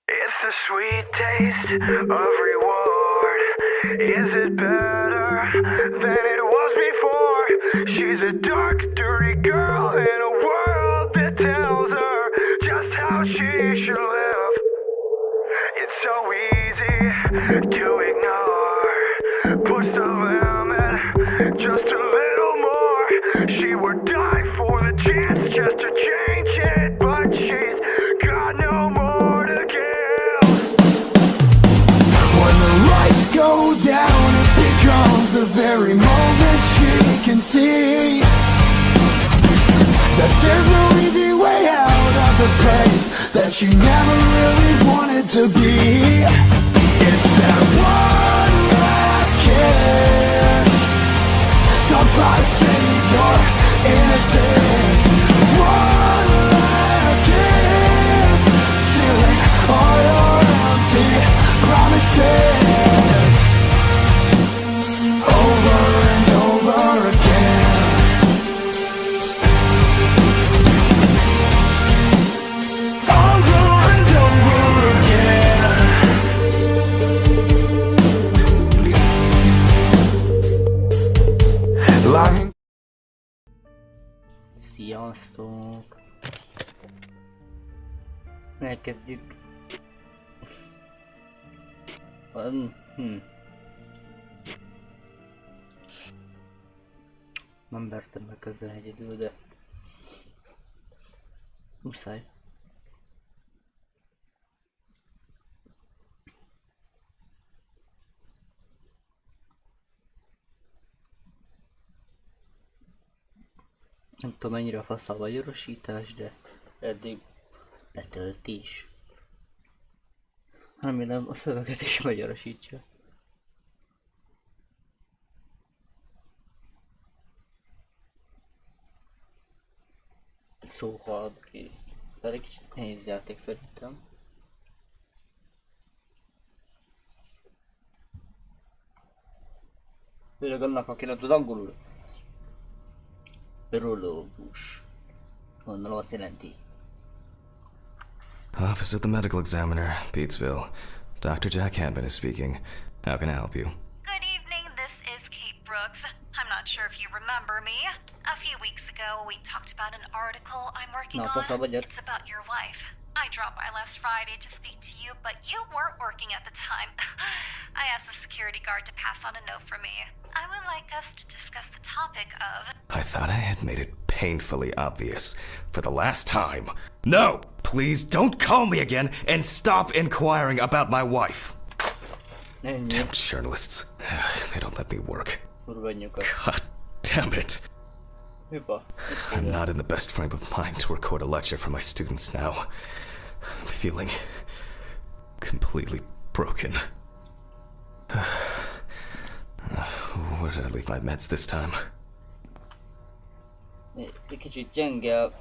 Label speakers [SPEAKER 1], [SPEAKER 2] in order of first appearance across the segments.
[SPEAKER 1] It's the sweet taste of reward. Is it better than it was before? She's a dark, dirty girl in a world that tells her just how she should live. It's so easy to ignore. Push the limit just a little more. She would die for the chance just to change it, but she's got no more to give. When the lights go down, it becomes the very moment she can see that there's no easy way out of the place that she never really wanted to be. It's that one last kiss. Don't try to save your innocence. One last kiss, sealing all your empty promises over and over again.
[SPEAKER 2] Sziasztok! Elkezdjük. Nem vertem meg közben egyedül, de muszáj. Nem tudom mennyire fasz a magyarosítás, de eddig letöltés. Remélem a szöveget is magyarosítja. Szóval ki. Ez egy kicsit nehéz játék szerintem. Főleg annak, aki nem tud angolul. Prológus. Gondolom azt jelenti.
[SPEAKER 3] Office of the Medical Examiner, Petersville. Dr. Jack Hadman is speaking. How can I help you?
[SPEAKER 4] Good evening, this is Kate Brooks. I'm not sure if you remember me. A few weeks ago, we talked about an article I'm working
[SPEAKER 2] No,
[SPEAKER 4] on. It's about your wife. I dropped by last Friday to speak to you, but you weren't working at the time. I asked the security guard to pass on a note for me. I would like us to discuss the topic of...
[SPEAKER 3] I thought I had made it painfully obvious for the last time. No! Please don't call me again and stop inquiring about my wife. Damn journalists. They don't let me work. God damn it. I'm not in the best frame of mind to record a lecture for my students now. I'm feeling completely broken. Where did I leave my meds this time?
[SPEAKER 2] Egy kicsit gyenge.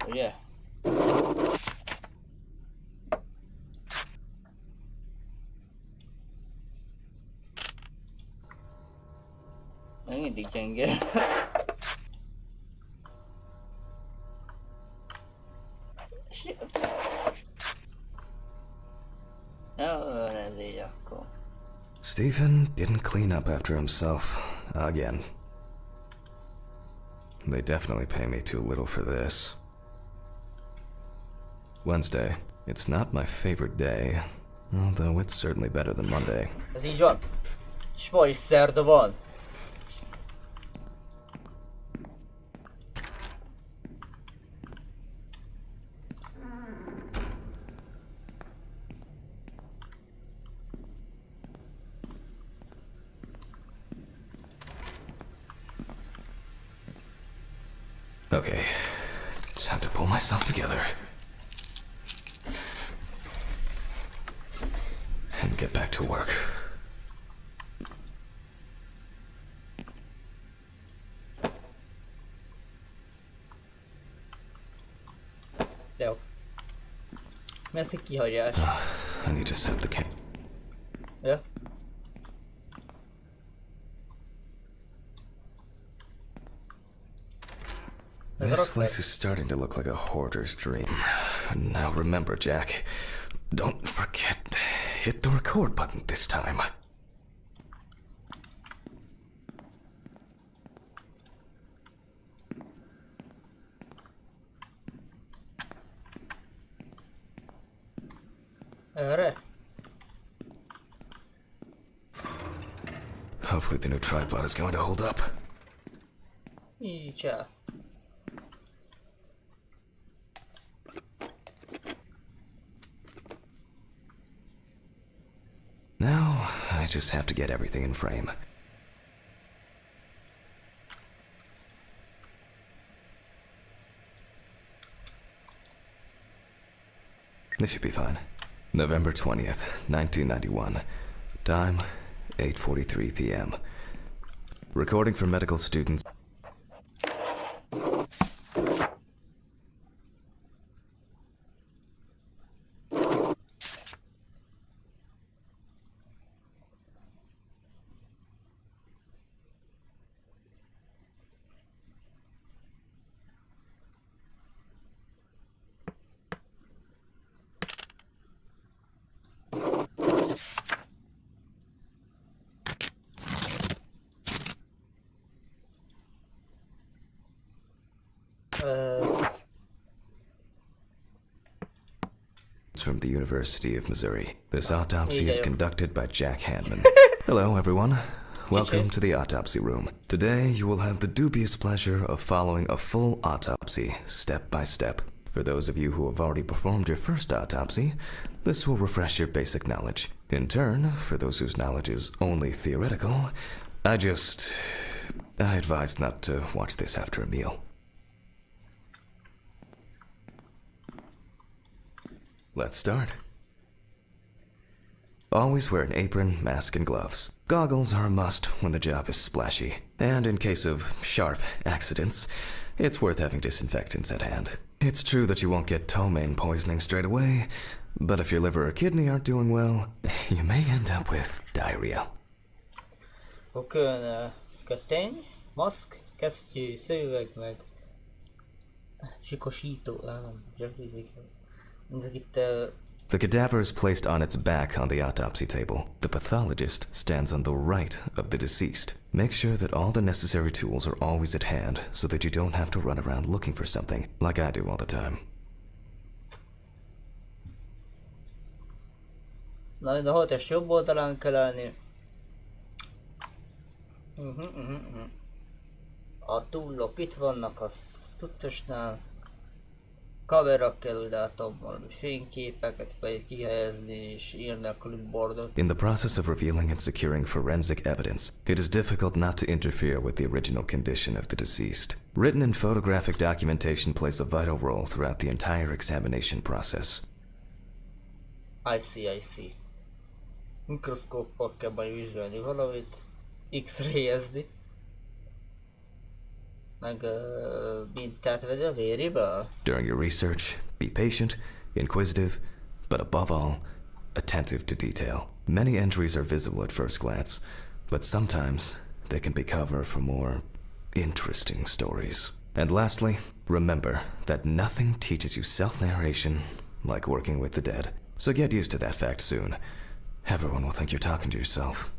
[SPEAKER 2] Ugye? Mindig gyenge. Ez így akkor.
[SPEAKER 3] Stephen didn't clean up after himself again. They definitely pay me too little for this. Wednesday. It's not my favorite day, although it's certainly better than Monday.
[SPEAKER 2] Ez így van. És ma is szerda van.
[SPEAKER 3] Okay, time to pull myself together and get back to work.
[SPEAKER 2] Jó. Mi az, hogy kihagyás?
[SPEAKER 3] I need to set the cam.
[SPEAKER 2] Ja.
[SPEAKER 3] This place is starting to look like a hoarder's dream. Now remember, Jack, don't forget, hit the record button this time. Hopefully the new tripod is going to hold up.
[SPEAKER 2] Yeah.
[SPEAKER 3] Now, I just have to get everything in frame. This should be fine. November 20th, 1991. Time, 8:43 p.m. Recording for medical students. From the University of Missouri. This autopsy is conducted by Jack Hanman. Hello, everyone. Welcome to the autopsy room. Today, you will have the dubious pleasure of following a full autopsy, step by step. For those of you who have already performed your first autopsy, this will refresh your basic knowledge. In turn, for those whose knowledge is only theoretical, I advise not to watch this after a meal. Let's start. Always wear an apron, mask, and gloves. Goggles are a must when the job is splashy. And in case of sharp accidents, it's worth having disinfectants at hand. It's true that you won't get ptomaine poisoning straight away, but if your liver or kidney aren't doing well, you may end up with diarrhea.
[SPEAKER 2] Okön kötény, maszk, kesztyű, szőveg, meg sikosító,
[SPEAKER 3] The cadaver is placed on its back on the autopsy table. The pathologist stands on the right of the deceased. Make sure that all the necessary tools are always at hand so that you don't have to run around looking for something, like I do all the time.
[SPEAKER 2] Na, mind a holttest jobb oldalán kell állni. A túllok itt vannak a tucosnál. Kamera kell látom valami fényképeket vagy kihelyezni és írni a clipboardot.
[SPEAKER 3] In the process of revealing and securing forensic evidence, it is difficult not to interfere with the original condition of the deceased. Written and photographic documentation plays a vital role throughout the entire examination process.
[SPEAKER 2] I see. Mikroszkóppal kell majd vizsgálni valamit, X-rayezni. Meg mintát vegy a véréből.
[SPEAKER 3] During your research, be patient, inquisitive, but above all, attentive to detail. Many entries are visible at first glance, but sometimes they can be cover for more interesting stories. And lastly, remember that nothing teaches you self-narration like working with the dead. So get used to that fact soon. Everyone will think you're talking to yourself.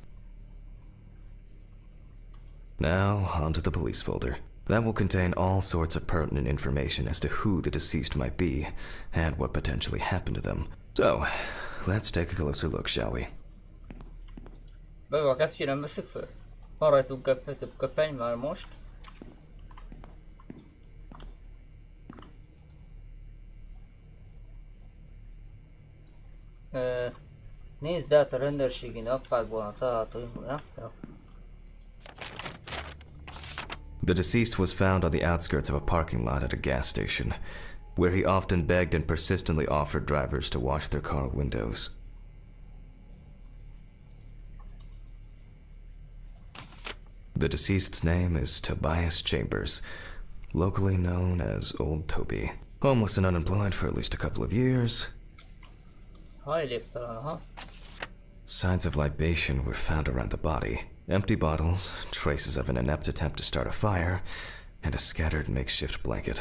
[SPEAKER 3] Now, on to the police folder. That will contain all sorts of pertinent information as to who the deceased might be and what potentially happened to them. So, let's take a closer look, shall we?
[SPEAKER 2] Be a kesztyű nem veszük föl? Van rajtunk több köpeny már most. Nézd át a rendőrségi nappákban a található információt.
[SPEAKER 3] The deceased was found on the outskirts of a parking lot at a gas station, where he often begged and persistently offered drivers to wash their car windows. The deceased's name is Tobias Chambers, locally known as Old Toby. Homeless and unemployed for at least a couple of years. Signs of libation were found around the body. Empty bottles, traces of an inept attempt to start a fire, and a scattered makeshift blanket.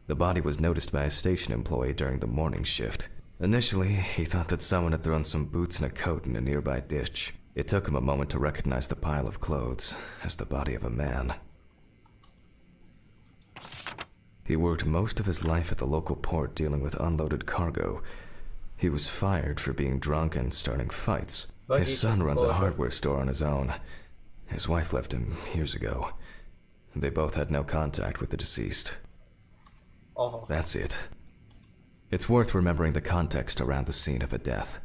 [SPEAKER 3] The body was noticed by a station employee during the morning shift. Initially, he thought that someone had thrown some boots and a coat in a nearby ditch. It took him a moment to recognize the pile of clothes as the body of a man. He worked most of his life at the local port dealing with unloaded cargo. He was fired for being drunk and starting fights. His son runs a hardware store on his own. His wife left him years ago. They both had no contact with the deceased.
[SPEAKER 2] Oh.
[SPEAKER 3] That's it. It's worth remembering the context around the scene of a death.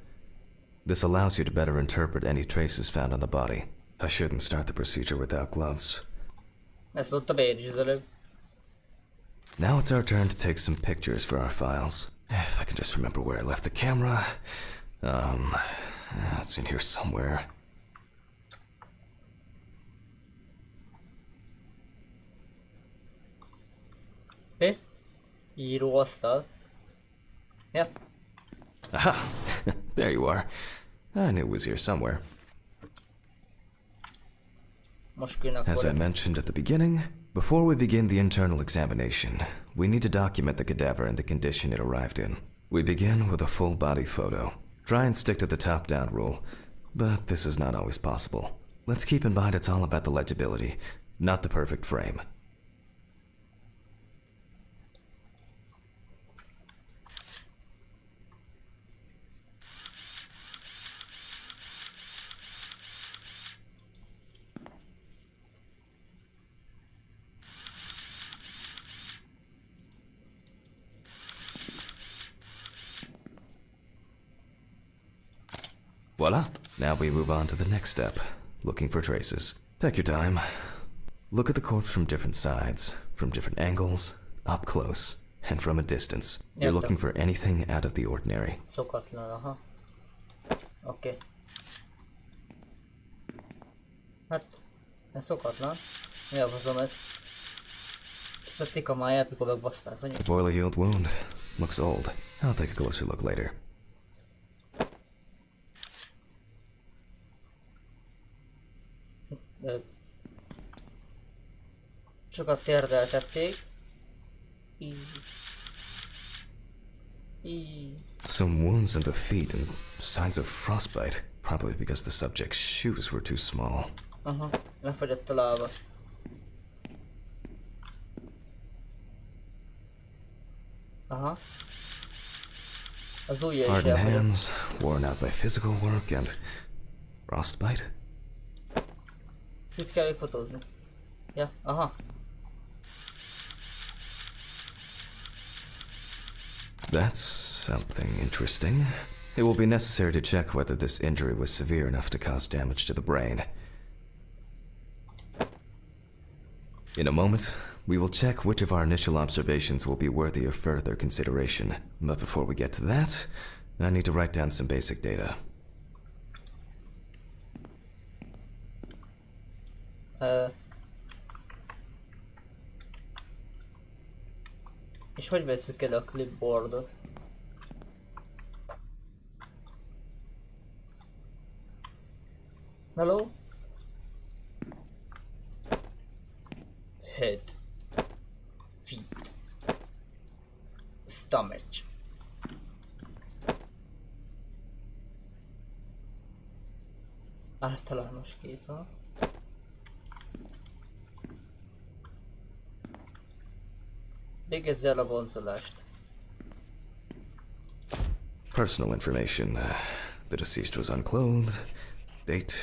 [SPEAKER 3] This allows you to better interpret any traces found on the body. I shouldn't start the procedure without gloves.
[SPEAKER 2] Ezt mondta be én is az előbb.
[SPEAKER 3] Now it's our turn to take some pictures for our files. If I can just remember where I left the camera. It's in here somewhere.
[SPEAKER 2] Oké. Íróasztal. Ja.
[SPEAKER 3] Aha! There you are. I knew it was here somewhere.
[SPEAKER 2] Most kéne akkor...
[SPEAKER 3] As I mentioned at the beginning, before we begin the internal examination, we need to document the cadaver and the condition it arrived in. We begin with a full body photo. Try and stick to the top-down rule, but this is not always possible. Let's keep in mind it's all about the legibility, not the perfect frame. Voila! Now we move on to the next step, looking for traces. Take your time. Look at the corpse from different sides, from different angles, up close, and from a distance. You're looking for anything out of the ordinary.
[SPEAKER 2] Szokatlan, aha. Oké. Hát, ez szokatlan. Mi a faszom ez? Szedték a máját, mikor megbaszták, vagy?
[SPEAKER 3] A boiler yield wound. Looks old. I'll take a closer look later.
[SPEAKER 2] Sokat térdeltették.
[SPEAKER 3] Some wounds in the feet and signs of frostbite. Probably because the subject's shoes were too small.
[SPEAKER 2] Aha, lefagyott a lába. Aha. Az ujja is
[SPEAKER 3] Hardened
[SPEAKER 2] elfogyott.
[SPEAKER 3] hands, worn out by physical work, and frostbite?
[SPEAKER 2] Itt kell még fotózni. Ja, aha.
[SPEAKER 3] That's something interesting. It will be necessary to check whether this injury was severe enough to cause damage to the brain. In a moment, we will check which of our initial observations will be worthy of further consideration. But before we get to that, I need to write down some basic data.
[SPEAKER 2] És hogy veszük el a clipboardot? Hello? Head. Feet. Stomach. Általános kép, ha? Végezz el a vonzolást.
[SPEAKER 3] Personal information. The deceased was unclothed. Date.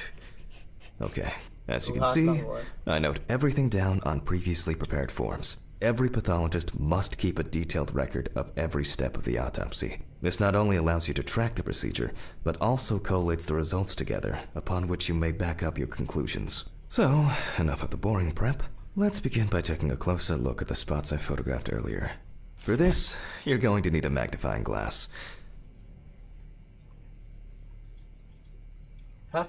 [SPEAKER 3] Okay. As you can see, I note everything down on previously prepared forms. Every pathologist must keep a detailed record of every step of the autopsy. This not only allows you to track the procedure, but also collates the results together, upon which you may back up your conclusions. So, enough of the boring prep. Let's begin by taking a closer look at the spots I photographed earlier. For this, you're going to need a magnifying glass.
[SPEAKER 2] Ha?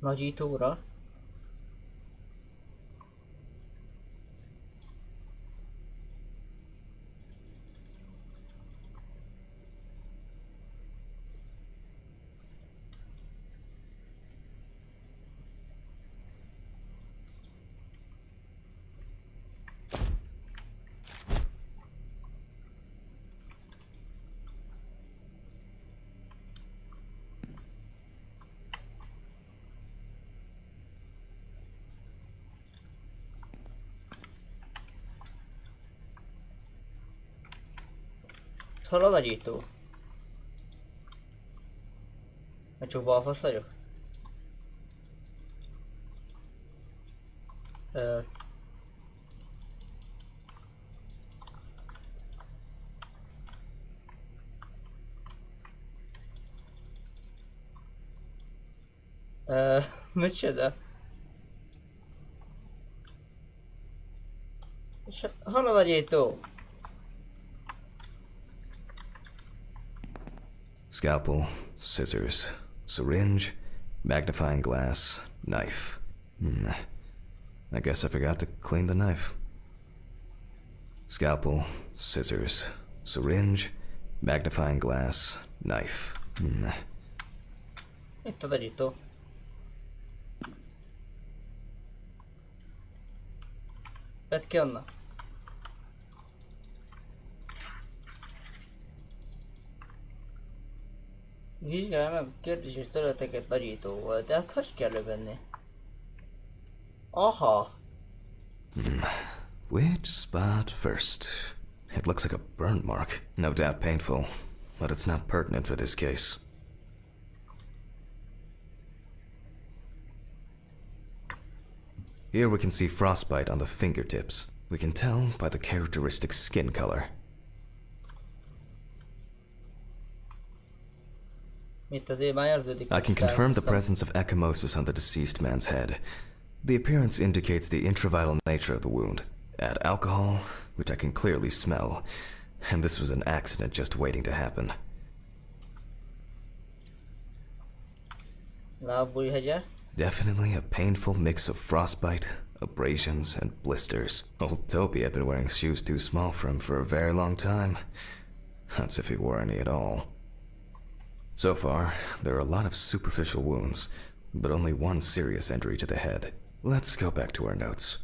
[SPEAKER 2] Nagyítóra? Hol a nagyító? A csubalfasz vagyok? Micsoda? És hol a nagyító?
[SPEAKER 3] Scalpel, scissors, syringe, magnifying glass, knife. I guess I forgot to clean the knife. Scalpel, scissors, syringe, magnifying glass, knife.
[SPEAKER 2] Itt a nagyító. Vedd ki annak. Vizsgálj meg kérdéses területeket nagyítóval, de hát hogy kell lövenni? Aha!
[SPEAKER 3] Which spot first? It looks like a burn mark. No doubt painful, but it's not pertinent for this case. Here we can see frostbite on the fingertips. We can tell by the characteristic skin color.
[SPEAKER 2] Itt azért már érződik.
[SPEAKER 3] I can confirm the presence of ecchymosis on the deceased man's head. The appearance indicates the intravital nature of the wound. Add alcohol, which I can clearly smell, and this was an accident just waiting to happen.
[SPEAKER 2] Lábújhegye.
[SPEAKER 3] Definitely a painful mix of frostbite, abrasions, and blisters. Old Toby had been wearing shoes too small for him for a very long time. That's if he wore any at all. So far, there are a lot of superficial wounds, but only one serious injury to the head. Let's go back to our notes.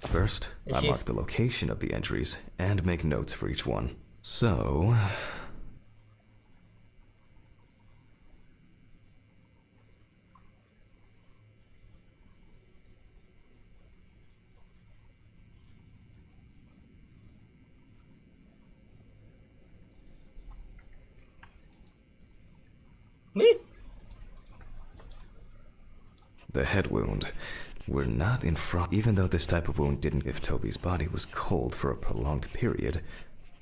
[SPEAKER 3] First, I mark the location of the injuries and make notes for each one. So...
[SPEAKER 2] Mi?
[SPEAKER 3] The head wound. We're not in frost. Even though this type of wound didn't, if Toby's body was cold for a prolonged period,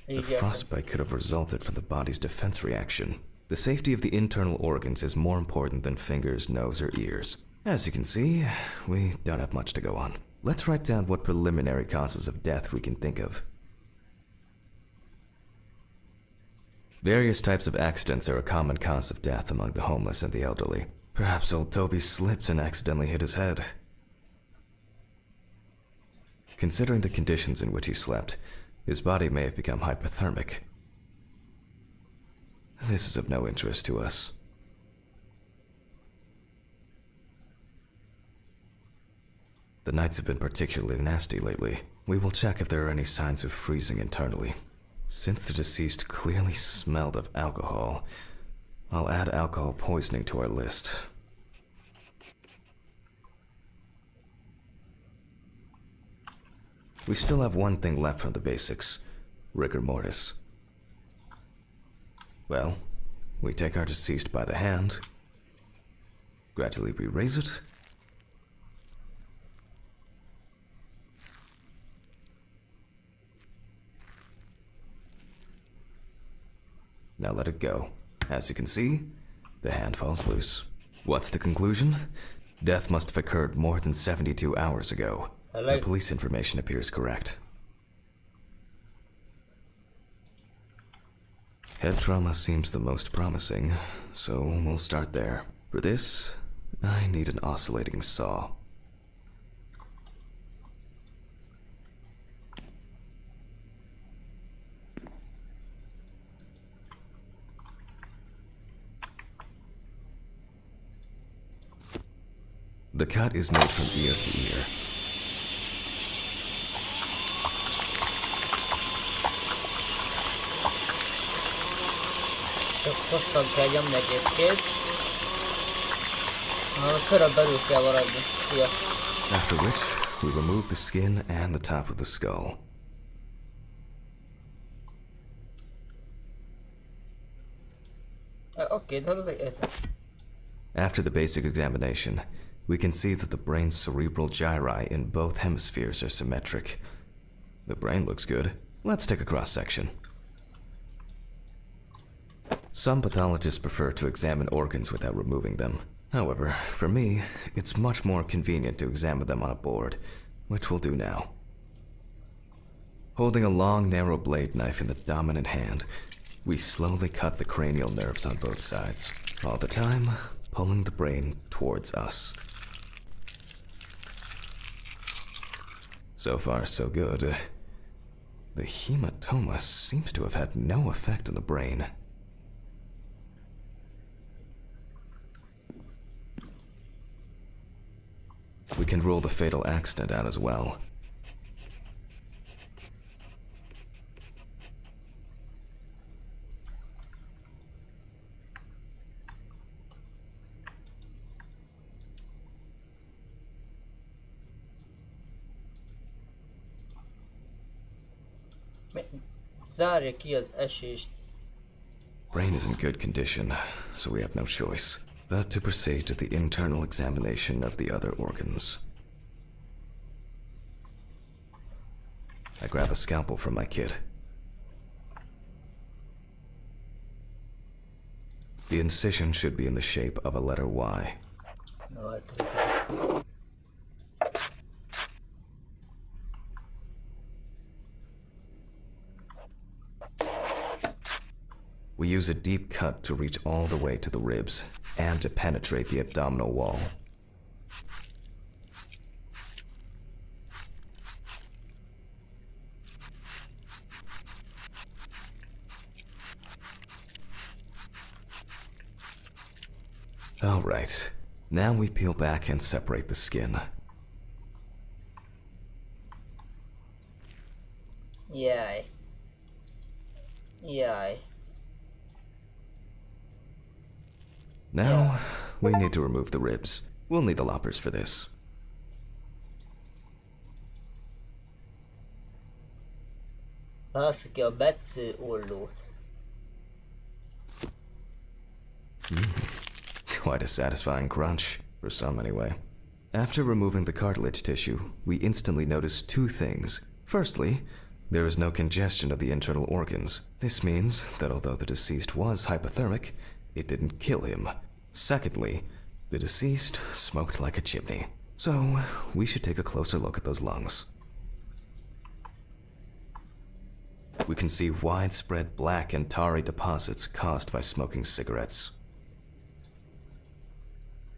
[SPEAKER 3] the frostbite could have resulted from the body's defense reaction. The safety of the internal organs is more important than fingers, nose, or ears. As you can see, we don't have much to go on. Let's write down what preliminary causes of death we can think of. Various types of accidents are a common cause of death among the homeless and the elderly. Perhaps old Toby slipped and accidentally hit his head. Considering the conditions in which he slept, his body may have become hypothermic. This is of no interest to us. The nights have been particularly nasty lately. We will check if there are any signs of freezing internally. Since the deceased clearly smelled of alcohol, I'll add alcohol poisoning to our list. We still have one thing left from the basics, rigor mortis. Well, we take our deceased by the hand, gradually we raise it, now let it go. As you can see, the hand falls loose. What's the conclusion? Death must have occurred more than 72 hours ago. The police information appears correct. Head trauma seems the most promising, so we'll start there. For this, I need an oscillating saw. The cut is made from ear to ear.
[SPEAKER 2] Hosszan kell nyomni egyébként. Körülbelül kell maradni. Szia.
[SPEAKER 3] After which, we remove the skin and the top of the skull.
[SPEAKER 2] Okay,
[SPEAKER 3] After the basic examination, we can see that the brain's cerebral gyri in both hemispheres are symmetric. The brain looks good. Let's take a cross-section. Some pathologists prefer to examine organs without removing them. However, for me, it's much more convenient to examine them on a board, which we'll do now. Holding a long, narrow blade knife in the dominant hand, we slowly cut the cranial nerves on both sides, all the time pulling the brain towards us. So far, so good. The hematoma seems to have had no effect on the brain. We can rule the fatal accident out as well.
[SPEAKER 2] Zárja ki az esést.
[SPEAKER 3] Brain is in good condition, so we have no choice but to proceed to the internal examination of the other organs. I grab a scalpel from my kit. The incision should be in the shape of a letter Y. We use a deep cut to reach all the way to the ribs and to penetrate the abdominal wall. All right, now we peel back and separate the skin.
[SPEAKER 2] Jaj. Jaj.
[SPEAKER 3] Now, we need to remove the ribs. We'll need the loppers for this.
[SPEAKER 2] Válasz ki a metsző ollót.
[SPEAKER 3] Quite a satisfying crunch, for some anyway. After removing the cartilage tissue, we instantly notice two things. Firstly, there is no congestion of the internal organs. This means that although the deceased was hypothermic, it didn't kill him. Secondly, the deceased smoked like a chimney. So, we should take a closer look at those lungs. We can see widespread black and tarry deposits caused by smoking cigarettes.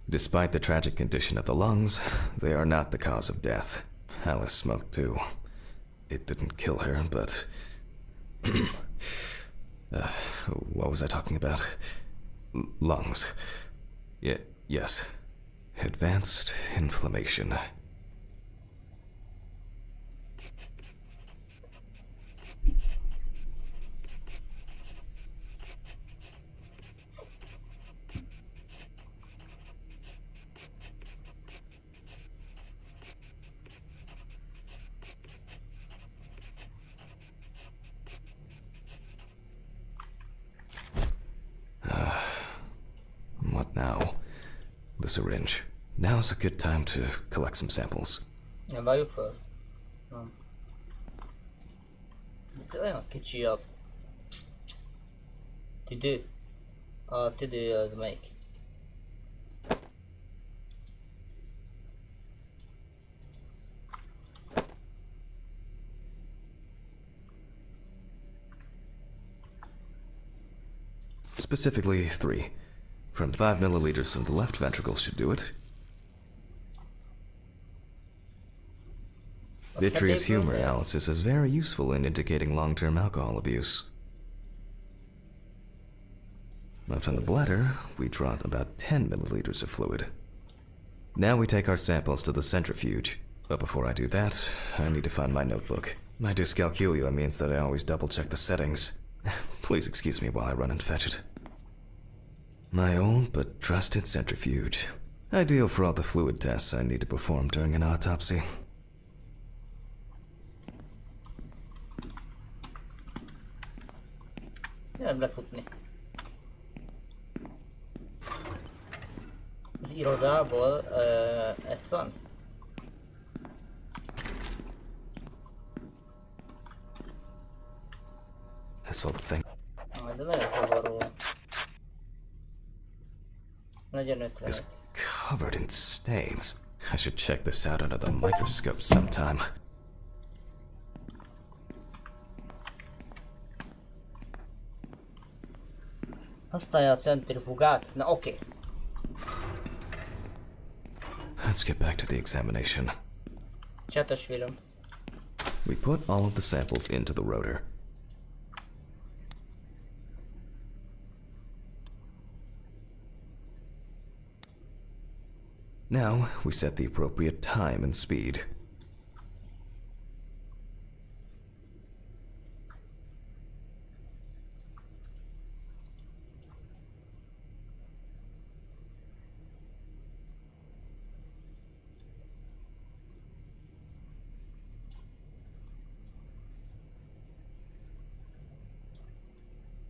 [SPEAKER 3] Despite the tragic condition of the lungs, they are not the cause of death. Alice smoked too. It didn't kill her, but... what was I talking about? Lungs. Yes. Advanced inflammation. What now? The syringe. Now's a good time to collect some samples.
[SPEAKER 2] Nem várjuk fel? Nem. Ez olyan kicsi a... tüdő. A tüdő az melyik?
[SPEAKER 3] Specifically 3. From 5 milliliters from the left ventricle should do it. Vitreous humor analysis is very useful in indicating long-term alcohol abuse. Now from the bladder, we draw about 10 milliliters of fluid. Now we take our samples to the centrifuge. But before I do that, I need to find my notebook. My dyscalculia means that I always double-check the settings. Please excuse me while I run and fetch it. My old but trusted centrifuge. Ideal for all the fluid tests I need to perform during an autopsy.
[SPEAKER 2] Nem lefutni. Az irodából ez van.
[SPEAKER 3] This whole thing.
[SPEAKER 2] De nagyon zavaró. Nagyon ötlenes.
[SPEAKER 3] Is covered in stains. I should check this out under the microscope sometime.
[SPEAKER 2] Használja a centrifugát? Na oké.
[SPEAKER 3] Let's get back to the examination.
[SPEAKER 2] Csetes film.
[SPEAKER 3] We put all of the samples into the rotor. Now, we set the appropriate time and speed.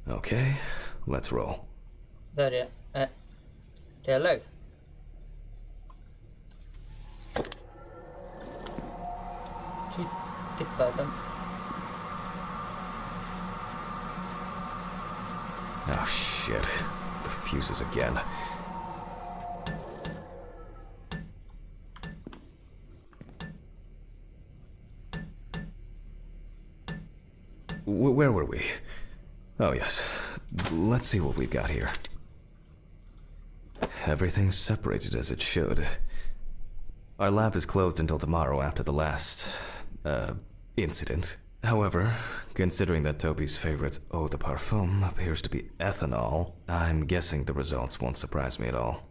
[SPEAKER 3] Okay, let's roll.
[SPEAKER 2] Várja. Tényleg? Tippeltem.
[SPEAKER 3] Oh shit. The fuses again. Where were we? Oh yes. Let's see what we've got here. Everything's separated as it should. Our lab is closed until tomorrow after the last, incident. However, considering that Toby's favorite eau de parfum appears to be ethanol, I'm guessing the results won't surprise me at all.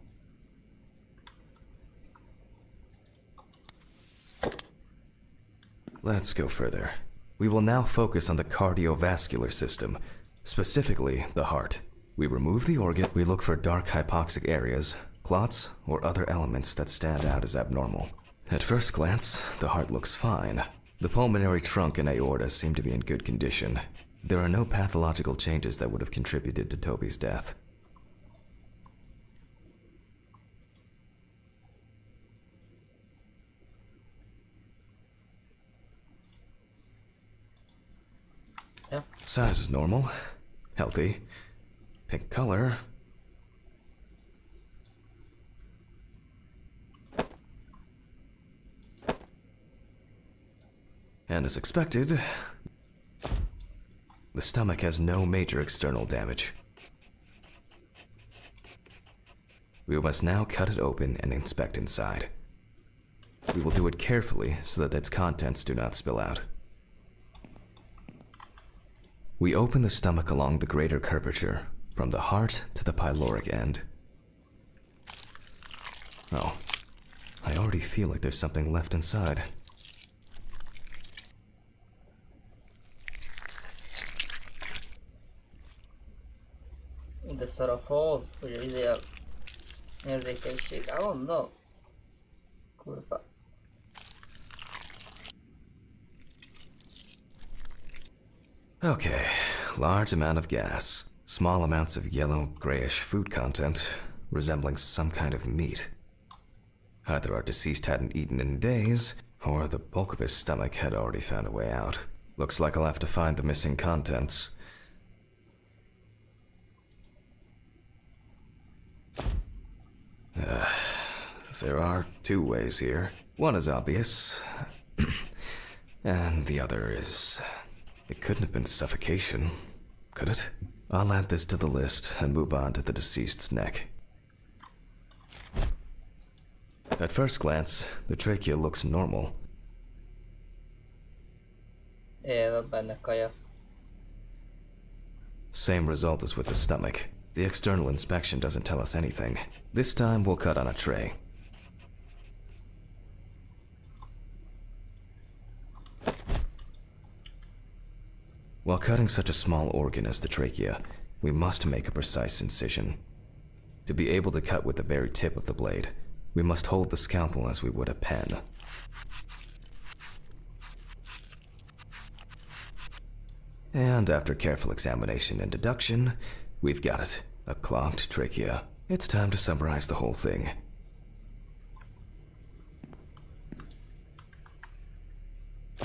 [SPEAKER 3] Let's go further. We will now focus on the cardiovascular system, specifically the heart. We remove the organ, we look for dark hypoxic areas, clots, or other elements that stand out as abnormal. At first glance, the heart looks fine. The pulmonary trunk and aorta seem to be in good condition. There are no pathological changes that would have contributed to Toby's death.
[SPEAKER 2] Yeah.
[SPEAKER 3] Size is normal, healthy, pink color. And as expected, the stomach has no major external damage. We must now cut it open and inspect inside. We will do it carefully so that its contents do not spill out. We open the stomach along the greater curvature, from the heart to the pyloric end. Oh, I already feel like there's something left inside.
[SPEAKER 2] De szar a fog, hogy a érzékenység. Mondom. Kurva.
[SPEAKER 3] Okay, large amount of gas, small amounts of yellow, grayish food content, resembling some kind of meat. Either our deceased hadn't eaten in days, or the bulk of his stomach had already found a way out. Looks like I'll have to find the missing contents. There are two ways here. One is obvious, and the other is... It couldn't have been suffocation, could it? I'll add this to the list and move on to the deceased's neck. At first glance, the trachea looks normal.
[SPEAKER 2] Van benne kaja.
[SPEAKER 3] Same result as with the stomach. The external inspection doesn't tell us anything. This time we'll cut on a tray. While cutting such a small organ as the trachea, we must make a precise incision. To be able to cut with the very tip of the blade, we must hold the scalpel as we would a pen. And after careful examination and deduction, we've got it. A clogged trachea. It's time to summarize the whole thing.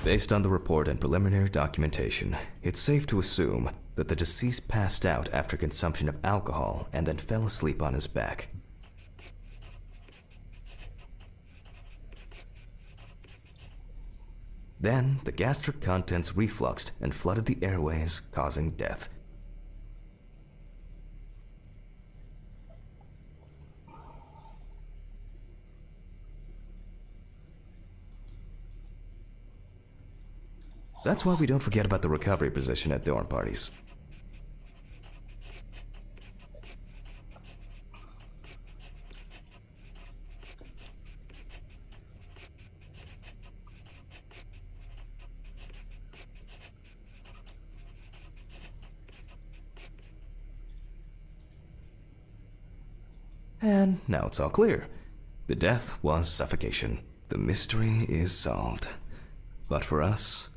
[SPEAKER 3] Based on the report and preliminary documentation, it's safe to assume that the deceased passed out after consumption of alcohol and then fell asleep on his back. Then, the gastric contents refluxed and flooded the airways, causing death. That's why we don't forget about the recovery position at dorm parties. And now it's all clear. The death was suffocation. The mystery is solved. But for us,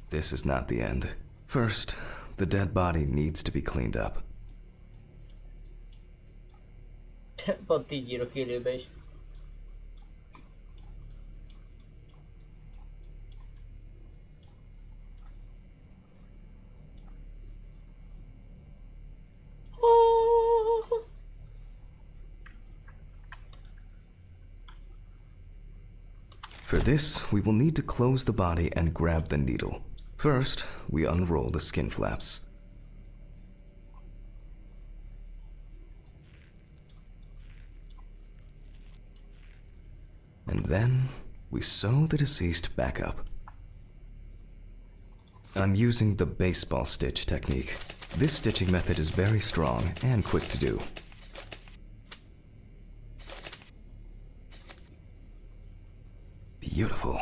[SPEAKER 3] this is not the end. First, the dead body needs to be cleaned up.
[SPEAKER 2] Pont így írok élőbe is.
[SPEAKER 3] For this, we will need to close the body and grab the needle. First, we unroll the skin flaps. And then, we sew the deceased back up. I'm using the baseball stitch technique. This stitching method is very strong and quick to do. Beautiful.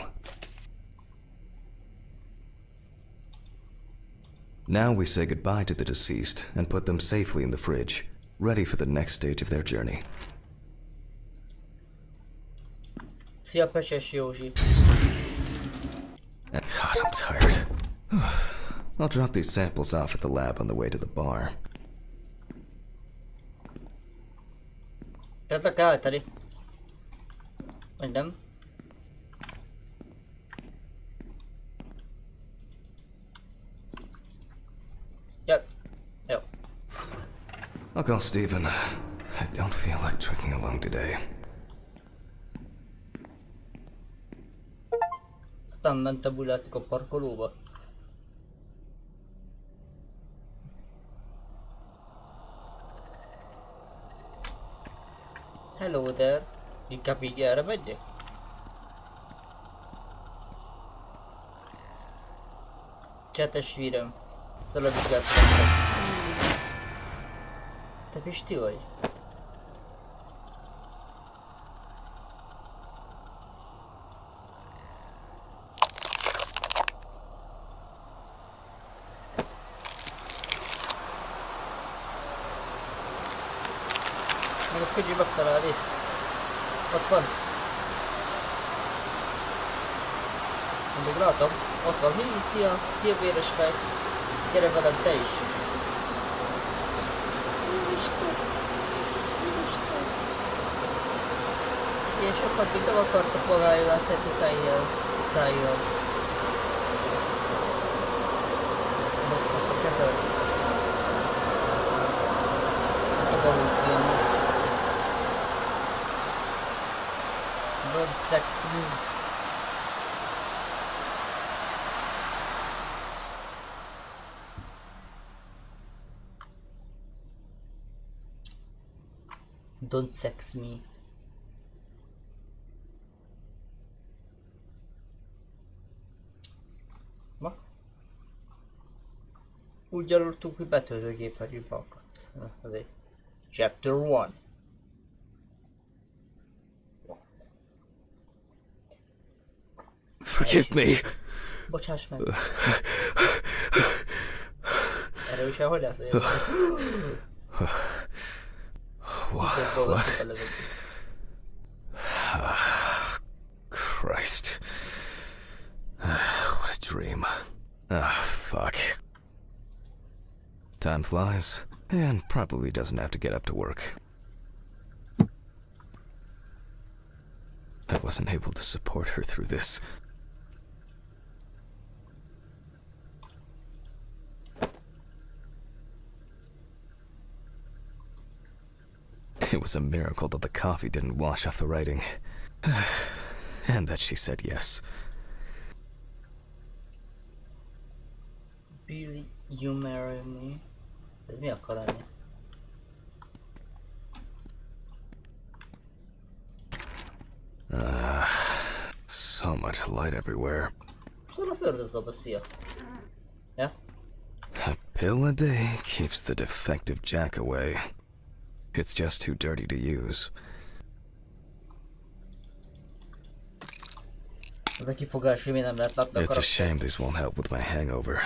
[SPEAKER 3] Now we say goodbye to the deceased and put them safely in the fridge, ready for the next stage of their journey.
[SPEAKER 2] Szia, Peses Józsi.
[SPEAKER 3] God, I'm tired. I'll drop these samples off at the lab on the way to the bar.
[SPEAKER 2] Tudok állítani? Vagy nem? Yep. Yep.
[SPEAKER 3] I'll call Steven. I don't feel like trekking along today.
[SPEAKER 2] Aztán ment a bulátik a parkolóba. Hello there. Inkább így erre megyek? Csetesvírem. Televizsgáltam. Te Pisti vagy? Meg a könyv megtalálni. Ott van. Még látom. Ott van. Szia, véres fej. Gyere velem te is. Ilyen sokat még nem akartak magájával technikájjal, szájjal. Basszak a kezed. Tagadunk ilyen. Don't sex me. Don't sex me. Ma? Úgy gyalultunk, hogy betöltőgép bankat. Azért. Chapter 1.
[SPEAKER 3] Forgive me.
[SPEAKER 2] Bocsáss meg. Erősen, hogy lesz? Titokból veszük a lövegét.
[SPEAKER 3] Christ. What a dream. Fuck. Time flies, and probably doesn't have to get up to work. I wasn't able to support her through this. It was a miracle that the coffee didn't wash off the writing. And that she said yes.
[SPEAKER 2] Will you marry me? Ez mi akar lenni?
[SPEAKER 3] So much light everywhere.
[SPEAKER 2] Szóval a földözóba, szia! Ja?
[SPEAKER 3] A pill a day keeps the defective jack away. It's just too dirty to use.
[SPEAKER 2] Az a kifogás, hogy mi nem lehet látni a
[SPEAKER 3] It's a
[SPEAKER 2] karakter.
[SPEAKER 3] shame these won't help with my hangover.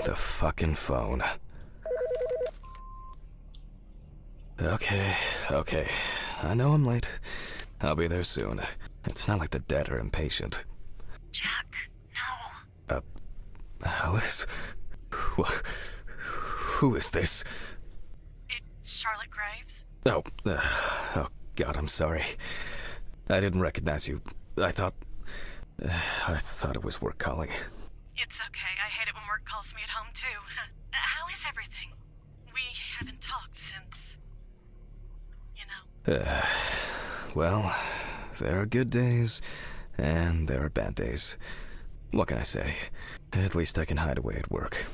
[SPEAKER 3] The fucking phone. Okay. I know I'm late. I'll be there soon. It's not like the dead are impatient.
[SPEAKER 4] Jack, no.
[SPEAKER 3] Alice? Who is this?
[SPEAKER 5] It's Charlotte Graves.
[SPEAKER 3] Oh God, I'm sorry. I didn't recognize you. I thought it was work calling.
[SPEAKER 5] It's okay. I hate it when work calls me at home, too. How is everything? We haven't talked since... you know.
[SPEAKER 3] Well, there are good days, and there are bad days. What can I say? At least I can hide away at work.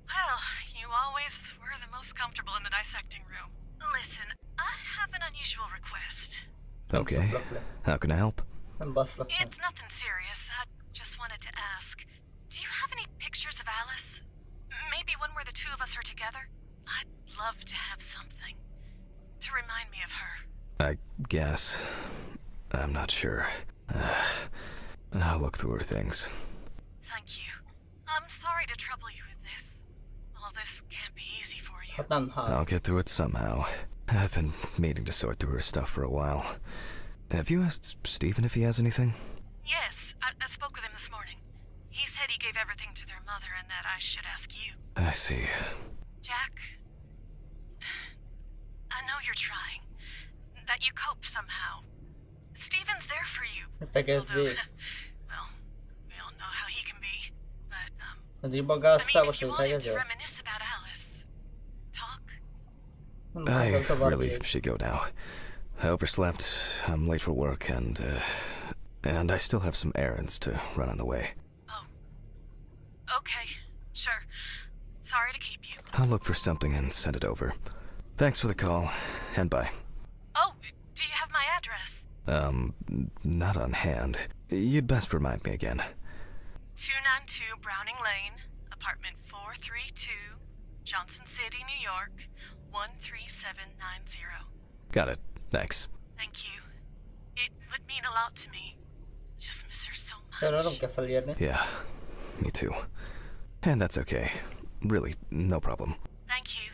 [SPEAKER 5] Well, you always were the most comfortable in the dissecting room. Listen, I have an unusual request.
[SPEAKER 3] Okay, how can I help?
[SPEAKER 2] Nem baszlak meg.
[SPEAKER 5] It's nothing serious. I just wanted to ask. Do you have any pictures of Alice? Maybe one where the two of us are together? I'd love to have something to remind me of her.
[SPEAKER 3] I guess. I'm not sure. I'll look through her things.
[SPEAKER 5] Thank you. I'm sorry to trouble you with this. All this can't be easy for you.
[SPEAKER 2] Hát nem hát.
[SPEAKER 3] I'll get through it somehow. I've been meaning to sort through her stuff for a while. Have you asked Stephen if he has anything?
[SPEAKER 5] Yes, I spoke with him this morning. He said he gave everything to their mother and that I should ask you.
[SPEAKER 3] I see.
[SPEAKER 5] Jack, I know you're trying. That you cope somehow. Stephen's there for you.
[SPEAKER 2] Tegezzék.
[SPEAKER 5] Well, we all know how he can be. But,
[SPEAKER 2] A
[SPEAKER 5] I
[SPEAKER 2] ribagáztál,
[SPEAKER 5] mean,
[SPEAKER 2] most
[SPEAKER 5] if you
[SPEAKER 2] hogy
[SPEAKER 5] want him to
[SPEAKER 2] tegezél?
[SPEAKER 5] reminisce about Alice, talk.
[SPEAKER 2] Nem
[SPEAKER 3] I
[SPEAKER 2] tudom, szabad
[SPEAKER 3] really
[SPEAKER 2] így.
[SPEAKER 3] should go now. I overslept, I'm late for work, and I still have some errands to run on the way.
[SPEAKER 5] Oh. Okay, sure. Sorry to keep you.
[SPEAKER 3] I'll look for something and send it over. Thanks for the call, and bye.
[SPEAKER 5] Oh, do you have my address?
[SPEAKER 3] Not on hand. You'd best remind me again.
[SPEAKER 5] 292 Browning Lane, apartment 432, Johnson City, New York, 13790.
[SPEAKER 3] Got it. Thanks.
[SPEAKER 5] Thank you. It would mean a lot to me. Just miss her so
[SPEAKER 2] Erről nem
[SPEAKER 5] much.
[SPEAKER 2] kell felírni.
[SPEAKER 3] Yeah, me too. And that's okay. Really, no problem.
[SPEAKER 5] Thank you.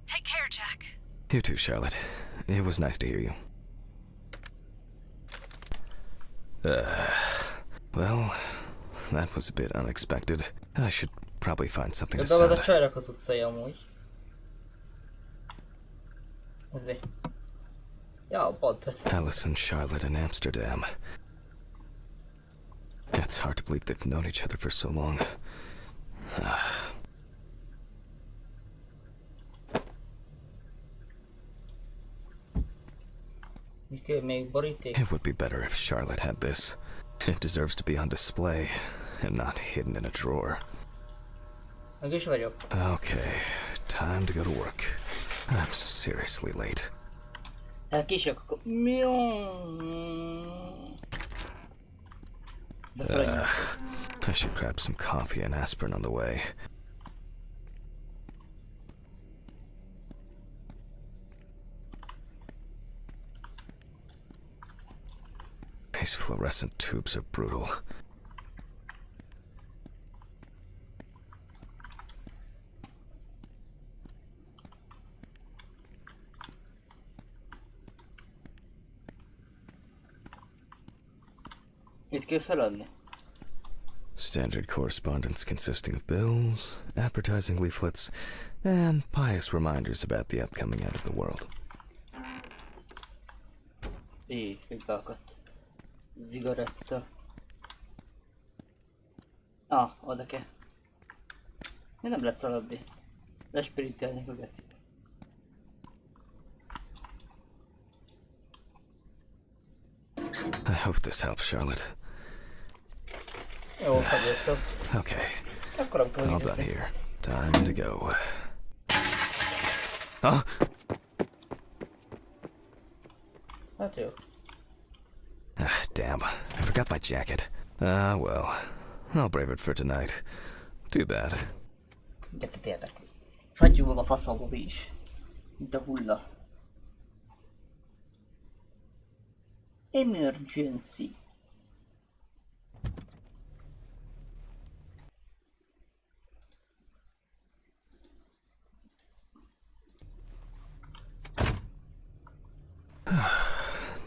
[SPEAKER 5] Take care, Jack.
[SPEAKER 3] You too, Charlotte. It was nice to hear you. Well, that was a bit unexpected. I should probably find something to
[SPEAKER 2] De a
[SPEAKER 3] sound.
[SPEAKER 2] csajrakat tudsz amúgy. Ezért. Ja, pont ez.
[SPEAKER 3] Alice and Charlotte in Amsterdam. It's hard to believe they've known each other for so long.
[SPEAKER 2] Mi kell még boríték?
[SPEAKER 3] It would be better if Charlotte had this. It deserves to be on display and not hidden in a drawer.
[SPEAKER 2] Meg is vagyok.
[SPEAKER 3] Okay, time to go to work. I'm seriously late.
[SPEAKER 2] Elkések, akkor... De
[SPEAKER 3] I should grab some coffee and aspirin on the way. These fluorescent tubes are brutal.
[SPEAKER 2] Mit kell feladni?
[SPEAKER 3] Standard correspondence consisting of bills, advertising leaflets, and pious reminders about the upcoming end of the world.
[SPEAKER 2] Így, még beakadt. Zigaretta. Oda kell. Én nem lehet szaladni. Lesprintelni a geci.
[SPEAKER 3] I hope this helps, Charlotte.
[SPEAKER 2] Jó, hagyottam.
[SPEAKER 3] Okay,
[SPEAKER 2] Akkor amikor
[SPEAKER 3] all done here. Time to go. Huh?
[SPEAKER 2] Hát jó.
[SPEAKER 3] Damn, I forgot my jacket. Well, I'll brave it for tonight. Too bad.
[SPEAKER 2] Gecit érdekli. Fagyjuk meg a faszomba mi is. Mint a hulla. Emergency.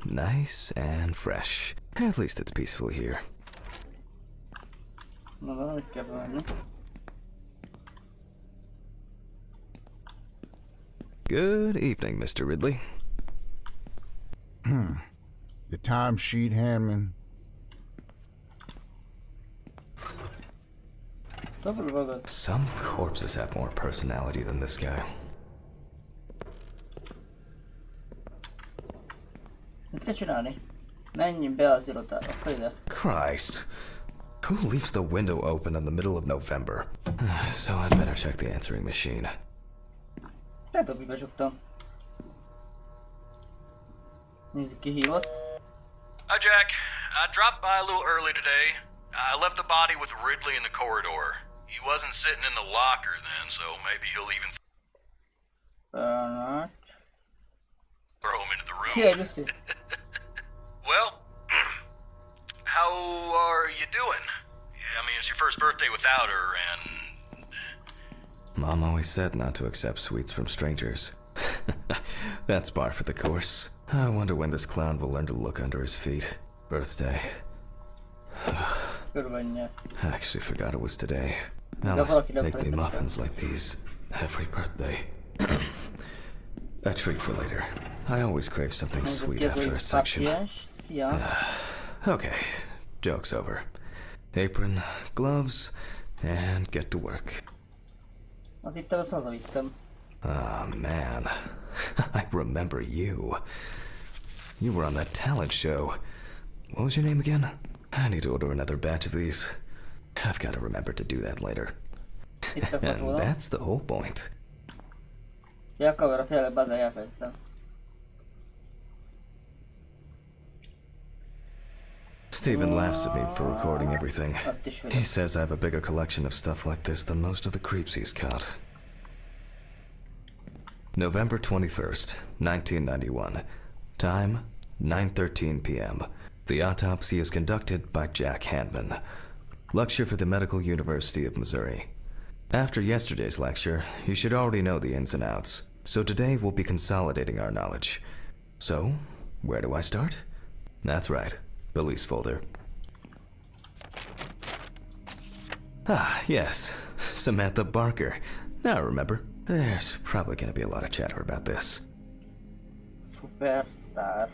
[SPEAKER 3] Nice and fresh. At least it's peaceful here.
[SPEAKER 2] Na, valahogy kell bemenni.
[SPEAKER 3] Good evening, Mr. Ridley.
[SPEAKER 6] The timesheet handman.
[SPEAKER 2] Dobry bagad.
[SPEAKER 3] Some corpses have more personality than this guy.
[SPEAKER 2] Mit kell csinálni? Menjünk be az irodába, akkor ide.
[SPEAKER 3] Christ. Who leaves the window open in the middle of November? So I'd better check the answering machine.
[SPEAKER 2] Lehet, hogy becsuktam. Nézzük ki hívott.
[SPEAKER 7] Hi, Jack. I dropped by a little early today. I left the body with Ridley in the corridor. He wasn't sitting in the locker then, so maybe he'll even
[SPEAKER 2] Bernard.
[SPEAKER 7] throw him into the
[SPEAKER 2] Szia,
[SPEAKER 7] room.
[SPEAKER 2] Lucy.
[SPEAKER 7] Well, how are you doing? Yeah, I mean, it's your first birthday without her, and
[SPEAKER 3] Mom always said not to accept sweets from strangers. That's par for the course. I wonder when this clown will learn to look under his feet. Birthday.
[SPEAKER 2] Körülbelül.
[SPEAKER 3] I actually forgot it was today. Alice make me muffins like these every birthday. A treat for later. I always crave something sweet after a section.
[SPEAKER 2] Szia.
[SPEAKER 3] Okay, joke's over. Apron, gloves, and get to work.
[SPEAKER 2] Az itt azt hazavittem.
[SPEAKER 3] Ah, man. I remember you. You were on that talent show. What was your name again? I need to order another batch of these. I've got to remember to do that later.
[SPEAKER 2] Itt akart
[SPEAKER 3] And
[SPEAKER 2] volna.
[SPEAKER 3] that's the whole point.
[SPEAKER 2] Ja, kamera tényleg bazen elfelejtettem.
[SPEAKER 3] Stephen laughs at me for recording everything.
[SPEAKER 2] Ott is
[SPEAKER 3] He
[SPEAKER 2] vagyok.
[SPEAKER 3] says I have a bigger collection of stuff like this than most of the creeps he's caught. November 21st, 1991. Time, 9:13 p.m. The autopsy is conducted by Jack Handman. Lecture for the Medical University of Missouri. After yesterday's lecture, you should already know the ins and outs, so today we'll be consolidating our knowledge. So, where do I start? That's right, Billy's folder. Ah, yes, Samantha Barker. Now I remember. There's probably gonna be a lot of chatter about this.
[SPEAKER 2] Superstar.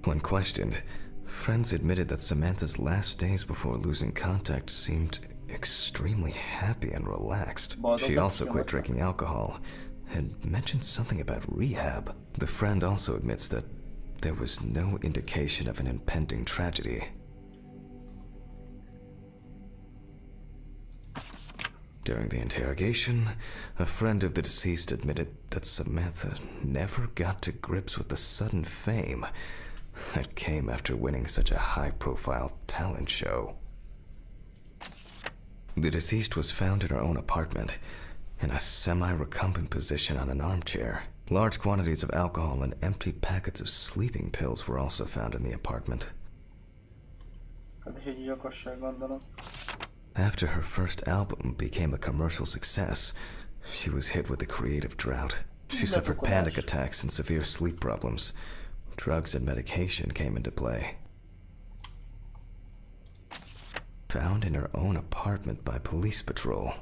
[SPEAKER 3] When questioned, friends admitted that Samantha's last days before losing contact seemed extremely happy and relaxed. She also quit drinking alcohol and mentioned something about rehab. The friend also admits that there was no indication of an impending tragedy. During the interrogation, a friend of the deceased admitted that Samantha never got to grips with the sudden fame that came after winning such a high-profile talent show. The deceased was found in her own apartment, in a semi-recumbent position on an armchair. Large quantities of alcohol and empty packets of sleeping pills were also found in the apartment.
[SPEAKER 2] Ez is egy gyilkosság, gondolom.
[SPEAKER 3] After her first album became a commercial success, she was hit with a creative drought. She suffered panic attacks and severe sleep problems. drugs and medication came into play. Found in her own apartment by police patrol.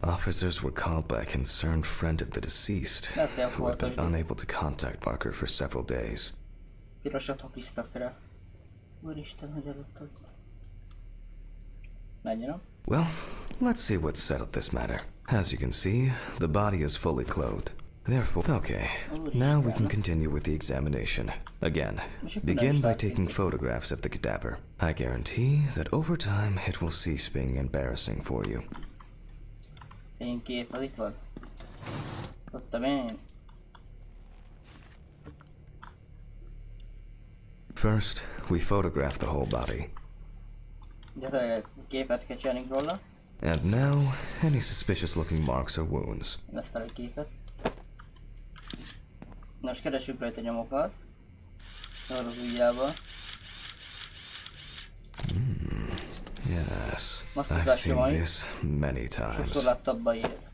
[SPEAKER 3] Officers were called by a concerned friend of the deceased, who had been unable to contact Barker for several days.
[SPEAKER 2] Pirosat hapiztak rá. Úristen, hogy előttad. Menjen.
[SPEAKER 3] Well, let's see what settled this matter. As you can see, the body is fully clothed. Therefore, okay, now we can continue with the examination. Again, begin by taking photographs of the cadaver. I guarantee that over time it will cease being embarrassing for you.
[SPEAKER 2] Fénykép, az itt van. Tudtam én.
[SPEAKER 3] First, we photograph the whole body.
[SPEAKER 2] De képet kell csinálni róla.
[SPEAKER 3] And now, any suspicious-looking marks or wounds.
[SPEAKER 2] Ezt a képet. Most keressük rajta nyomokat. Arra az ujjába.
[SPEAKER 3] Yes, I've seen this many times.
[SPEAKER 2] Sokszor láttabb be ilyet.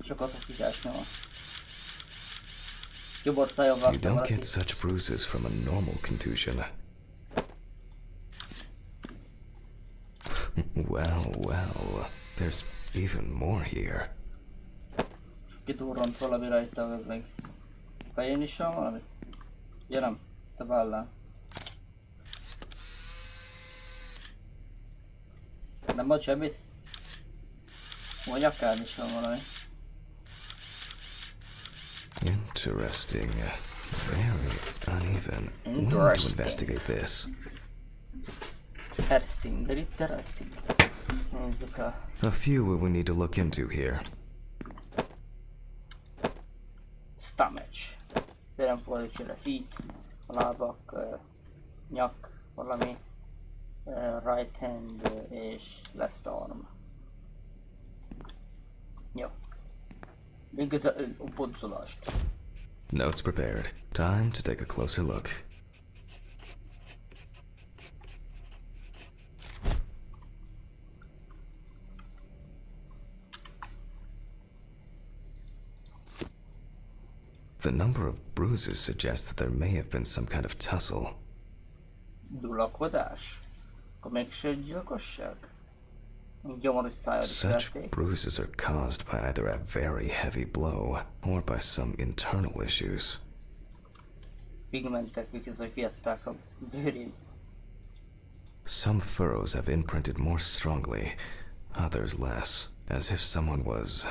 [SPEAKER 2] Sokat húzás nyoma. Csoportszájon
[SPEAKER 3] You
[SPEAKER 2] vágta
[SPEAKER 3] don't
[SPEAKER 2] valaki.
[SPEAKER 3] get such bruises from a normal contusion. Well, there's even more here.
[SPEAKER 2] Kitúront valami rajta, ez meg. Fején is van valami? Gyerem, te vállán. Nem volt semmit? Vagy akár is van valami.
[SPEAKER 3] Interesting. Very uneven. We'll need to investigate this.
[SPEAKER 2] Interesting, very interesting. Nézzük a...
[SPEAKER 3] A few we will need to look into here.
[SPEAKER 2] Stomach. Kérem fordítsd a feet, a lábak, nyak, valami. Right hand és left arm. Jó. Végül a boncolást.
[SPEAKER 3] Notes prepared. Time to take a closer look. The number of bruises suggests that there may have been some kind of tussle.
[SPEAKER 2] Dulakodás? Akkor mégsem gyilkosság? Gyomorú szájad is
[SPEAKER 3] Such
[SPEAKER 2] verték.
[SPEAKER 3] bruises are caused by either a very heavy blow or by some internal issues.
[SPEAKER 2] Pigmentek, miközben kiadták a bőrén.
[SPEAKER 3] Some furrows have imprinted more strongly, others less, as if someone was,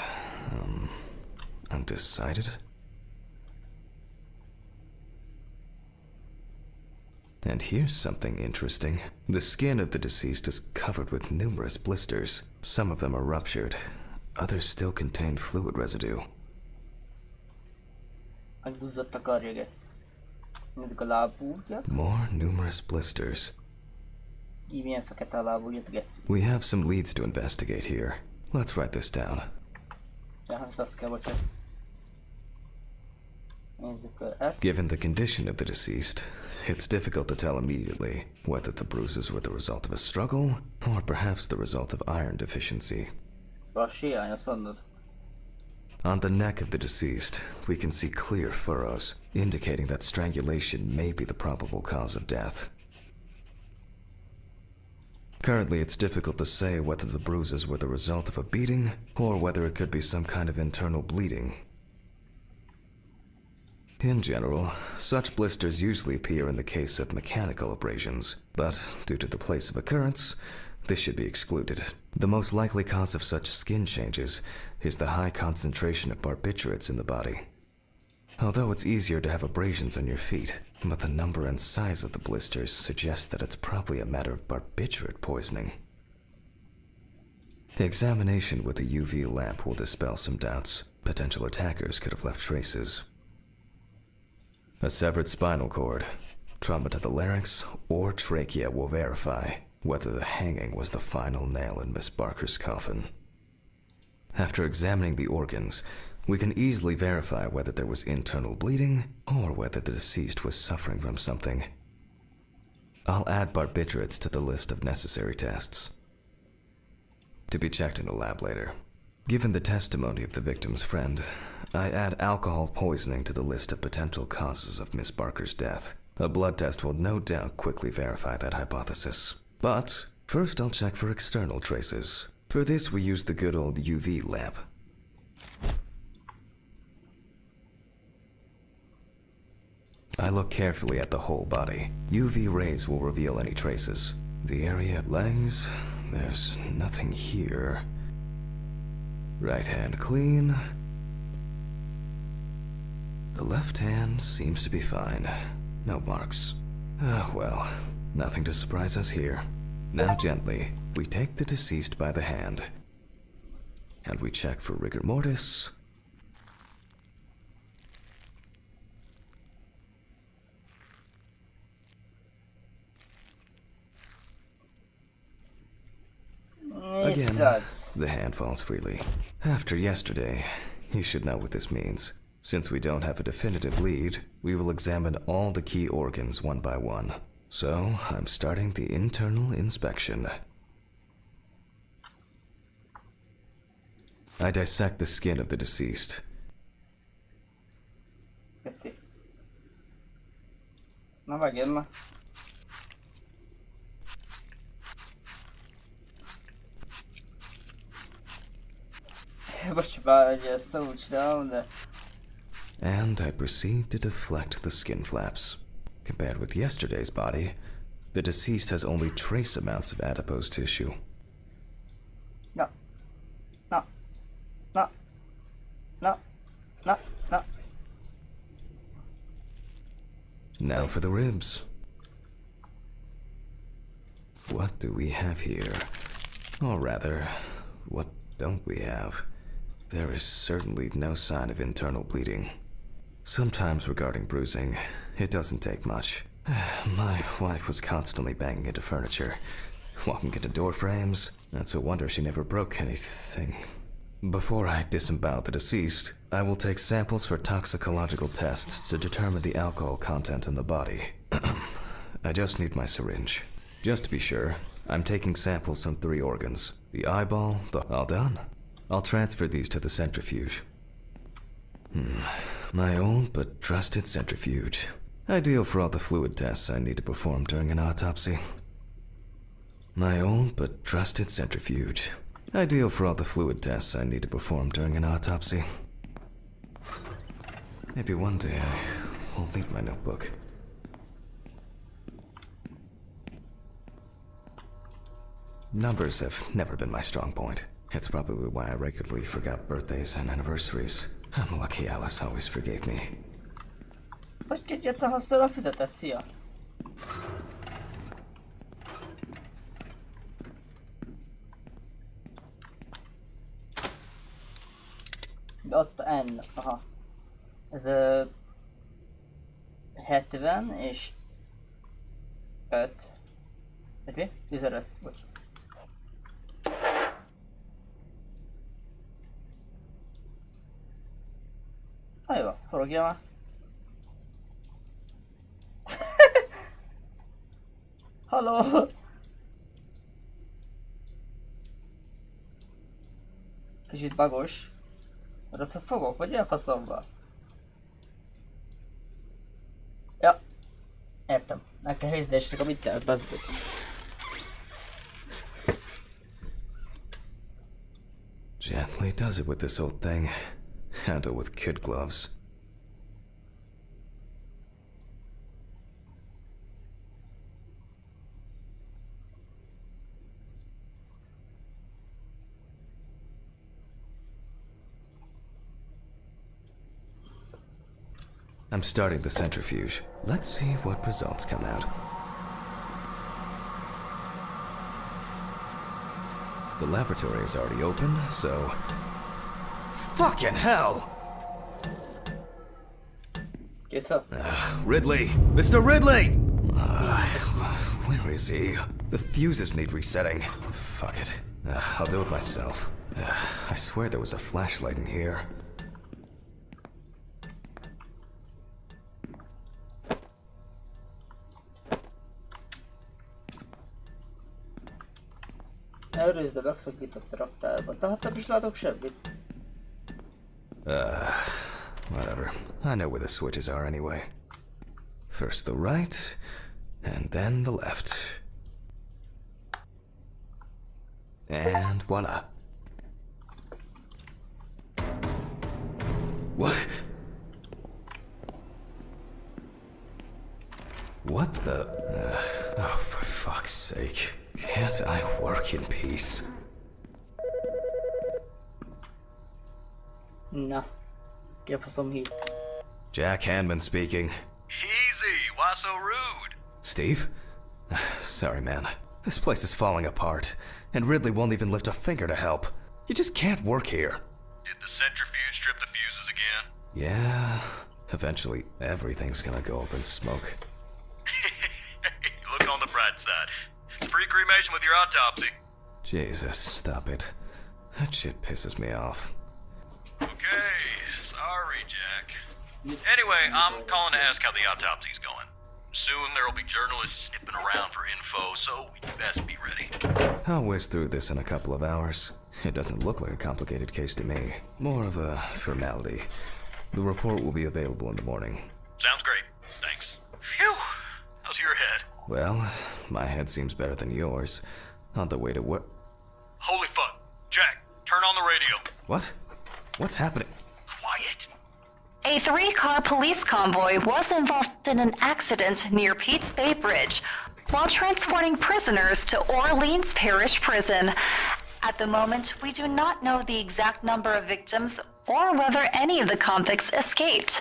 [SPEAKER 3] undecided? And here's something interesting. The skin of the deceased is covered with numerous blisters. Some of them are ruptured. Others still contain fluid residue.
[SPEAKER 2] Megduzzadt a karjöget. Nézzük a lábújat.
[SPEAKER 3] More numerous blisters.
[SPEAKER 2] Így milyen fekete a lábújat, geci.
[SPEAKER 3] We have some leads to investigate here. Let's write this down.
[SPEAKER 2] Ja, azt kell, bocsánat. Nézzük ezt.
[SPEAKER 3] Given the condition of the deceased, it's difficult to tell immediately whether the bruises were the result of a struggle or perhaps the result of iron deficiency.
[SPEAKER 2] A siány, azt mondod.
[SPEAKER 3] On the neck of the deceased, we can see clear furrows, indicating that strangulation may be the probable cause of death. Currently, it's difficult to say whether the bruises were the result of a beating or whether it could be some kind of internal bleeding. In general, such blisters usually appear in the case of mechanical abrasions, but due to the place of occurrence, this should be excluded. The most likely cause of such skin changes is the high concentration of barbiturates in the body. Although it's easier to have abrasions on your feet, but the number and size of the blisters suggests that it's probably a matter of barbiturate poisoning. Examination with a UV lamp will dispel some doubts. Potential attackers could have left traces. A severed spinal cord, trauma to the larynx, or trachea will verify whether the hanging was the final nail in Miss Barker's coffin. After examining the organs, we can easily verify whether there was internal bleeding or whether the deceased was suffering from something. I'll add barbiturates to the list of necessary tests, to be checked in the lab later. Given the testimony of the victim's friend, I add alcohol poisoning to the list of potential causes of Miss Barker's death. A blood test will no doubt quickly verify that hypothesis. But first I'll check for external traces. For this we use the good old UV lamp. I look carefully at the whole body. UV rays will reveal any traces. The area legs, there's nothing here. Right hand clean. The left hand seems to be fine. No marks. Ah, well, nothing to surprise us here. Now gently, we take the deceased by the hand. And we check for rigor mortis. Again, the hand falls freely. After yesterday, you should know what this means. Since we don't have a definitive lead, we will examine all the key organs one by one. So, I'm starting the internal inspection. I dissect the skin of the deceased.
[SPEAKER 2] Let's see. Na megjön ma. Bocs, bár egy ezt úgy csinálom, de...
[SPEAKER 3] And I proceed to deflect the skin flaps. Compared with yesterday's body, the deceased has only trace amounts of adipose tissue.
[SPEAKER 2] No. No. No. No. No. No.
[SPEAKER 3] Now for the ribs. What do we have here? Or rather, what don't we have? There is certainly no sign of internal bleeding. Sometimes regarding bruising, it doesn't take much. My wife was constantly banging into furniture, walking into door frames. It's a wonder she never broke anything. Before I disembowel the deceased, I will take samples for toxicological tests to determine the alcohol content in the body. I just need my syringe. Just to be sure, I'm taking samples from 3 organs. The eyeball, all done. I'll transfer these to the centrifuge. My old but trusted centrifuge. Ideal for all the fluid tests I need to perform during an autopsy. My old but trusted centrifuge. Ideal for all the fluid tests I need to perform during an autopsy. Maybe one day I won't need my notebook. Numbers have never been my strong point. It's probably why I regularly forgot birthdays and anniversaries. I'm lucky Alice always forgave me.
[SPEAKER 2] Hogy kezdjél használni a füzetet, szia! De ott a N, aha. Ez 70 és 5. Vagy mi? 15, bocs. Jó, forogja már. Halló! Kicsit bagos. Rossz a fogok, vagy ilyen faszomba? Ja. Értem. Meg kell hézdésnek a mit lehet, bazd.
[SPEAKER 3] Gently does it with this old thing. Handle with kid gloves. I'm starting the centrifuge. Let's see what results come out. The laboratory is already open, so... Fucking hell!
[SPEAKER 2] Kész el?
[SPEAKER 3] Ridley! Mr. Ridley! Where is he? The fuses need resetting. Fuck it. I'll do it myself. I swear there was a flashlight in here.
[SPEAKER 2] Elrőzd a megszakított raktárban. Tehát nem is látok semmit.
[SPEAKER 3] Whatever. I know where the switches are anyway. First the right, and then the left. And voila. What? What the? Oh, for fuck's sake. Can't I work in peace?
[SPEAKER 2] Na, get for some heat.
[SPEAKER 3] Jack Hanman speaking.
[SPEAKER 7] Easy, why so rude?
[SPEAKER 3] Steve? Sorry, man. This place is falling apart, and Ridley won't even lift a finger to help. You just can't work here.
[SPEAKER 7] Did the centrifuge strip the fuses again?
[SPEAKER 3] Yeah, eventually everything's gonna go up in smoke.
[SPEAKER 7] Look on the bright side. Free cremation with your autopsy.
[SPEAKER 3] Jesus, stop it. That shit pisses me off.
[SPEAKER 7] Okay, sorry, Jack. Anyway, I'm calling to ask how the autopsy's going. Soon there'll be journalists snipping around for info, so you best be ready.
[SPEAKER 3] I'll whiz through this in a couple of hours. It doesn't look like a complicated case to me. More of a formality. The report will be available in the morning.
[SPEAKER 7] Sounds great. Thanks. Phew. How's your head?
[SPEAKER 3] Well, my head seems better than yours. On the way to work.
[SPEAKER 7] Holy fuck. Jack, turn on the radio.
[SPEAKER 3] What? What's happening?
[SPEAKER 7] Quiet.
[SPEAKER 4] A 3-car police convoy was involved in an accident near Pete's Bay Bridge while transporting prisoners to Orleans Parish Prison. At the moment, we do not know the exact number of victims or whether any of the convicts escaped.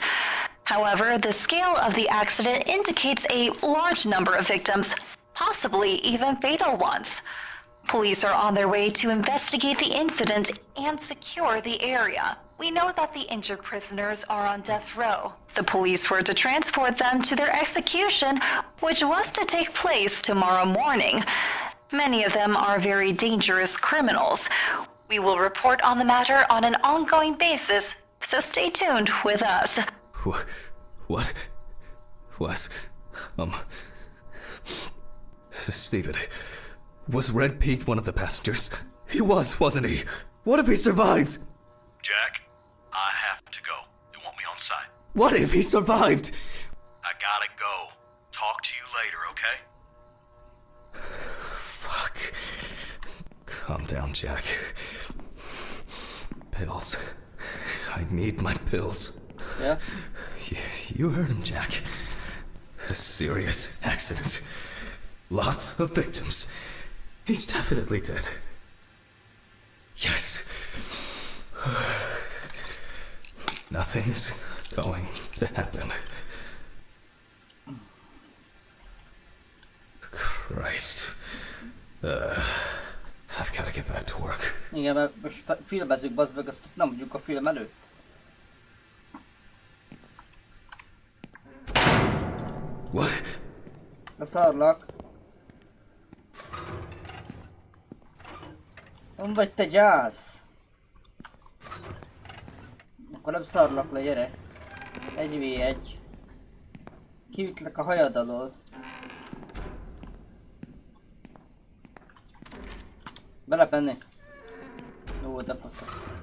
[SPEAKER 4] However, the scale of the accident indicates a large number of victims, possibly even fatal ones. Police are on their way to investigate the incident and secure the area. We know that the injured prisoners are on death row. The police were to transport them to their execution, which was to take place tomorrow morning. Many of them are very dangerous criminals. We will report on the matter on an ongoing basis, so stay tuned with us.
[SPEAKER 3] What? Steven, was Red Pete one of the passengers? He was, wasn't he? What if he survived?
[SPEAKER 7] Jack, I have to go. You want me on site?
[SPEAKER 3] What if he survived?
[SPEAKER 7] I gotta go. Talk to you later, okay?
[SPEAKER 3] Fuck. Calm down, Jack. Pills. I need my pills.
[SPEAKER 2] Yeah?
[SPEAKER 3] You heard him, Jack. A serious accident. Lots of victims. He's definitely dead. Yes. Nothing's going to happen. Christ. I've got to get back to work.
[SPEAKER 2] Igen, mert most filmezzük, bazd meg, azt nem mondjuk a film előtt.
[SPEAKER 3] What?
[SPEAKER 2] Leszarlak. Nem vagy te gyász. Akkor nem szarlak le, gyere. 1v1. Kiütlek a hajad alól. Belepenni. Jó, de faszok.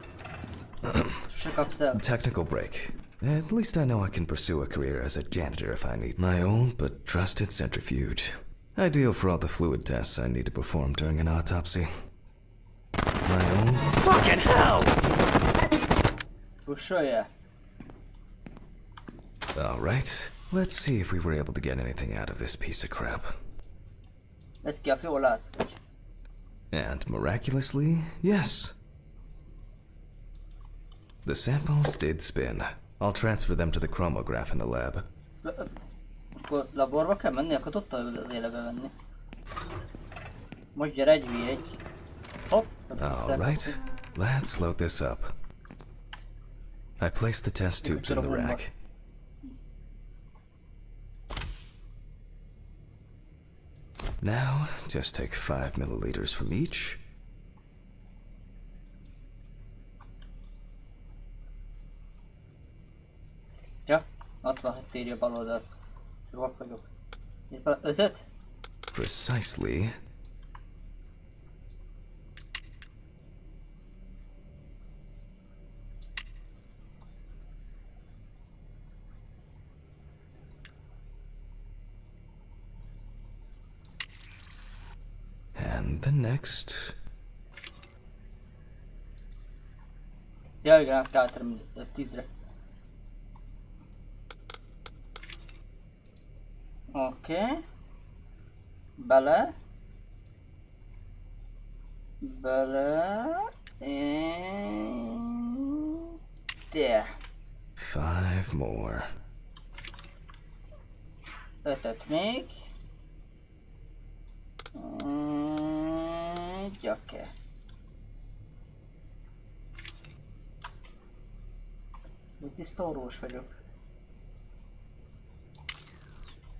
[SPEAKER 2] Se kapsz el.
[SPEAKER 3] Technical break. At least I know I can pursue a career as a janitor if I need my old but trusted centrifuge. Ideal for all the fluid tests I need to perform during an autopsy. My own fucking hell!
[SPEAKER 2] Pusolja.
[SPEAKER 3] Alright, let's see if we were able to get anything out of this piece of crap.
[SPEAKER 2] Vedd ki a fiolát.
[SPEAKER 3] And miraculously, yes. The samples did spin. I'll transfer them to the chromograph in the lab.
[SPEAKER 2] Akkor laborba kell menni, akkor tudta az élebe venni. Most gyere 1v1. Hopp.
[SPEAKER 3] Alright, let's load this up. I placed the test tubes in the rack. Now, just take 5 milliliters from each.
[SPEAKER 2] Ja, 67 írja bal oldalt. Vak vagyok. Itt van 5-öt?
[SPEAKER 3] Precisely. And the next.
[SPEAKER 2] Ja, igen, átálltam 10-re. Oké. Bele. And there.
[SPEAKER 3] 5 more.
[SPEAKER 2] 5-et még. Oké. Tiszta orvos vagyok.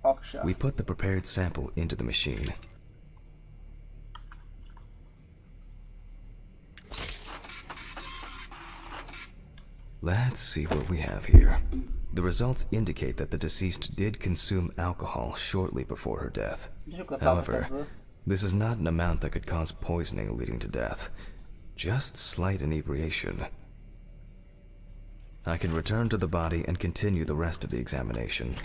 [SPEAKER 2] Aksa.
[SPEAKER 3] We put the prepared sample into the machine. Let's see what we have here. The results indicate that the deceased did consume alcohol shortly before her death. However, this is not an amount that could cause poisoning leading to death. Just slight inebriation. I can return to the body and continue the rest of the examination.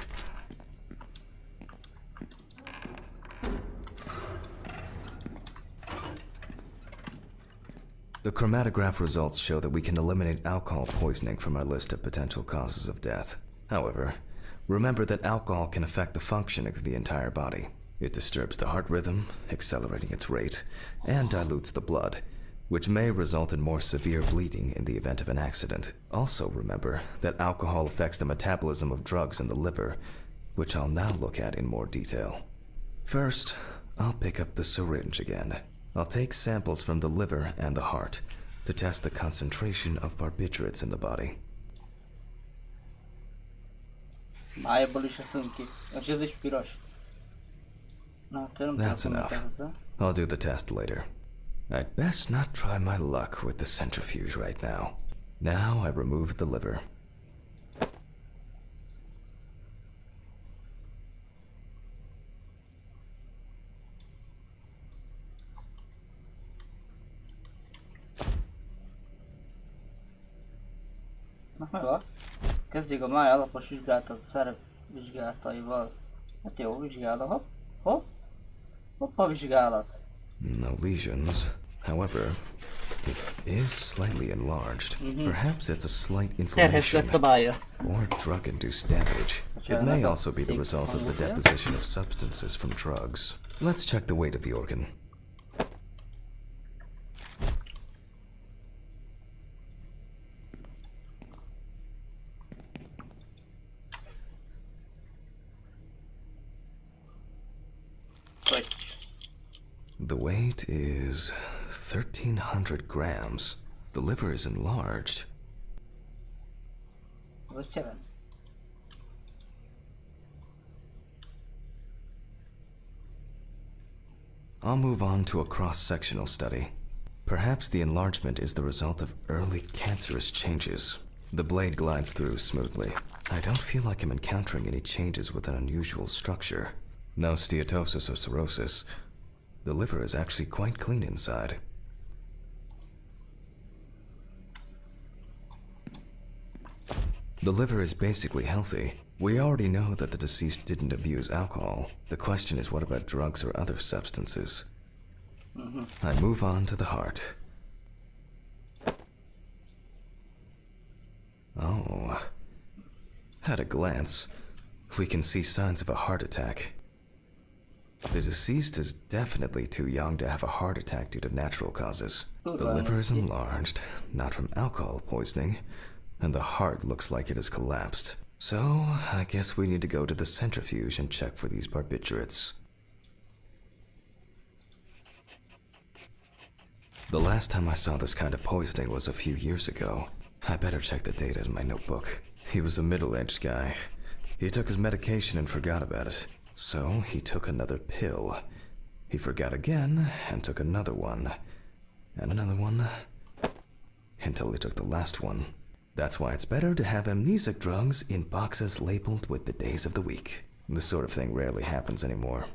[SPEAKER 3] The chromatograph results show that we can eliminate alcohol poisoning from our list of potential causes of death. However, remember that alcohol can affect the functioning of the entire body. It disturbs the heart rhythm, accelerating its rate, and dilutes the blood, which may result in more severe bleeding in the event of an accident. Also remember that alcohol affects the metabolism of drugs in the liver, which I'll now look at in more detail. First, I'll pick up the syringe again. I'll take samples from the liver and the heart to test the concentration of barbiturates in the body.
[SPEAKER 2] Májból is eszünk ki. És ez is piros. Na,
[SPEAKER 3] That's enough. I'll do the test later. I'd best not try my luck with the centrifuge right now. Now I removed the liver.
[SPEAKER 2] Na, meg van. Kezdjük a máj alapos vizsgálatot szerep vizsgálataival. Hát jó, vizsgálat. Hopp, hopp. Hoppa, vizsgálat.
[SPEAKER 3] No lesions. However, it is slightly enlarged. Perhaps it's a slight
[SPEAKER 2] Terhes
[SPEAKER 3] inflammation
[SPEAKER 2] lett a mája.
[SPEAKER 3] or drug-induced damage. It may also be the result of the deposition of substances from drugs. Let's check the weight of the organ. The weight is 1,300 grams. The liver is enlarged.
[SPEAKER 2] What's that?
[SPEAKER 3] I'll move on to a cross-sectional study. Perhaps the enlargement is the result of early cancerous changes. The blade glides through smoothly. I don't feel like I'm encountering any changes with an unusual structure. No steatosis or cirrhosis. The liver is actually quite clean inside. The liver is basically healthy. We already know that the deceased didn't abuse alcohol. The question is, what about drugs or other substances? I move on to the heart. Oh. At a glance, we can see signs of a heart attack. The deceased is definitely too young to have a heart attack due to natural causes. The liver is enlarged, not from alcohol poisoning, and the heart looks like it has collapsed. So, I guess we need to go to the centrifuge and check for these barbiturates. The last time I saw this kind of poisoning was a few years ago. I better check the data in my notebook. He was a middle-aged guy. He took his medication and forgot about it. So, he took another pill. He forgot again and took another one. And another one. Until he took the last one. That's why it's better to have amnesic drugs in boxes labeled with the days of the week. This sort of thing rarely happens anymore.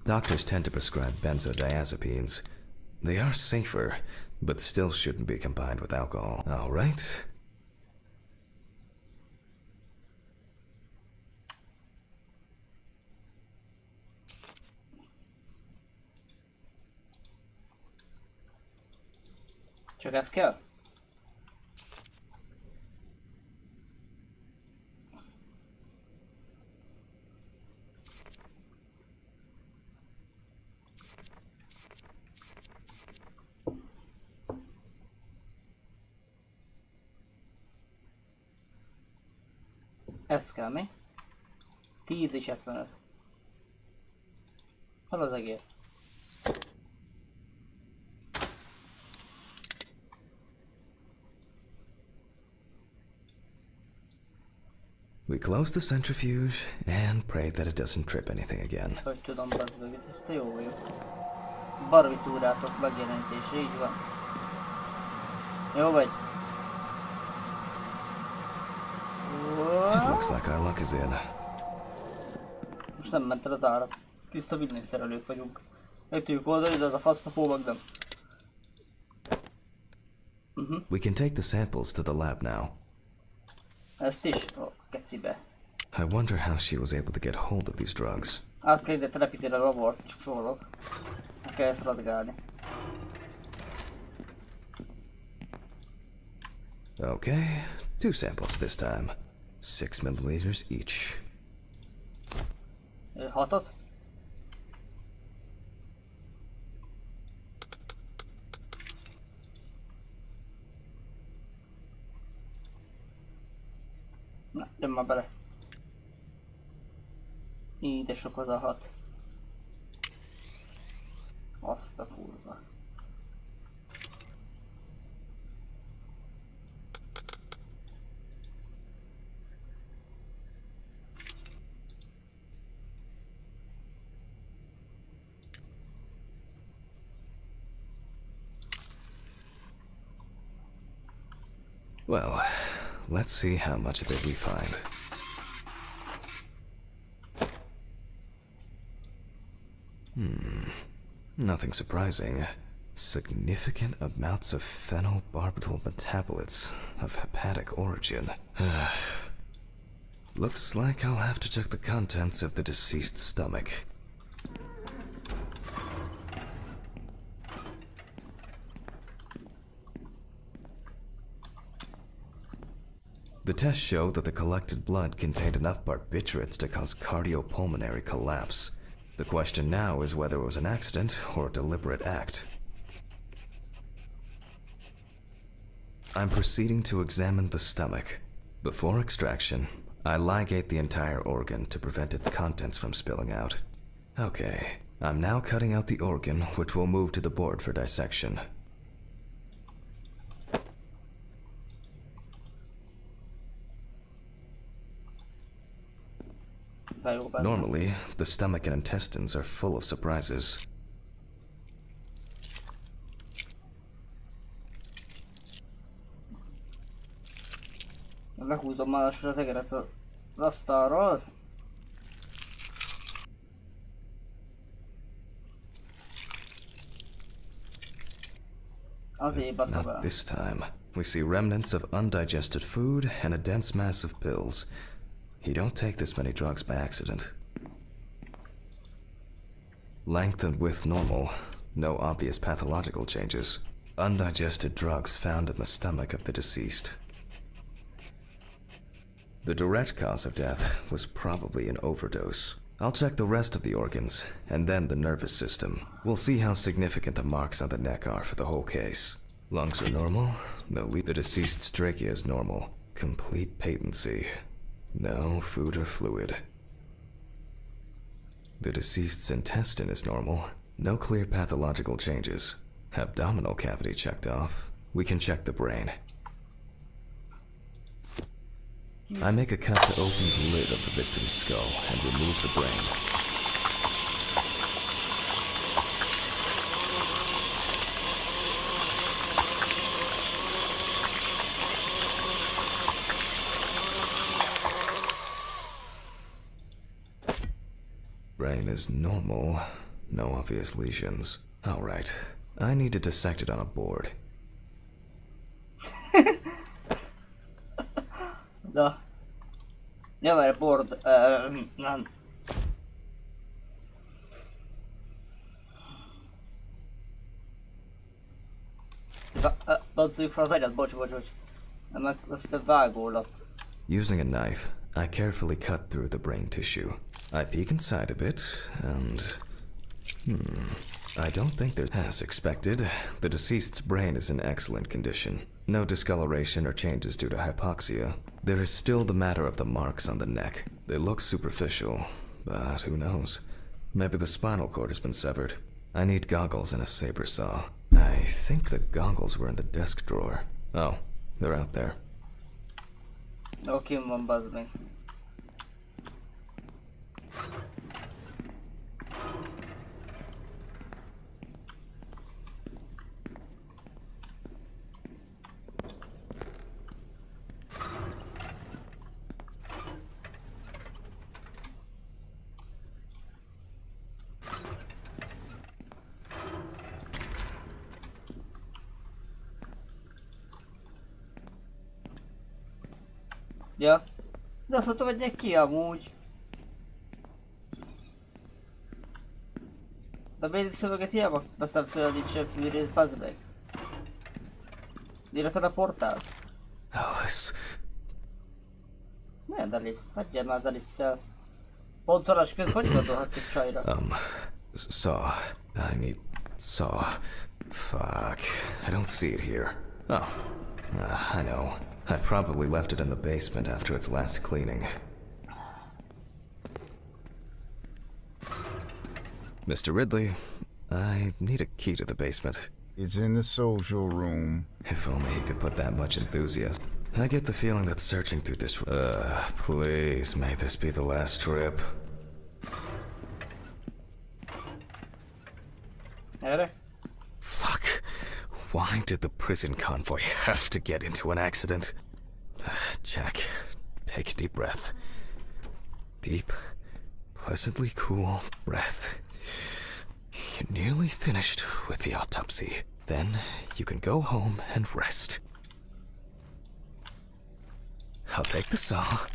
[SPEAKER 3] Doctors tend to prescribe benzodiazepines. They are safer, but still shouldn't be combined with alcohol. All right.
[SPEAKER 2] Csak ez kell? Ez kell mi? 10 és 75. Hol az egész?
[SPEAKER 3] We close the centrifuge and pray that it doesn't trip anything again.
[SPEAKER 2] Hogy tudom, bazd meg, ezt jó vagyok. Barbitúrátok megjelenítés, így van. Jó vagy?
[SPEAKER 3] It looks like our luck is in.
[SPEAKER 2] Most nem ment el az árat. Tiszta villanyszerelők vagyunk. Meg tudjuk oldani, de az a faszapó meg nem.
[SPEAKER 3] We can take the samples to the lab now.
[SPEAKER 2] Ezt is? Ó, kecibe.
[SPEAKER 3] I wonder how she was able to get hold of these drugs.
[SPEAKER 2] Át kell ide telepíteni a labort, csak szólok. Meg kell ezt radgálni.
[SPEAKER 3] Okay, 2 samples this time. 6 milliliters each.
[SPEAKER 2] 6-ot? Na, jön már bele. Ide sok az a 6. Azt a kurva.
[SPEAKER 3] Well, let's see how much of it we find. Nothing surprising. Significant amounts of phenobarbital metabolites of hepatic origin. Looks like I'll have to check the contents of the deceased's stomach. The tests showed that the collected blood contained enough barbiturates to cause cardiopulmonary collapse. The question now is whether it was an accident or a deliberate act. I'm proceeding to examine the stomach. Before extraction, I ligate the entire organ to prevent its contents from spilling out. Okay, I'm now cutting out the organ, which will move to the board for dissection. Normally, the stomach and intestines are full of surprises.
[SPEAKER 2] Lehúzom másra az egeret az asztalról. Azért baszom el.
[SPEAKER 3] Not this time. We see remnants of undigested food and a dense mass of pills. You don't take this many drugs by accident. Length and width normal. No obvious pathological changes. Undigested drugs found in the stomach of the deceased. The direct cause of death was probably an overdose. I'll check the rest of the organs, and then the nervous system. We'll see how significant the marks on the neck are for the whole case. Lungs are normal. No leak. The deceased's trachea is normal. Complete patency. No food or fluid. The deceased's intestine is normal. No clear pathological changes. Abdominal cavity checked off. We can check the brain. I make a cut to open the lid of the victim's skull and remove the brain. Brain is normal. No obvious lesions. All right. I need to dissect it on a board.
[SPEAKER 2] Da. Ja, várj, board... nem. Pacoljuk fel az agyat, bocs. Meg azt a vágólap.
[SPEAKER 3] Using a knife, I carefully cut through the brain tissue. I peek inside a bit, and... I don't think there's... As expected, the deceased's brain is in excellent condition. No discoloration or changes due to hypoxia. There is still the matter of the marks on the neck. They look superficial, but who knows? Maybe the spinal cord has been severed. I need goggles and a saber saw. I think the goggles were in the desk drawer. Oh, they're out there.
[SPEAKER 2] Oké, van, bazd meg. Ja, de azt mondtam, hogy ne ki amúgy. De a bézi szöveget hiába veszem tőled itt sem fűrész, bazd meg. Írtad a portált?
[SPEAKER 3] Alice.
[SPEAKER 2] Milyen Alice? Hagyjál már az Alice-szel. Pontszorás közben hogy gondolhatjuk csajra?
[SPEAKER 3] Saw. I need saw. Fuck. I don't see it here. Oh. I know. I probably left it in the basement after its last cleaning. Mr. Ridley, I need a key to the basement.
[SPEAKER 6] It's in the social room.
[SPEAKER 3] If only he could put that much enthusiasm. I get the feeling that searching through this... please, may this be the last trip.
[SPEAKER 2] Erre?
[SPEAKER 3] Fuck. Why did the prison convoy have to get into an accident? Jack, take a deep breath. Deep, pleasantly cool breath. You're nearly finished with the autopsy. Then you can go home and rest. I'll take the saw.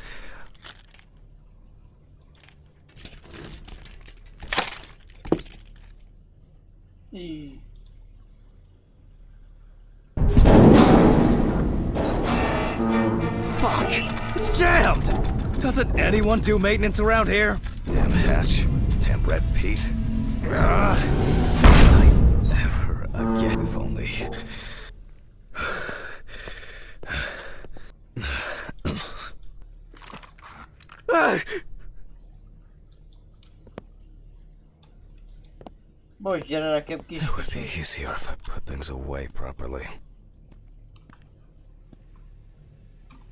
[SPEAKER 3] Fuck! It's jammed! Doesn't anyone do maintenance around here? Damn hatch. Damn red Pete. I never again, if only.
[SPEAKER 2] Bocs, gyere nekem kis...
[SPEAKER 3] It would be easier if I put things away properly.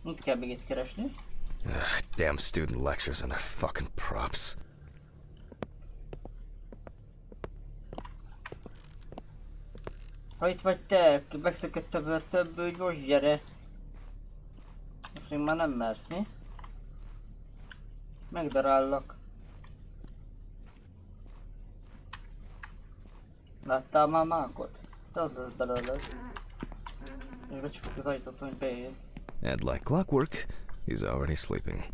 [SPEAKER 2] Mit kell még itt keresni?
[SPEAKER 3] Damn student lectures and their fucking props.
[SPEAKER 2] Ha itt vagy te, megszökött a börtönből, úgy most gyere. Most még már nem mersz, mi? Megdarállak. Láttál már mákot? Te az belőle. És becsukjuk az ajtót, hogy bejöjjön.
[SPEAKER 3] And like clockwork, he's already sleeping.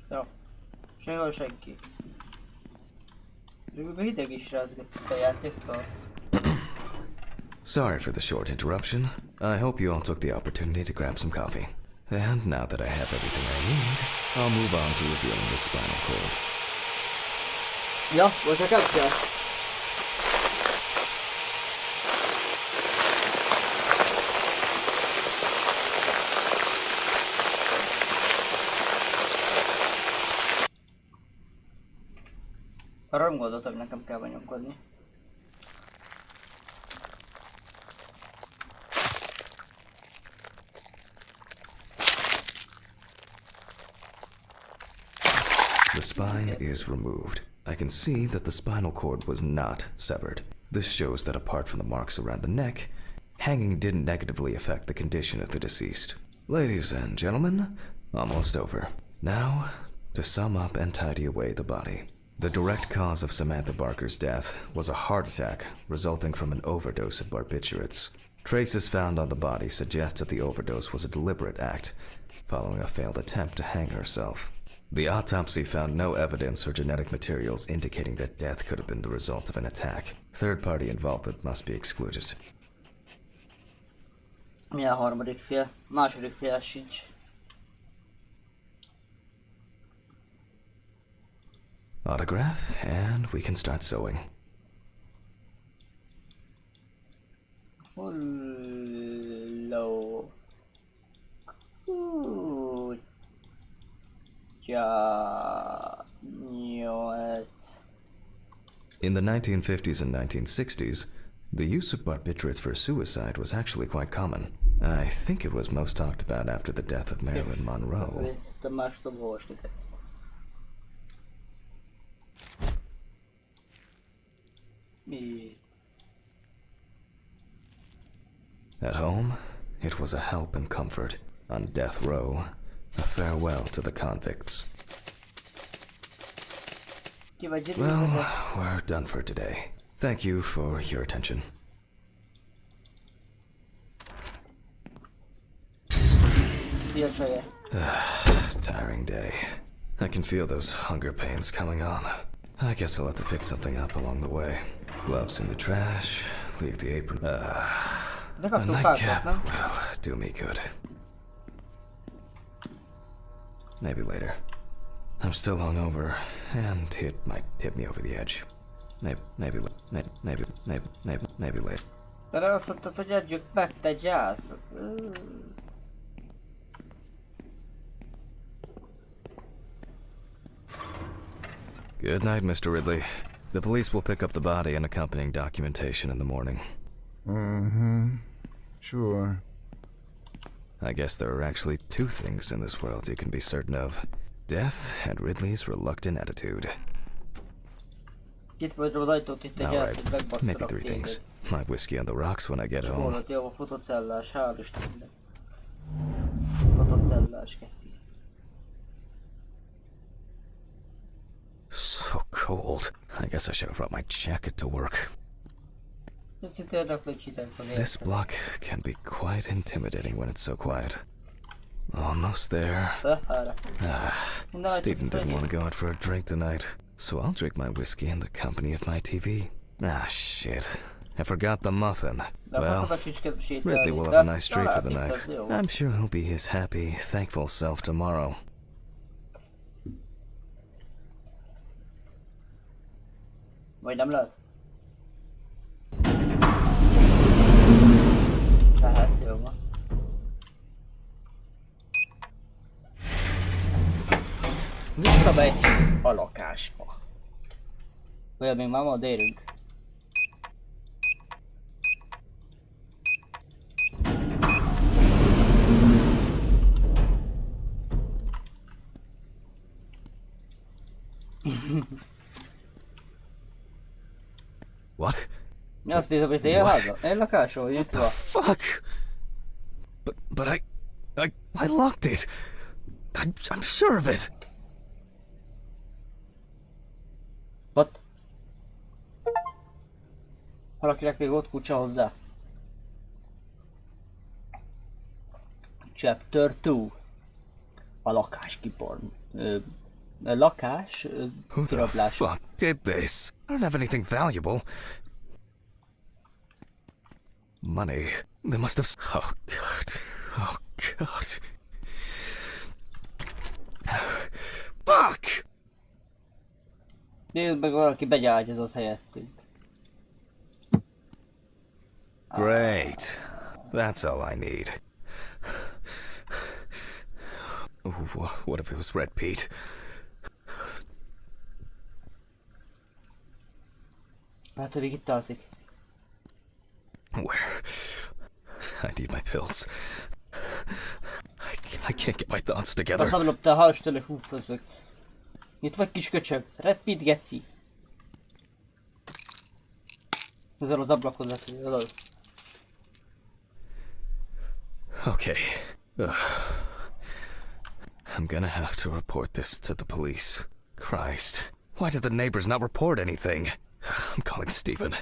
[SPEAKER 2] Jó. Sehol senki. Hideg is rázgatsz itt a játékkal.
[SPEAKER 3] Sorry for the short interruption. I hope you all took the opportunity to grab some coffee. And now that I have everything I need, I'll move on to revealing the spinal cord.
[SPEAKER 2] Ja, most nekem kell. Arra nem gondoltam, hogy nekem kell benyomkodni.
[SPEAKER 3] The spine is removed. I can see that the spinal cord was not severed. This shows that apart from the marks around the neck, hanging didn't negatively affect the condition of the deceased. Ladies and gentlemen, almost over. Now, to sum up and tidy away the body. The direct cause of Samantha Barker's death was a heart attack resulting from an overdose of barbiturates. Traces found on the body suggest that the overdose was a deliberate act, following a failed attempt to hang herself. The autopsy found no evidence or genetic materials indicating that death could have been the result of an attack. Third-party involvement must be excluded.
[SPEAKER 2] Milyen harmadik fél? Második fél sincs.
[SPEAKER 3] Autograph, and we can start sewing.
[SPEAKER 2] Hello.
[SPEAKER 3] In the 1950s and 1960s, the use of barbiturates for suicide was actually quite common. I think it was most talked about after the death of Marilyn Monroe. At home, it was a help and comfort. On death row, a farewell to the convicts. Well, we're done for today. Thank you for your attention. Tiring day. I can feel those hunger pains coming on. I guess I'll have to pick something up along the way. Gloves in the trash, leave the apron. A nightcap will do me good. Maybe later. I'm still hungover, and it might tip me over the edge. Maybe later.
[SPEAKER 2] De azt mondtad, hogy adjuk meg, te gyász.
[SPEAKER 3] Good night, Mr. Ridley. The police will pick up the body and accompanying documentation in the morning.
[SPEAKER 6] Sure.
[SPEAKER 3] I guess there are actually two things in this world you can be certain of. Death and Ridley's reluctant attitude. Alright, maybe three things. My whiskey on the rocks when I get home. So cold. I guess I should have brought my jacket to work. This block can be quite intimidating when it's so quiet. Almost there. Stephen didn't want to go out for a drink tonight, so I'll drink my whiskey in the company of my TV. Shit. I forgot the muffin. Well, Ridley will have a nice treat for the night. I'm sure he'll be his happy, thankful self tomorrow.
[SPEAKER 2] Vagy nem lehet? Lehet, jó van. Visszamegy a lakásba. Olyan még már ma délünk.
[SPEAKER 3] What?
[SPEAKER 2] Azt nézem, hogy te haza. Egy lakásról
[SPEAKER 3] What the
[SPEAKER 2] nyitva.
[SPEAKER 3] fuck? But I locked it. I'm sure of it.
[SPEAKER 2] What? Valakinek még ott kutya hozzá. Chapter 2. A lakás kiporn. Lakás
[SPEAKER 3] Who the
[SPEAKER 2] kirablás.
[SPEAKER 3] fuck did this? I don't have anything valuable. Money. They must have. Oh god. Oh god. Fuck!
[SPEAKER 2] Nézd meg, valaki begyágyazott helyettünk.
[SPEAKER 3] Great. That's all I need. Ooh, what if it was Red Pete?
[SPEAKER 2] Hát, hogy itt alszik.
[SPEAKER 3] Where? I need my pills. I can't get my thoughts together.
[SPEAKER 2] Azt nem loptál, hallgass tőle, hú, főzök. Itt vagy kis köcsög, Red Pit geci. Ezzel az ablakhoz lesz, az.
[SPEAKER 3] Okay. I'm gonna have to report this to the police. Christ. Why did the neighbors not report anything? I'm calling Stephen.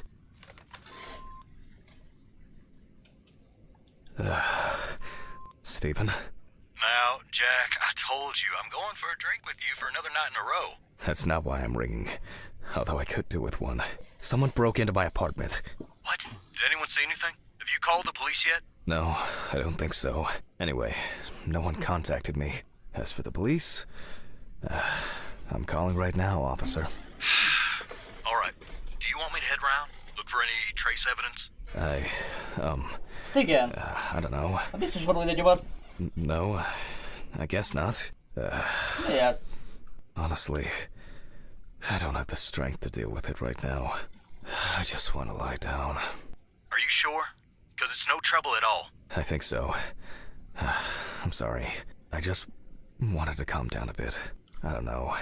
[SPEAKER 3] Stephen?
[SPEAKER 7] Now, out, Jack. I told you, I'm going for a drink with you for another night in a row.
[SPEAKER 3] That's not why I'm ringing. Although I could do with one. Someone broke into my apartment.
[SPEAKER 7] What? Did anyone see anything? Have you called the police yet?
[SPEAKER 3] No, I don't think so. Anyway, no one contacted me. As for the police, I'm calling right now, officer.
[SPEAKER 7] All right. Do you want me to head round? Look for any trace evidence?
[SPEAKER 2] Igen.
[SPEAKER 3] I don't know.
[SPEAKER 2] Biztos van úgy egy nyomat.
[SPEAKER 3] No, I guess not.
[SPEAKER 2] Miért?
[SPEAKER 3] Honestly, I don't have the strength to deal with it right now. I just want to lie down.
[SPEAKER 7] Are you sure? Because it's no trouble at all.
[SPEAKER 3] I think so. I'm sorry. I just wanted to calm down a bit. I don't know.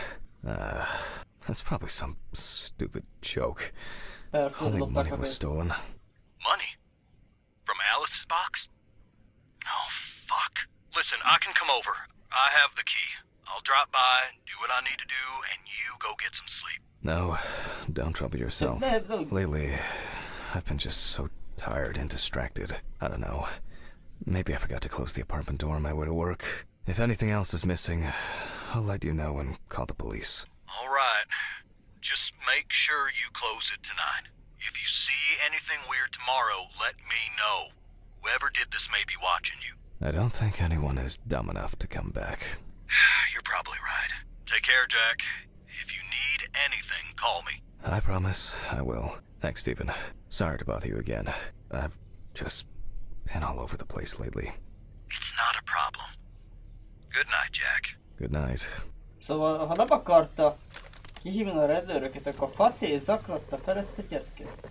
[SPEAKER 3] That's probably some stupid joke.
[SPEAKER 2] Persze,
[SPEAKER 3] Only
[SPEAKER 2] dobták
[SPEAKER 3] money
[SPEAKER 2] a
[SPEAKER 3] was
[SPEAKER 2] pénzt.
[SPEAKER 3] stolen.
[SPEAKER 7] Money? From Alice's box? Oh, fuck. Listen, I can come over. I have the key. I'll drop by, do what I need to do, and you go get some sleep.
[SPEAKER 3] No, don't trouble yourself.
[SPEAKER 2] No.
[SPEAKER 3] Lately, I've been just so tired and distracted. I don't know. Maybe I forgot to close the apartment door on my way to work. If anything else is missing, I'll let you know and call the police.
[SPEAKER 7] All right. Just make sure you close it tonight. If you see anything weird tomorrow, let me know. Whoever did this may be watching you.
[SPEAKER 3] I don't think anyone is dumb enough to come back.
[SPEAKER 7] You're probably right. Take care, Jack. If you need anything, call me.
[SPEAKER 3] I promise I will. Thanks, Stephen. Sorry to bother you again. I've just been all over the place lately.
[SPEAKER 7] It's not a problem. Good night, Jack.
[SPEAKER 3] Good night.
[SPEAKER 2] Szóval, ha nem akarta kihívni a rendőröket, akkor faszé zaklatta fel ezt a gyereket.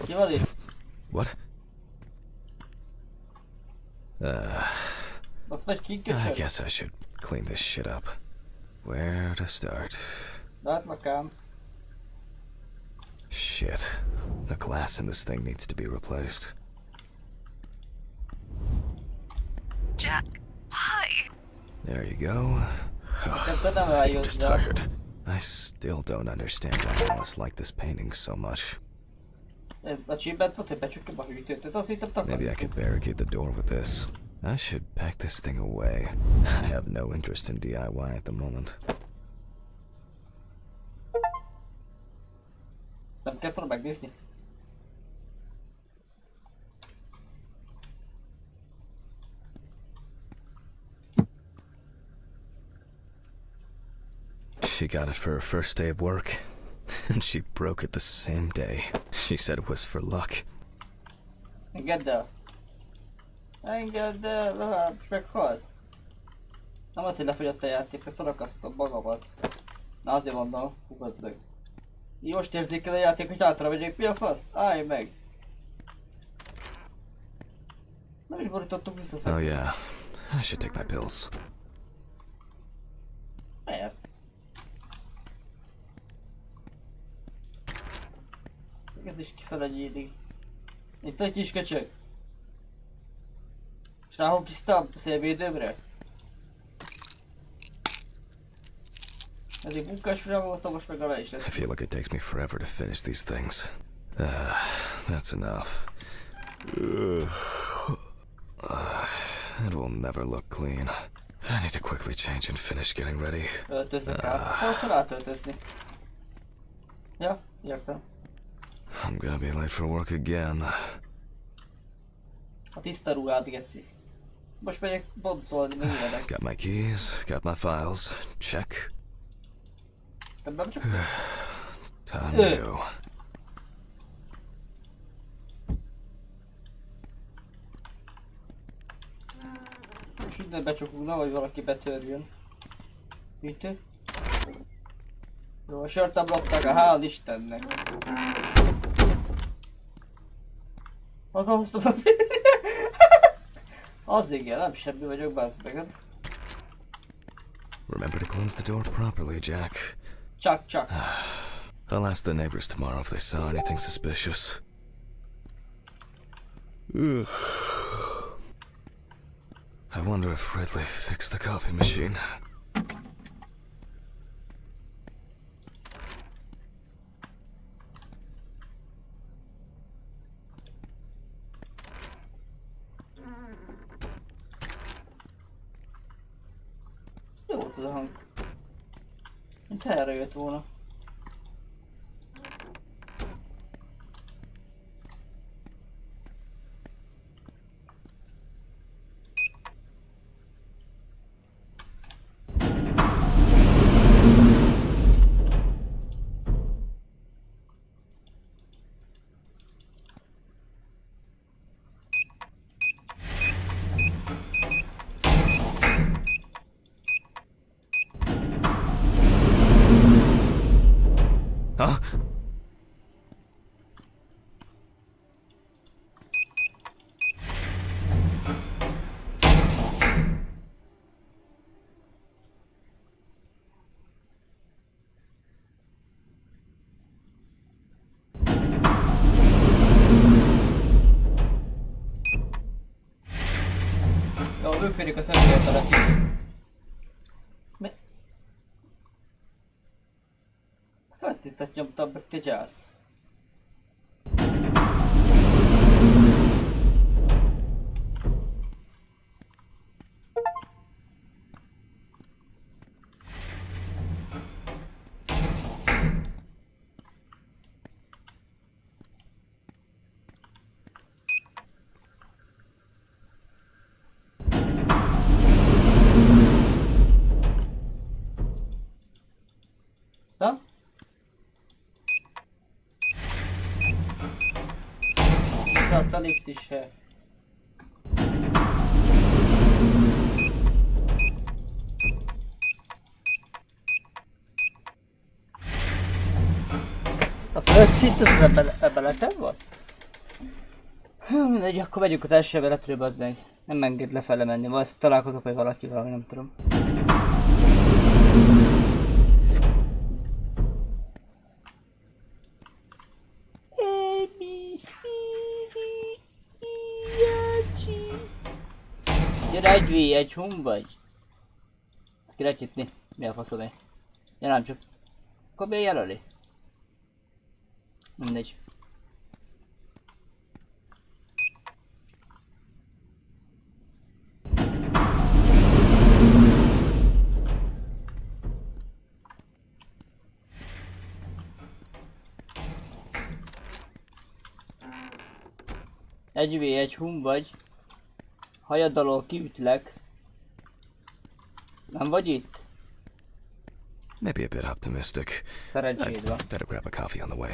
[SPEAKER 2] Ki van itt?
[SPEAKER 3] What?
[SPEAKER 2] Ott vagy
[SPEAKER 3] I
[SPEAKER 2] kinköcsög?
[SPEAKER 3] guess I should clean this shit up. Where to start?
[SPEAKER 2] Látlak ám.
[SPEAKER 3] Shit. The glass in this thing needs to be replaced.
[SPEAKER 4] Jack, why?
[SPEAKER 3] There you go.
[SPEAKER 2] Nekem te nem
[SPEAKER 3] I'm
[SPEAKER 2] rájössz
[SPEAKER 3] just
[SPEAKER 2] rá.
[SPEAKER 3] tired. I still don't understand why Alice liked this painting so much.
[SPEAKER 2] A csípet volt, hogy becsukja a hűtőt, tehát azt hittem takar.
[SPEAKER 3] Maybe I could barricade the door with this. I should pack this thing away. I have no interest in DIY at the moment.
[SPEAKER 2] Nem kell volna megnézni?
[SPEAKER 3] She got it for her first day of work, and she broke it the same day. She said it was for luck.
[SPEAKER 2] Engedd el. Engedd el, legalább meghalt. Nem volt, hogy lefogyott a játék, hogy felakasztom magamat. Na azért mondom, hugazd meg. Most érzékel a játék, hogy hátra megyek, mi a fasz? Állj meg! Nem is borítottunk vissza
[SPEAKER 3] Oh yeah, I should take my pills.
[SPEAKER 2] Miért? Ez is kifele nyílik. Itt egy kis köcsög. És ráhokiztam szélvédőmre. Ez egy munkásra voltam, most meg alá is lesz.
[SPEAKER 3] I feel like it takes me forever to finish these things. That's enough. It will never look clean. I need to quickly change and finish getting ready.
[SPEAKER 2] Öltöznek át. Hol kell átöltözni? Ja, értem.
[SPEAKER 3] I'm gonna be late for work again.
[SPEAKER 2] A tiszta ruhád, geci. Most megyek boncolni, még ilyenek.
[SPEAKER 3] Got my keys, got my files. Check.
[SPEAKER 2] Nem csak...
[SPEAKER 3] Time to go.
[SPEAKER 2] Most minden becsukunk, nehogy valaki betörjön. Hűtő? Jó, a sört nem lopták, hál' Istennek. Az az igen, nem semmi vagyok, bász meg.
[SPEAKER 3] Remember to close the door properly, Jack.
[SPEAKER 2] Csak.
[SPEAKER 3] I'll ask the neighbors tomorrow if they saw anything suspicious. Ugh. I wonder if Ridley fixed the coffee machine.
[SPEAKER 2] volt az a hang. Mint erre jött volna.
[SPEAKER 3] Huh?
[SPEAKER 2] Jó, működik a felvételek. Mi? Felcittet nyomtam meg, te gyász. Ha? Szart a lift is el. A földszint az ebeletem volt? Mindegy, akkor vegyük az első ebeletről, bazd meg. Nem enged lefele menni, valószínűleg találkozok vagy valakivel, nem tudom. Gyere egy hum vagy? Ki lehet nyitni? Mi a faszom? Ja nem csak. Akkor mi jelöli? Mindegy. Egy hum vagy. Hajad alól kiütlek. Nem vagy itt?
[SPEAKER 3] Maybe a bit optimistic.
[SPEAKER 2] Szerencséd van.
[SPEAKER 3] I'd better grab a coffee on the way.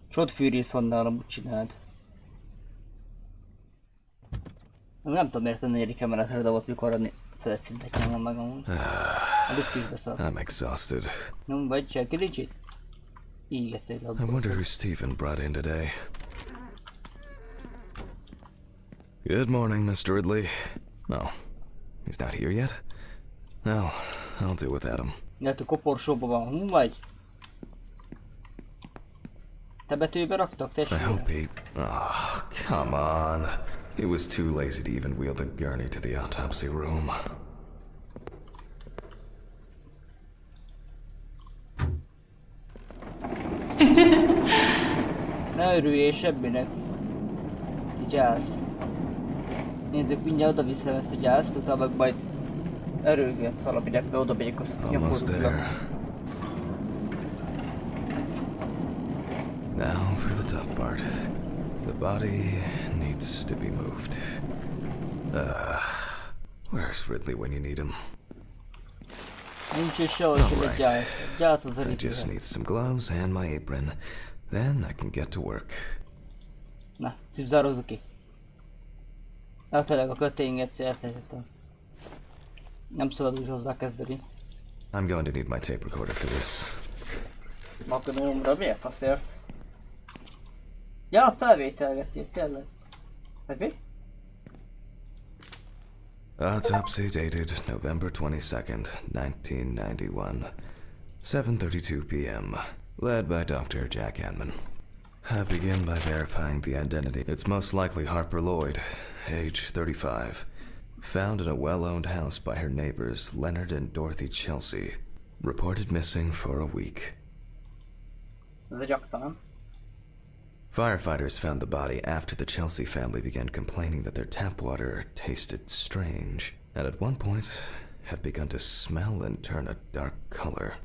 [SPEAKER 2] Csod fűrész honnan amúgy csináld. Nem tudom miért a negyedik emeletre dobott, mikor a feletszintek nem meg amúgy. A lift is beszart.
[SPEAKER 3] I'm exhausted.
[SPEAKER 2] Nem vagy senki nincs itt? Így egyszer
[SPEAKER 3] I wonder who Stephen brought in today. Good morning, Mr. Ridley. No, he's not here yet? No, I'll do without him.
[SPEAKER 2] Lehet, a koporsóban van, hum vagy? Te betűbe raktak,
[SPEAKER 3] I
[SPEAKER 2] testvére?
[SPEAKER 3] hope he... Oh, come on. He was too lazy to even wheel the gurney to the autopsy room.
[SPEAKER 2] Ne örüljél semminek. Gyász. Nézzük, mindjárt oda viszem ezt a gyászt, utána meg majd örülgetsz valaminek, de oda megyek azt
[SPEAKER 3] Almost there. Now for the tough part. The body needs to be moved. Where's Ridley when you need him?
[SPEAKER 2] Nincs is sehol sem egy gyász. Gyász az
[SPEAKER 3] I
[SPEAKER 2] elég.
[SPEAKER 3] just need some gloves and my apron. Then I can get to work.
[SPEAKER 2] Na, szívzárózzuk ki. Tényleg a kötényet elfelejtettem. Nem szabad úgy hozzá kezdeni.
[SPEAKER 3] I'm going to need my tape recorder for this.
[SPEAKER 2] Magnómra miért faszért? Ja, a felvételgeci, tényleg. Vagy mi?
[SPEAKER 3] Autopsy dated November 22nd, 1991. 7:32 p.m. Led by Dr. Jack Hanman. I begin by verifying the identity. It's most likely Harper Lloyd, age 35. Found in a well-owned house by her neighbors Leonard and Dorothy Chelsea. Reported missing for a week.
[SPEAKER 2] Ez egy akta, nem?
[SPEAKER 3] Firefighters found the body after the Chelsea family began complaining that their tap water tasted strange, and at one point had begun to smell and turn a dark color.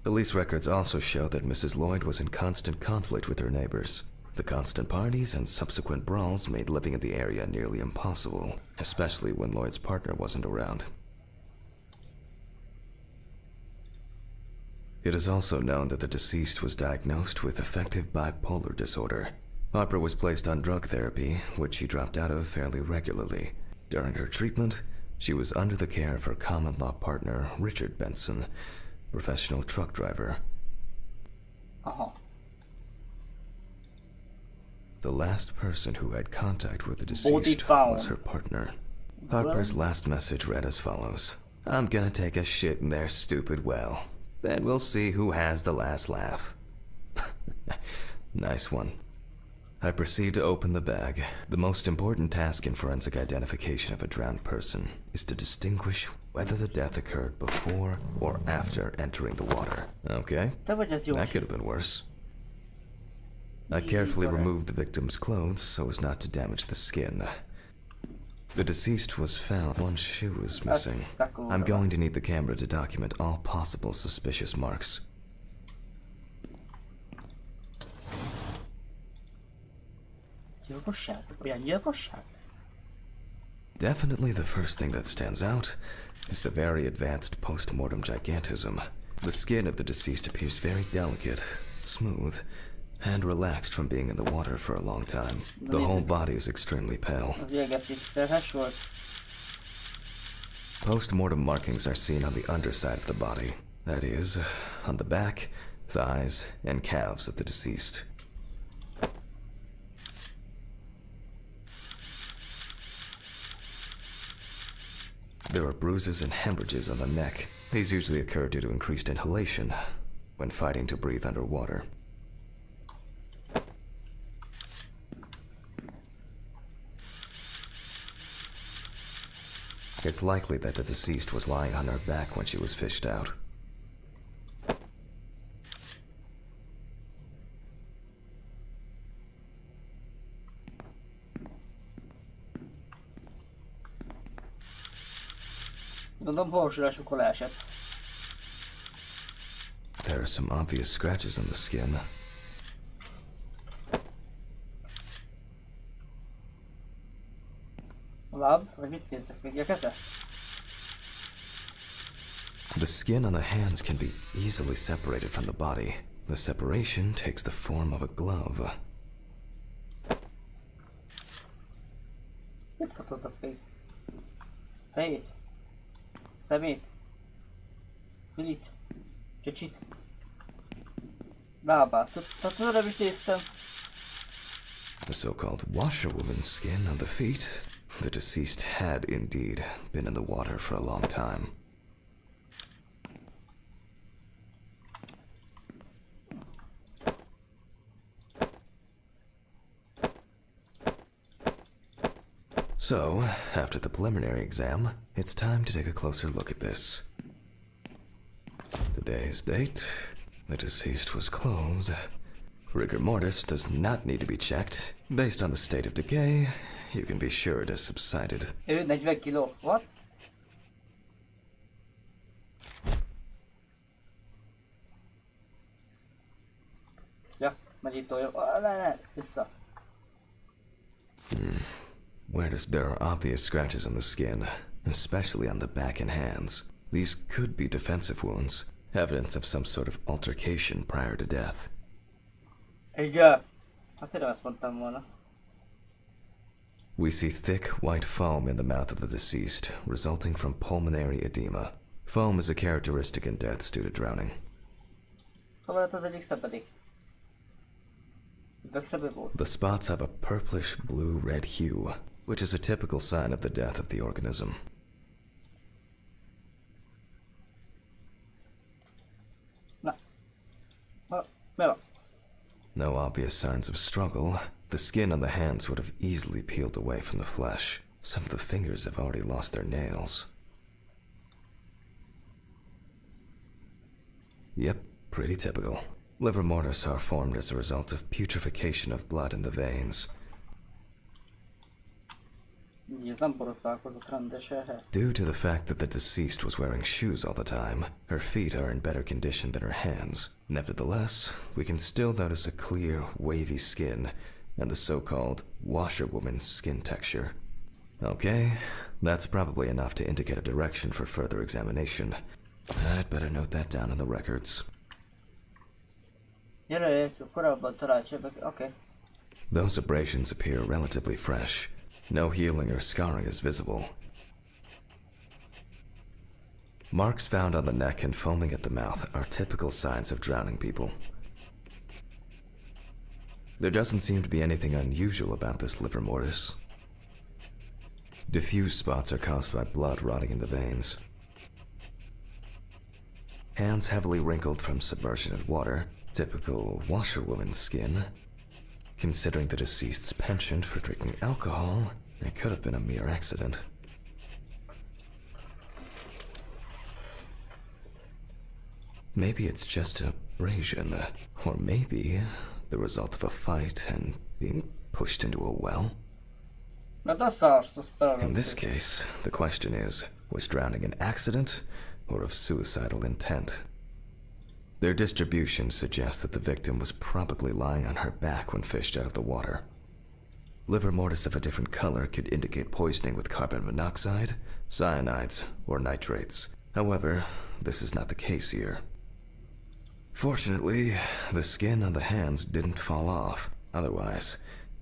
[SPEAKER 3] Police records also show that Mrs. Lloyd was in constant conflict with her neighbors. The constant parties and subsequent brawls made living in the area nearly impossible, especially when Lloyd's partner wasn't around. It is also known that the deceased was diagnosed with affective bipolar disorder. Harper was placed on drug therapy, which she dropped out of fairly regularly. During her treatment, she was under the care of her common-law partner, Richard Benson, professional truck driver. The last person who had contact with the deceased was her partner. Harper's last message read as follows: "I'm gonna take a shit in their stupid well. Then we'll see who has the last laugh." Nice one. I proceed to open the bag. The most important task in forensic identification of a drowned person is to distinguish whether the death occurred before or after entering the water. Okay, that could have been worse. I carefully removed the victim's clothes so as not to damage the skin. The deceased was found. One shoe was missing. I'm going to need the camera to document all possible suspicious marks. Definitely the first thing that stands out is the very advanced post-mortem gigantism. The skin of the deceased appears very delicate, smooth, and relaxed from being in the water for a long time. The whole body is extremely pale. Post-mortem markings are seen on the underside of the body. That is, on the back, thighs, and calves of the deceased. There are bruises and hemorrhages on the neck. These usually occur due to increased inhalation when fighting to breathe underwater. It's likely that the deceased was lying on her back when she was fished out. There are some obvious scratches on the skin. The skin on the hands can be easily separated from the body. The separation takes the form of a glove. The so-called washerwoman's skin on the feet. The deceased had indeed been in the water for a long time. So, after the preliminary exam, it's time to take a closer look at this. Today's date, the deceased was clothed. Rigor mortis does not need to be checked. Based on the state of decay, you can be sure it has subsided.
[SPEAKER 2] 40 kiló. What? Ja, megnyitolja. Vissza.
[SPEAKER 3] There are obvious scratches on the skin, especially on the back and hands. These could be defensive wounds, evidence of some sort of altercation prior to death.
[SPEAKER 2] Igen. Hát tényleg azt mondtam volna.
[SPEAKER 3] We see thick white foam in the mouth of the deceased, resulting from pulmonary edema. Foam is a characteristic in deaths due to drowning. The spots have a purplish blue-red hue, which is a typical sign of the death of the organism. No obvious signs of struggle. The skin on the hands would have easily peeled away from the flesh. Some of the fingers have already lost their nails. Yep, pretty typical. Liver mortis are formed as a result of putrefaction of blood in the veins.
[SPEAKER 2] Ez nem borotválkozott rendesen.
[SPEAKER 3] Due to the fact that the deceased was wearing shoes all the time, her feet are in better condition than her hands. Nevertheless, we can still notice a clear, wavy skin and the so-called washerwoman's skin texture. Okay, that's probably enough to indicate a direction for further examination. I'd better note that down in the records.
[SPEAKER 2] Korábban talált sebek, okay.
[SPEAKER 3] Those abrasions appear relatively fresh. No healing or scarring is visible. Marks found on the neck and foaming at the mouth are typical signs of drowning people. There doesn't seem to be anything unusual about this liver mortis. Diffuse spots are caused by blood rotting in the veins. Hands heavily wrinkled from submersion in water, typical washerwoman skin. Considering the deceased's penchant for drinking alcohol, it could have been a mere accident. Maybe it's just an abrasion, or maybe the result of a fight and being pushed into a well. In this case, the question is, was drowning an accident or of suicidal intent? Their distribution suggests that the victim was probably lying on her back when fished out of the water. Liver mortis of a different color could indicate poisoning with carbon monoxide, cyanides, or nitrates. However, this is not the case here. Fortunately, the skin on the hands didn't fall off. Otherwise,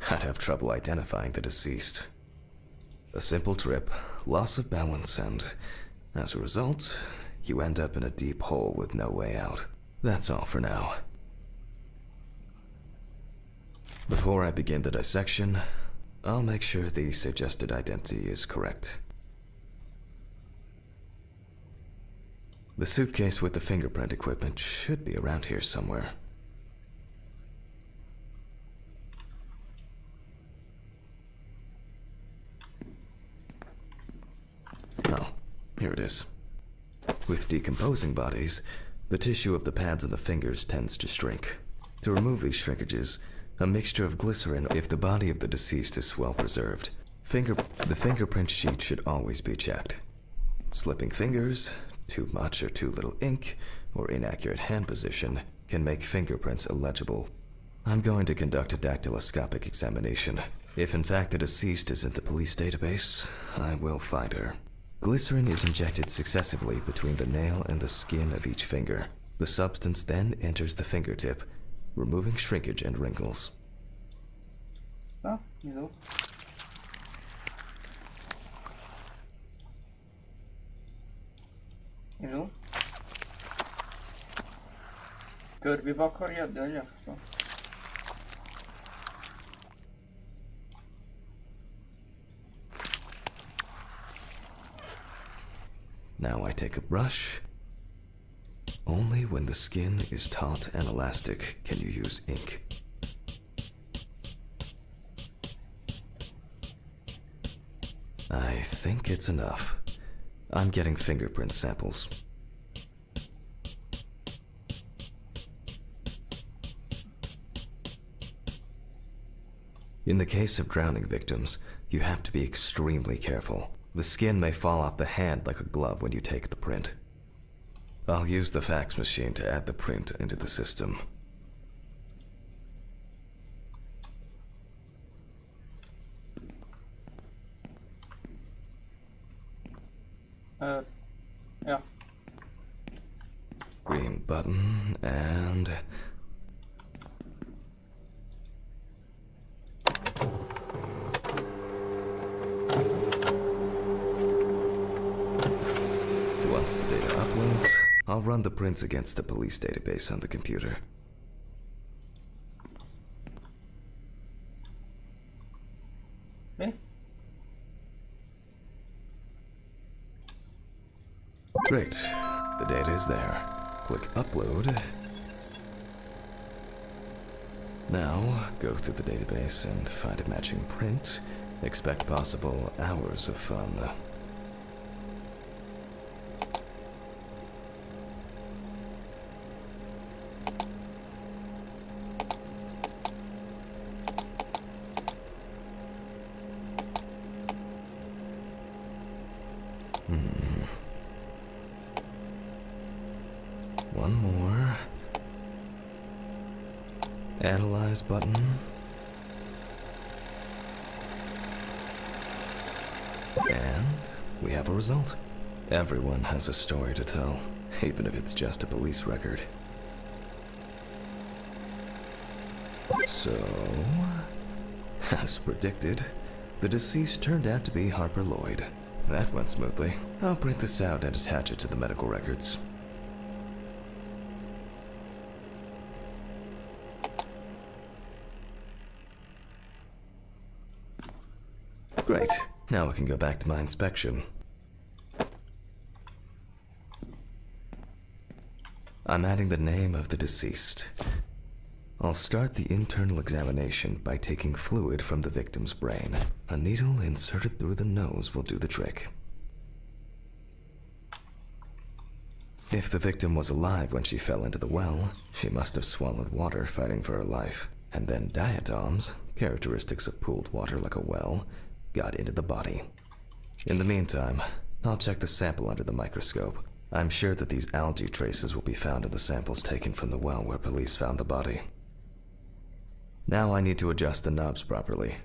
[SPEAKER 3] I'd have trouble identifying the deceased. A simple trip, loss of balance, and as a result, you end up in a deep hole with no way out. That's all for now. Before I begin the dissection, I'll make sure the suggested identity is correct. The suitcase with the fingerprint equipment should be around here somewhere. Oh, here it is. With decomposing bodies, the tissue of the pads and the fingers tends to shrink. To remove these shrinkages, a mixture of glycerin, if the body of the deceased is well preserved. The fingerprint sheet should always be checked. Slipping fingers, too much or too little ink, or inaccurate hand position can make fingerprints illegible. I'm going to conduct a dactyloscopic examination. If in fact the deceased is in the police database, I will find her. Glycerin is injected successively between the nail and the skin of each finger. The substance then enters the fingertip, removing shrinkage and wrinkles.
[SPEAKER 2] Ah, jó. Jó. Körbe akarja, de gyakorlatilag.
[SPEAKER 3] Now I take a brush. Only when the skin is taut and elastic can you use ink. I think it's enough. I'm getting fingerprint samples. In the case of drowning victims, you have to be extremely careful. The skin may fall off the hand like a glove when you take the print. I'll use the fax machine to add the print into the system.
[SPEAKER 2] Yeah.
[SPEAKER 3] Green button, and... Once the data uploads, I'll run the prints against the police database on the computer.
[SPEAKER 2] Mi?
[SPEAKER 3] Great. The data is there. Click upload. Now, go through the database and find a matching print. Expect possible hours of fun. Analyze button. And we have a result. Everyone has a story to tell, even if it's just a police record. So, as predicted, the deceased turned out to be Harper Lloyd. That went smoothly. I'll print this out and attach it to the medical records. Great. Now I can go back to my inspection. I'm adding the name of the deceased. I'll start the internal examination by taking fluid from the victim's brain. A needle inserted through the nose will do the trick. If the victim was alive when she fell into the well, she must have swallowed water fighting for her life. And then diatoms, characteristics of pooled water like a well, got into the body. In the meantime, I'll check the sample under the microscope. I'm sure that these algae traces will be found in the samples taken from the well where police found the body. Now I need to adjust the knobs properly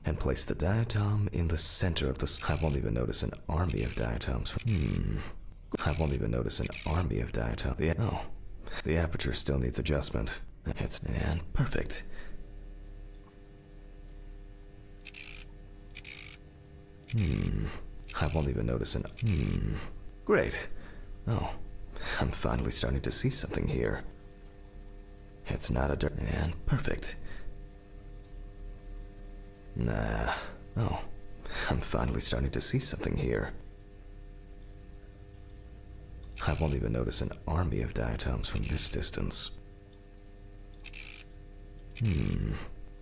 [SPEAKER 3] and place the diatom in the center of the... I won't even notice an army of diatoms. I won't even notice an army of diatoms. The aperture still needs adjustment. And perfect. I won't even notice an... Great. Oh, I'm finally starting to see something here. It's not a dirt... And perfect. Nah. Oh, I'm finally starting to see something here. I won't even notice an army of diatoms from this distance.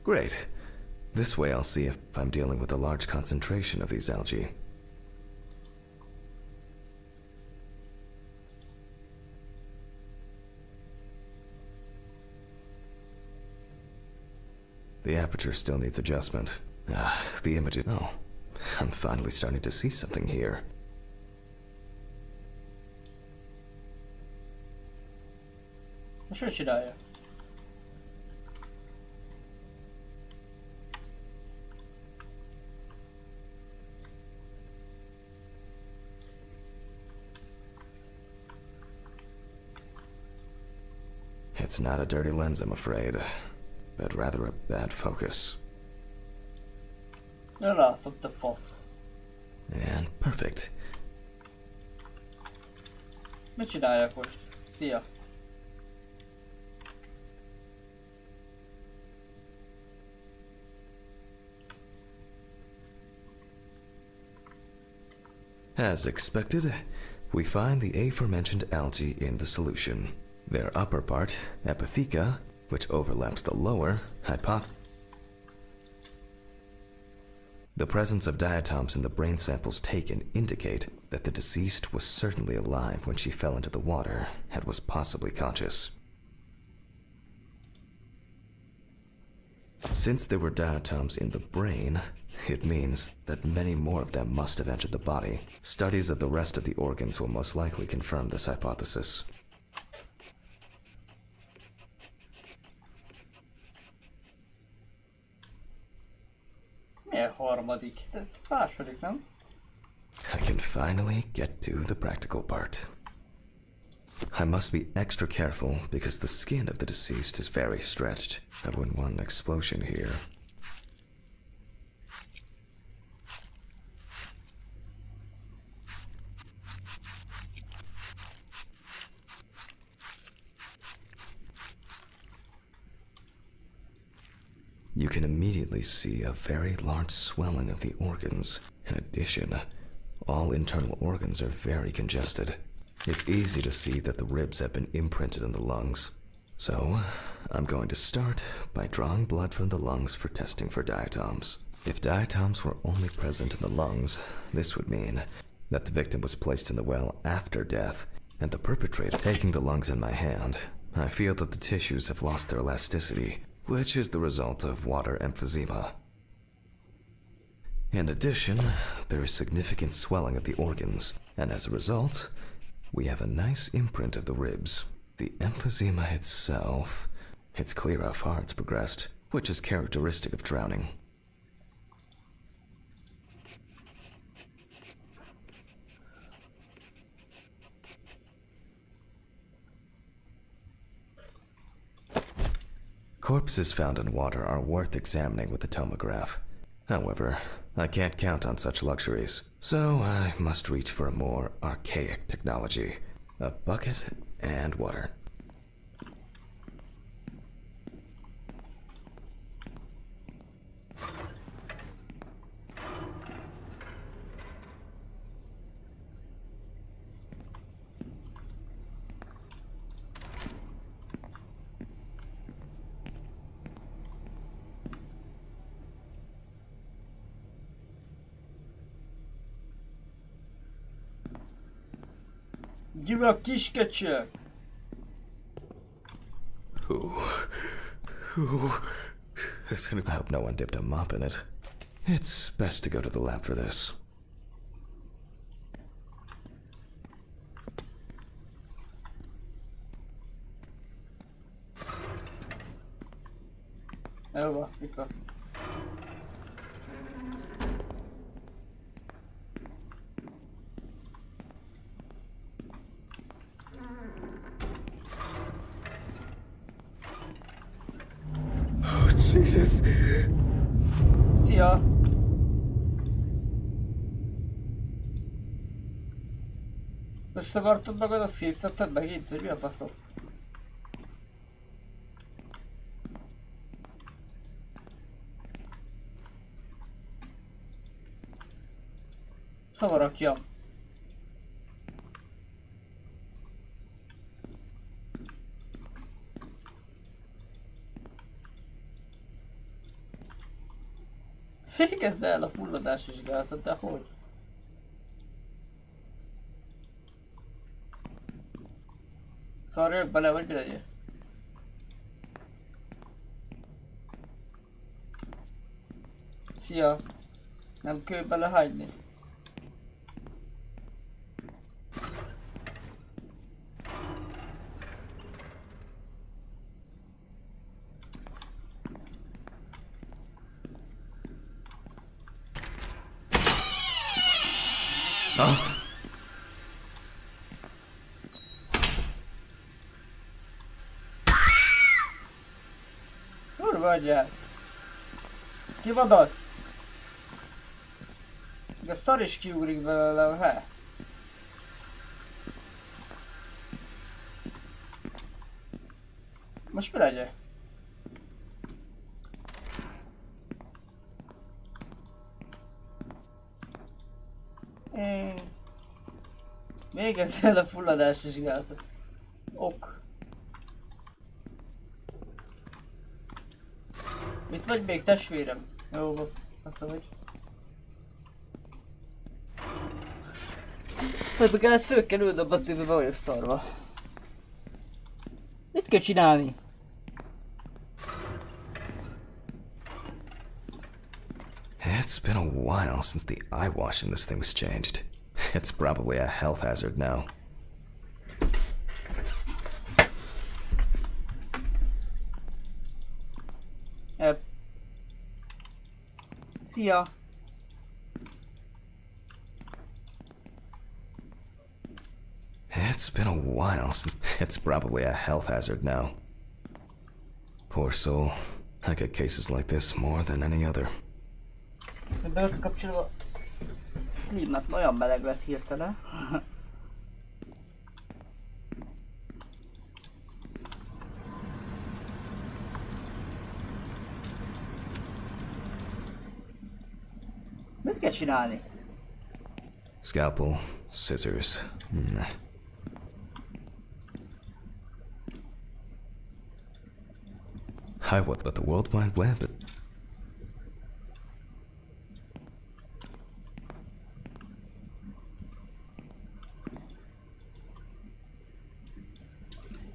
[SPEAKER 3] Great. This way I'll see if I'm dealing with a large concentration of these algae. The aperture still needs adjustment. The image... Oh, I'm finally starting to see something here.
[SPEAKER 2] Most ő csinálja?
[SPEAKER 3] It's not a dirty lens, I'm afraid, but rather a bad focus.
[SPEAKER 2] Ja, látom, te fasz.
[SPEAKER 3] And perfect.
[SPEAKER 2] Mit csináljak most? Szia!
[SPEAKER 3] As expected, we find the aforementioned algae in the solution. Their upper part, epitheca, which overlaps the lower, The presence of diatoms in the brain samples taken indicate that the deceased was certainly alive when she fell into the water and was possibly conscious. Since there were diatoms in the brain, it means that many more of them must have entered the body. Studies of the rest of the organs will most likely confirm this hypothesis.
[SPEAKER 2] Miért harmadik? De második, nem?
[SPEAKER 3] I can finally get to the practical part. I must be extra careful because the skin of the deceased is very stretched. I wouldn't want an explosion here. You can immediately see a very large swelling of the organs. In addition, all internal organs are very congested. It's easy to see that the ribs have been imprinted in the lungs. So, I'm going to start by drawing blood from the lungs for testing for diatoms. If diatoms were only present in the lungs, this would mean that the victim was placed in the well after death, and the perpetrator. Taking the lungs in my hand, I feel that the tissues have lost their elasticity, which is the result of water emphysema. In addition, there is significant swelling of the organs, and as a result, we have a nice imprint of the ribs. The emphysema itself It's clear how far it's progressed, which is characteristic of drowning. Corpses found in water are worth examining with the tomograph. However, I can't count on such luxuries, so I must reach for a more archaic technology. A bucket and water.
[SPEAKER 2] Give a kis köcsög!
[SPEAKER 3] I hope no one dipped a mop in it. It's best to go to the lab for this.
[SPEAKER 2] Jó van, itt van.
[SPEAKER 3] Oh, Jesus.
[SPEAKER 2] Szia! Összevartad magad, azt szétszetted megint, hogy mi a faszom? Szóval rakjam. Végezd el a fulladás vizsgálatot, de hogy? Szarjak bele, vagy mi legyen? Szia! Nem kell belehagyni. Kurva agyát! Ki van ott? De szar is kiugrik belőle, he? Most mi legyen? Végezz el a fulladás vizsgálatot. Ok. Mit vagy még, testvérem? Jó, azt hogy. Hogy meg ezt föl kell ülnöm, a tűnbe vagyok szarva. Mit kell csinálni?
[SPEAKER 3] It's been a while since the eyewash in this thing was changed. It's probably a health hazard now.
[SPEAKER 2] Szia!
[SPEAKER 3] It's been a while since... It's probably a health hazard now. Poor soul. I get cases like this more than any other.
[SPEAKER 2] Be vagyok kapcsolva. Klímát olyan meleg lett hirtelen. Mit kell csinálni?
[SPEAKER 3] Scalpel, scissors. Hi, what about the World Wide Web?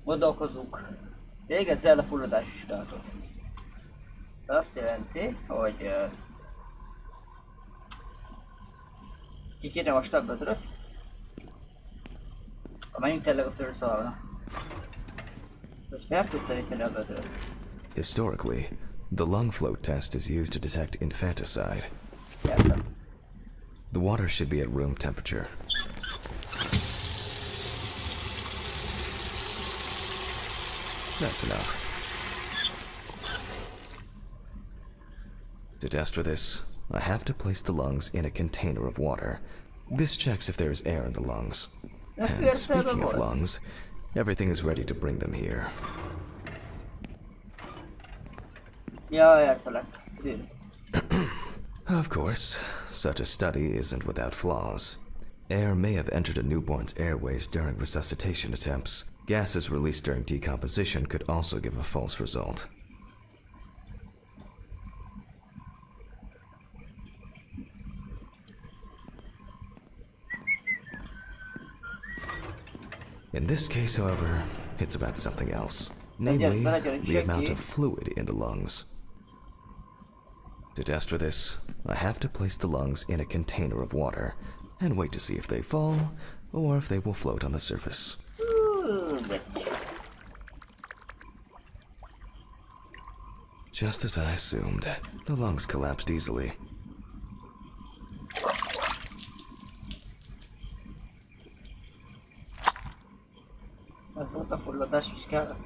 [SPEAKER 2] Gondolkozunk. Végezz el a fulladás vizsgálatot. Azt jelenti, hogy ki kéne vastabb gödröt. Menjünk tényleg a fölszalna. Hogy felputtanítani a vödröt.
[SPEAKER 3] Historically, the lung float test is used to detect infanticide.
[SPEAKER 2] Értem.
[SPEAKER 3] The water should be at room temperature. That's enough. To test for this, I have to place the lungs in a container of water. This checks if there is air in the lungs. And speaking of lungs, everything is ready to bring them here.
[SPEAKER 2] Ja, értelek. Dűn.
[SPEAKER 3] Of course, such a study isn't without flaws. Air may have entered a newborn's airways during resuscitation attempts. Gases released during decomposition could also give a false result. In this case, however, it's about something else. Namely, the amount of fluid in the lungs. To test for this, I have to place the lungs in a container of water and wait to see if they fall or if they will float on the surface. Just as I assumed, the lungs collapsed easily.
[SPEAKER 2] Ez volt a fulladás vizsgálat.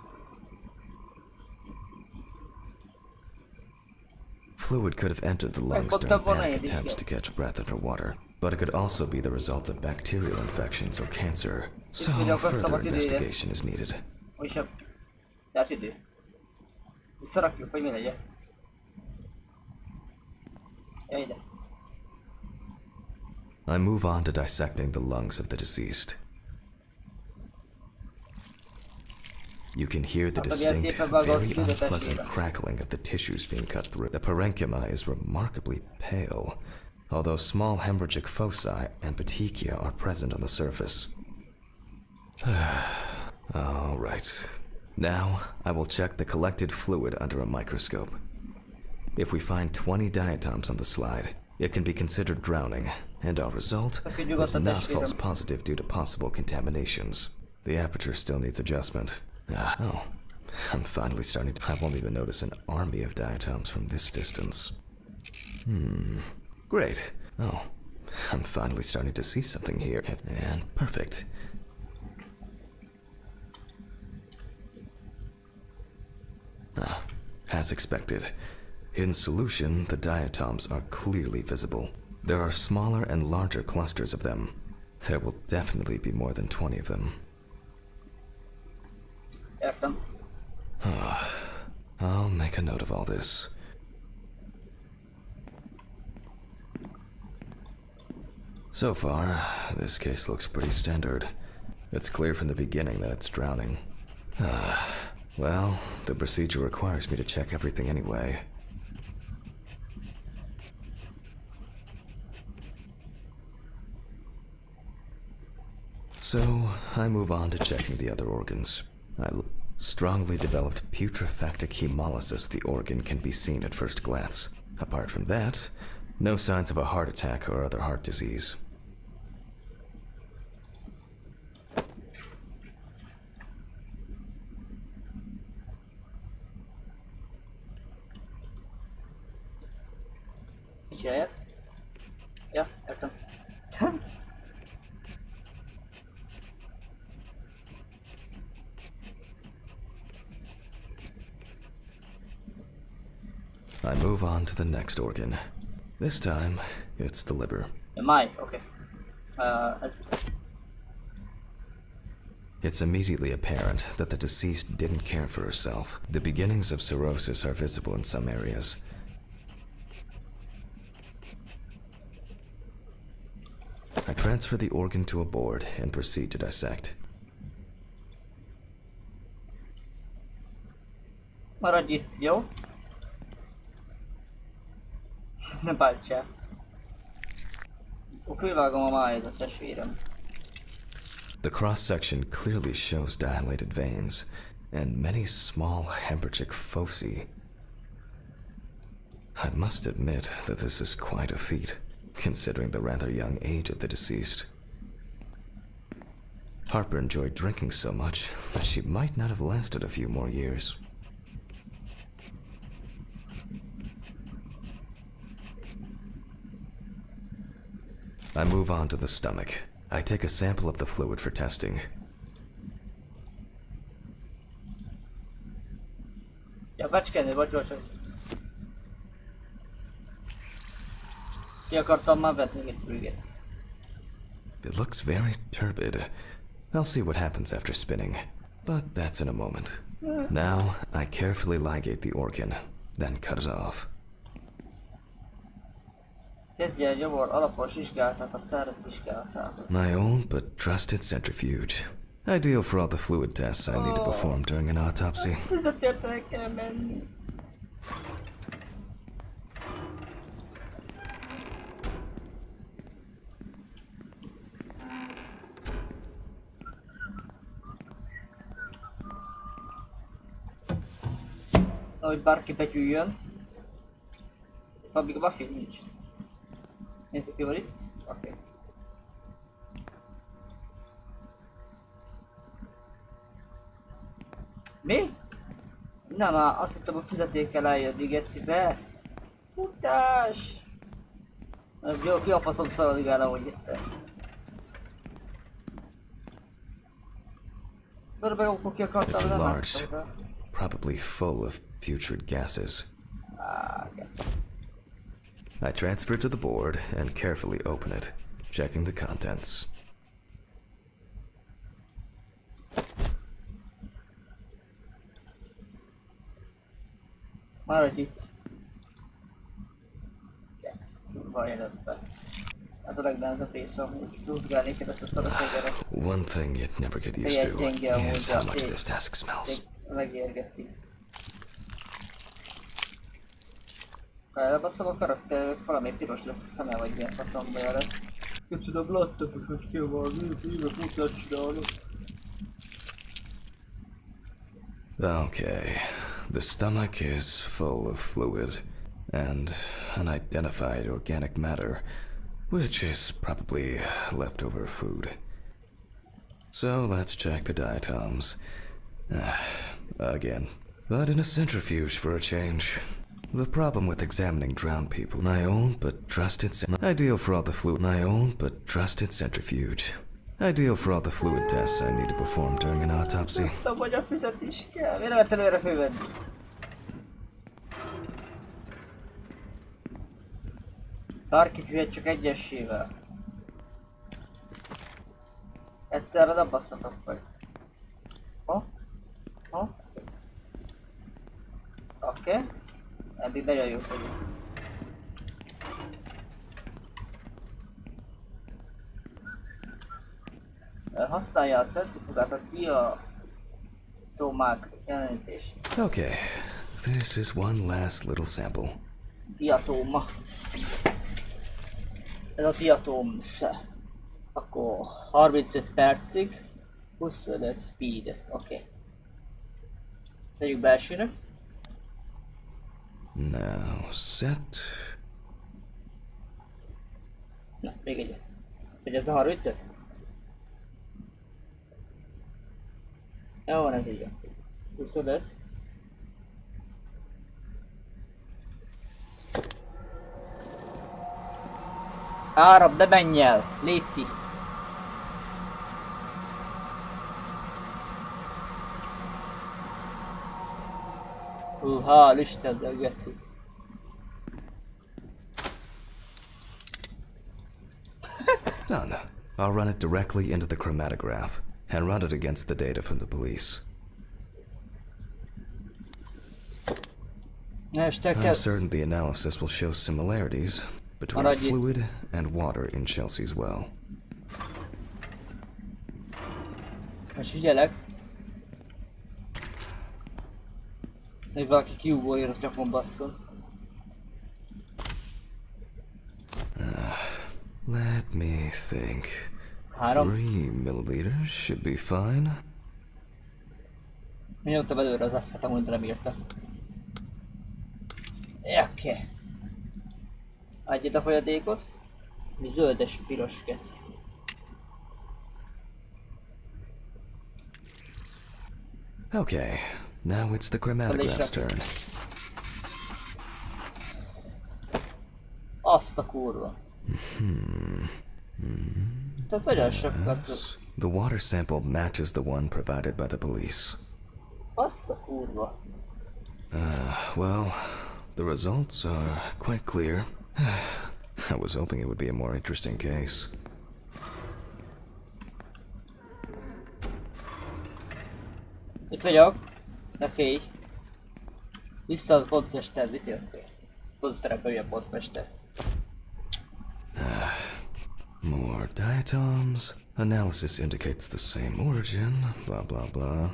[SPEAKER 3] Fluid could have entered the lungs during panic attempts to catch breath underwater, but it could also be the result of bacterial infections or cancer, so further investigation is needed.
[SPEAKER 2] Vagyis lehet idő. Visszarakjuk, hogy mi legyen. Jöjj ide.
[SPEAKER 3] I move on to dissecting the lungs of the deceased. You can hear the distinct, very unpleasant crackling of the tissues being cut through. The parenchyma is remarkably pale, although small hemorrhagic foci and petechia are present on the surface. All right. Now, I will check the collected fluid under a microscope. If we find 20 diatoms on the slide, it can be considered drowning, and our result is not false positive due to possible contaminations. The aperture still needs adjustment. Oh, I'm finally starting to... I won't even notice an army of diatoms from this distance. Great. Oh, I'm finally starting to see something here. And perfect. As expected. In solution, the diatoms are clearly visible. There are smaller and larger clusters of them. There will definitely be more than 20 of them.
[SPEAKER 2] Értem.
[SPEAKER 3] I'll make a note of all this. So far, this case looks pretty standard. It's clear from the beginning that it's drowning. Well, the procedure requires me to check everything anyway. So, I move on to checking the other organs. Strongly developed putrefactic hemolysis, the organ can be seen at first glance. Apart from that, no signs of a heart attack or other heart disease.
[SPEAKER 2] Mit csinálják? Ja, értem.
[SPEAKER 3] I move on to the next organ. This time, it's the liver.
[SPEAKER 2] Okay.
[SPEAKER 3] It's immediately apparent that the deceased didn't care for herself. The beginnings of cirrhosis are visible in some areas. I transfer the organ to a board and proceed to dissect.
[SPEAKER 2] Maradj itt, jó? Ne bántsa. Fölvágom a májat, testvérem.
[SPEAKER 3] The cross-section clearly shows dilated veins and many small hemorrhagic foci. I must admit that this is quite a feat, considering the rather young age of the deceased. Harper enjoyed drinking so much that she might not have lasted a few more years. I move on to the stomach. I take a sample of the fluid for testing.
[SPEAKER 2] Ja, becskenni, vagy. Ki akartam már vetni egy prüget.
[SPEAKER 3] It looks very turbid. I'll see what happens after spinning, but that's in a moment. Now, I carefully ligate the organ, then cut it off.
[SPEAKER 2] Kezdje egy gyomor alapos vizsgálatát a szárad vizsgálatához.
[SPEAKER 3] My own but trusted centrifuge. Ideal for all the fluid tests I need to perform during an autopsy.
[SPEAKER 2] Ezért el kell menni. Ahogy bárki begyűjjön. Addig a Buffy nincs. Nézzük ki van itt. Oké. Mi? Nem már, azt hittem a fizetékkel eljönni, gecibe. Futás! Jó, ki a faszom szaladigál, ahogy jöttem.
[SPEAKER 3] It's large, probably full of putrid gases. I transfer it to the board and carefully open it, checking the contents.
[SPEAKER 2] Maradj itt. Yes, vajon ebben. Ez a legnehezebb része, amúgy rúzgálni kell ezt a szaraszégeret.
[SPEAKER 3] One thing you'd never get used to is how much this task smells.
[SPEAKER 2] Megérgeti. Ha elbaszom a karakterőt, valami piros lesz a szeme, vagy ilyen faszomba jel lesz. Köszönöm, láttam, hogy ki van, hívek mutat csinálni.
[SPEAKER 3] Okay, the stomach is full of fluid and unidentified organic matter, which is probably leftover food. So let's check the diatoms. Again, but in a centrifuge for a change. The problem with examining drowned people, my own but trusted ideal for all the fluid, my own but trusted centrifuge. Ideal for all the fluid tests I need to perform during an autopsy.
[SPEAKER 2] Tudom, hogy a fizetés kell. Miért lehet előre fővenni? Bárki fűhet csak egyesével. Egyszerre nem basztatok meg. Oké. Eddig nagyon jó vagyunk. Használja a centrifugát a diatomák jelenítést.
[SPEAKER 3] Okay, this is one last little sample.
[SPEAKER 2] Diatoma. Ez a diatoms. Akkor 35 percig. 25 speed. Oké. Tegyük belsőnek.
[SPEAKER 3] Now set.
[SPEAKER 2] Na, még egyet. Hogy ez a 35? Jó van, ez így van. 25. Árab, de menj el! Léci! Hál' Istennek, geci!
[SPEAKER 3] Done. I'll run it directly into the chromatograph and run it against the data from the police. I'm certain the analysis will show similarities between the fluid and water in Chelsea's well.
[SPEAKER 2] Most figyelek. Még valaki kiugoljon, azt nyakon basszon.
[SPEAKER 3] Let me think.
[SPEAKER 2] 3
[SPEAKER 3] milliliters should be fine.
[SPEAKER 2] Nyomtam előre az F-et, amúgy nem írta. Oké. Adj itt a folyadékot. Mi zöldes, piros, geci.
[SPEAKER 3] Okay, now it's the chromatograp's turn.
[SPEAKER 2] Azt a kurva. Tehát nagyon sokat...
[SPEAKER 3] The water sample matches the one provided by the police.
[SPEAKER 2] Azt a kurva.
[SPEAKER 3] Well, the results are quite clear. I was hoping it would be a more interesting case.
[SPEAKER 2] Itt vagyok. Ne félj. Vissza az pontmester, mit jöttél? Pontszerekbe ülj a pontmester.
[SPEAKER 3] More diatoms. Analysis indicates the same origin. Blah blah blah.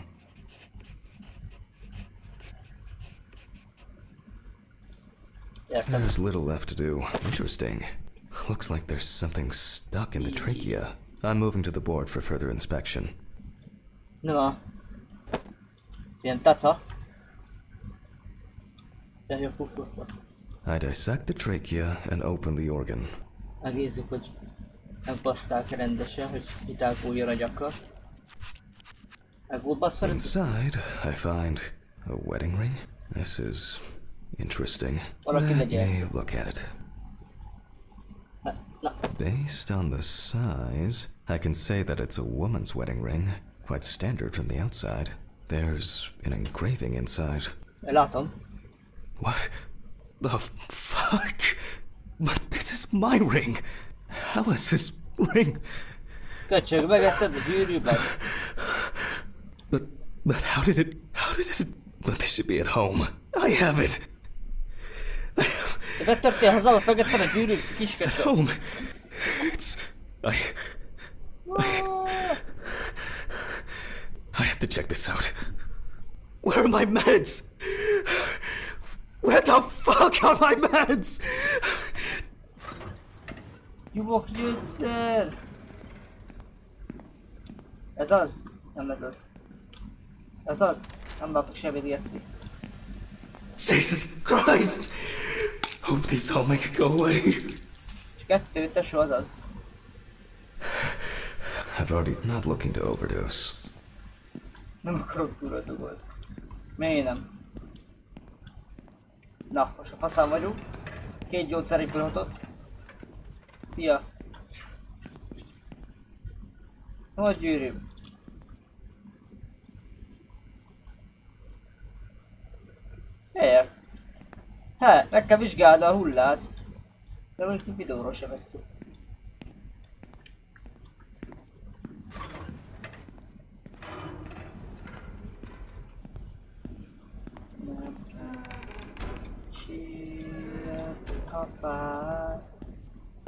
[SPEAKER 3] There's little left to do. Interesting. Looks like there's something stuck in the trachea. I'm moving to the board for further inspection.
[SPEAKER 2] No. Ilyen taca.
[SPEAKER 3] I dissect the trachea and open the organ.
[SPEAKER 2] Megnézzük, hogy megbaszták rendesen, hogy kitálkuljon a gyakra. Meg volt baszva?
[SPEAKER 3] Inside, I find a wedding ring. This is interesting.
[SPEAKER 2] Valaki
[SPEAKER 3] Let
[SPEAKER 2] legyen.
[SPEAKER 3] me look at it. Based on the size, I can say that it's a woman's wedding ring. Quite standard from the outside. There's an engraving inside.
[SPEAKER 2] Látom.
[SPEAKER 3] What the fuck? But this is my ring. Alice's ring.
[SPEAKER 2] Köcsög, megetted a gyűrűben.
[SPEAKER 3] But how did it, but this should be at home. I have it.
[SPEAKER 2] Betörtél haza, azt megetted a gyűrű, kis köcsög.
[SPEAKER 3] Home. It's, I have to check this out. Where are my meds? Where the fuck are my meds?
[SPEAKER 2] Jubok gyógyszer! Ez az? Nem ez az. Ez az? Nem látok semmit ilyesmi.
[SPEAKER 3] Jesus Christ! Hope these all make it go away.
[SPEAKER 2] És kettő, tesó, az az.
[SPEAKER 3] I've already not looking to overdose.
[SPEAKER 2] Nem akarok túradugolni. Miért nem? Na, most a faszán vagyunk. 2 gyógyszeri pillanatot. Szia! Hogy gyűrűm? Miért? Hát, meg kell vizsgálni a hullát. De mondjuk videóról sem vesszük.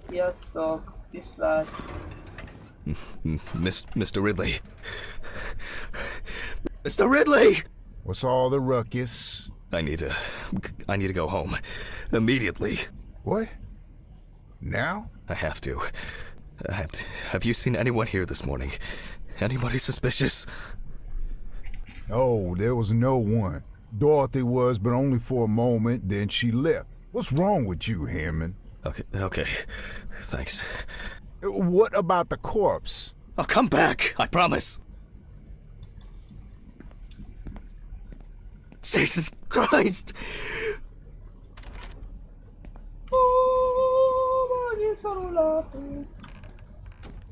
[SPEAKER 2] Sziasztok, viszlát!
[SPEAKER 3] Mr. Ridley. Mr. Ridley!
[SPEAKER 6] What's all the ruckus?
[SPEAKER 3] I need to go home. Immediately.
[SPEAKER 6] What? Now?
[SPEAKER 3] I have to. Have you seen anyone here this morning? Anybody suspicious?
[SPEAKER 6] Oh, there was no one. Dorothy was, but only for a moment, then she left. What's wrong with you, Hammond?
[SPEAKER 3] Okay. Thanks.
[SPEAKER 6] What about the corpse?
[SPEAKER 3] I'll come back, I promise. Jesus Christ!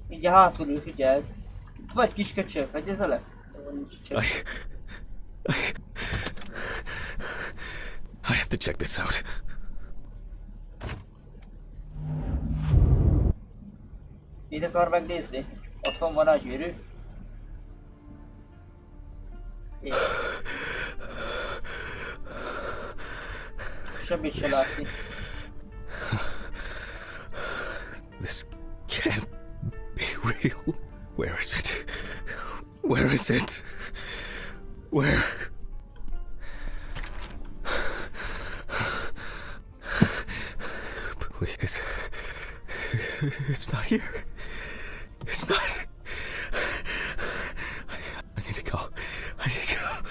[SPEAKER 2] Így a hátul ül, figyeld. Itt vagy kis köcsög, fegyezzel le?
[SPEAKER 3] I have to check this out.
[SPEAKER 2] Mit akar megnézni? Otthon van a gyűrű? Semmit se látni.
[SPEAKER 3] This can't be real. Where is it? Where is it? Where? Please. It's not here. It's not. I need to go. I need to go.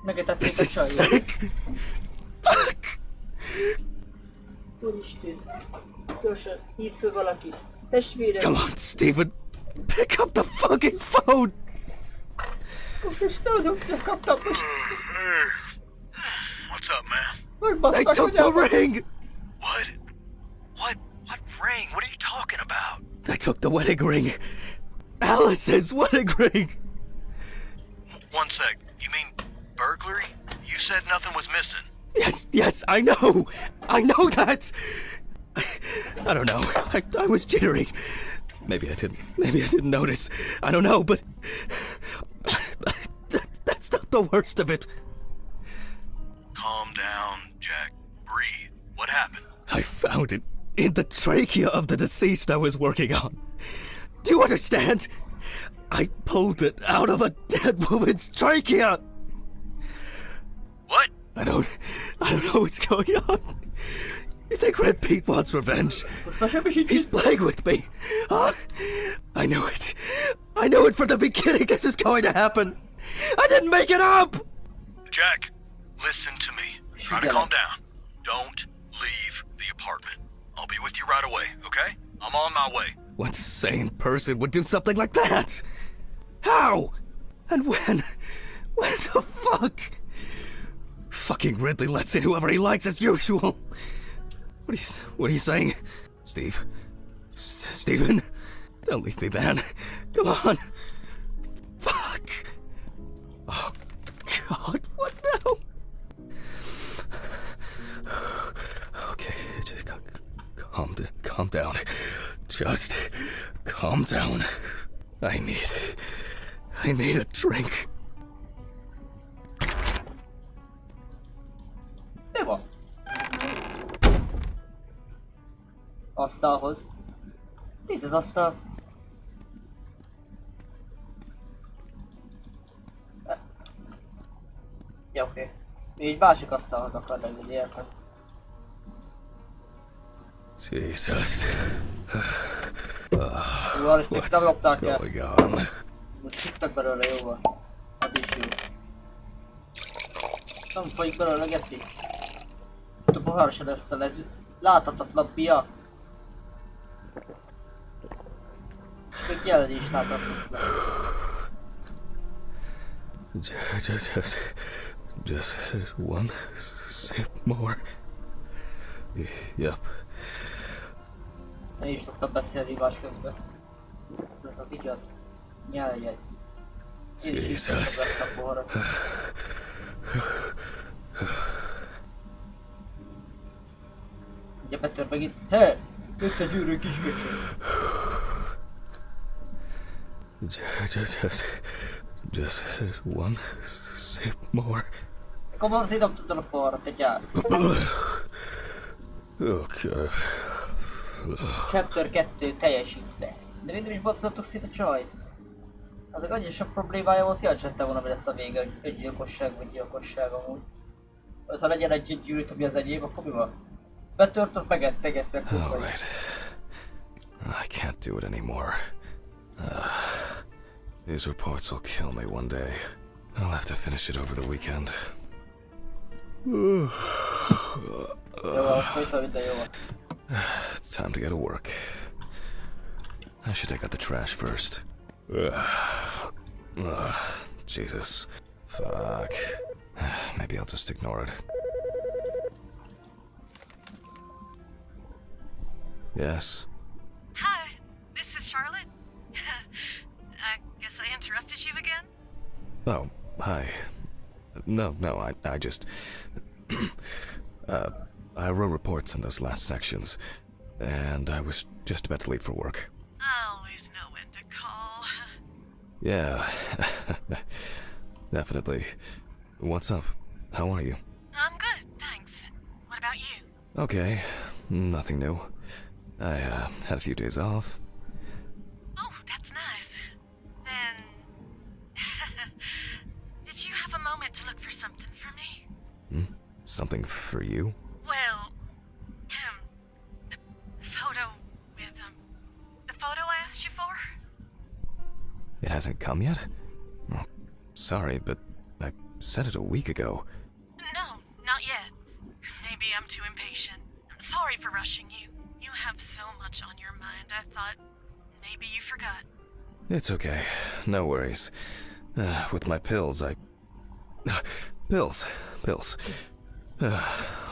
[SPEAKER 2] Megetették
[SPEAKER 3] This
[SPEAKER 2] a
[SPEAKER 3] is
[SPEAKER 2] csajjal.
[SPEAKER 3] sick. Fuck.
[SPEAKER 2] Úristen. Gyorsan, hívd föl valaki. Testvérem.
[SPEAKER 3] Come on, Stephen. Pick up the fucking phone!
[SPEAKER 7] What's up, man?
[SPEAKER 3] They took the ring!
[SPEAKER 7] What? What ring? What are you talking about?
[SPEAKER 3] They took the wedding ring. Alice's wedding ring!
[SPEAKER 7] One sec. You mean burglary? You said nothing was missing.
[SPEAKER 3] Yes, I know! I know that! I don't know. I was jittery. Maybe I didn't notice. I don't know, but that's not the worst of it.
[SPEAKER 7] Calm down, Jack. Breathe. What happened?
[SPEAKER 3] I found it in the trachea of the deceased I was working on. Do you understand? I pulled it out of a dead woman's trachea!
[SPEAKER 7] What?
[SPEAKER 3] I don't know what's going on. You think Red Pete wants revenge? He's playing with me. Huh? I knew it. I knew it from the beginning this was going to happen. I didn't make it up!
[SPEAKER 7] Jack, listen to me. Try to calm down. Don't leave the apartment. I'll be with you right away, okay? I'm on my way.
[SPEAKER 3] What sane person would do something like that? How? And when? When the fuck? Fucking Ridley lets in whoever he likes as usual. What are you saying? Steve? Steven? Don't leave me, man. Come on. Fuck. Oh, God, what now? Okay, just calm down. Just calm down. I need a drink.
[SPEAKER 2] Mi van? Asztalhoz. Itt az asztal. Ja, oké. Így másik asztalhoz akar lenni, érted?
[SPEAKER 3] Jesus.
[SPEAKER 2] Jó, és még nem lopták el.
[SPEAKER 3] Going on?
[SPEAKER 2] Most csiptak belőle, jó van. Az is jó. Nem folyik belőle, geci. Itt a pohár sem ezt a láthatatlan pia. Még jelen is láthatatlan.
[SPEAKER 3] Just one sip more. Yep.
[SPEAKER 2] Én is tudtam beszélni más közben. Ez az igyat. Nyeljegy. Én is így tudtam ezt a poharat. Ugye betör meg itt. Hé! Összegyűrő kis köcsög.
[SPEAKER 3] Just one sip more.
[SPEAKER 2] Akkor már nem tudod a poharat, te gyász.
[SPEAKER 3] Okay.
[SPEAKER 2] Chapter 2 teljesítve. De mindig is boccoltuk szét a csajt. Azok annyi sok problémája volt, kiadsettem volna, hogy lesz a vége, egy gyilkosság vagy gyilkosság amúgy. Ha legyen egy gyűrűt, ami az enyém, akkor mi van? Betörtött, megettek egyszer.
[SPEAKER 3] Alright. I can't do it anymore. These reports will kill me one day. I'll have to finish it over the weekend.
[SPEAKER 2] Jó, folyton minden jó van.
[SPEAKER 3] It's time to go to work. I should take out the trash first. Jesus. Fuck. Maybe I'll just ignore it. Yes?
[SPEAKER 5] Hi, this is Charlotte. I guess I interrupted you again?
[SPEAKER 3] Oh, hi. No, I just... I wrote reports in those last sections, and I was just about to leave for work.
[SPEAKER 5] I always know when to call.
[SPEAKER 3] Yeah, definitely. What's up? How are you?
[SPEAKER 5] I'm good, thanks. What about you?
[SPEAKER 3] Okay, nothing new. I had a few days off.
[SPEAKER 5] Oh, that's nice. Then... Did you have a moment to look for something for me?
[SPEAKER 3] Something for you?
[SPEAKER 5] Well... the photo with, the photo I asked you for?
[SPEAKER 3] It hasn't come yet? Oh, sorry, but I said it a week ago.
[SPEAKER 5] No, not yet. Maybe I'm too impatient. Sorry for rushing you. You have so much on your mind, I thought maybe you forgot.
[SPEAKER 3] It's okay. No worries. With my pills, Pills. I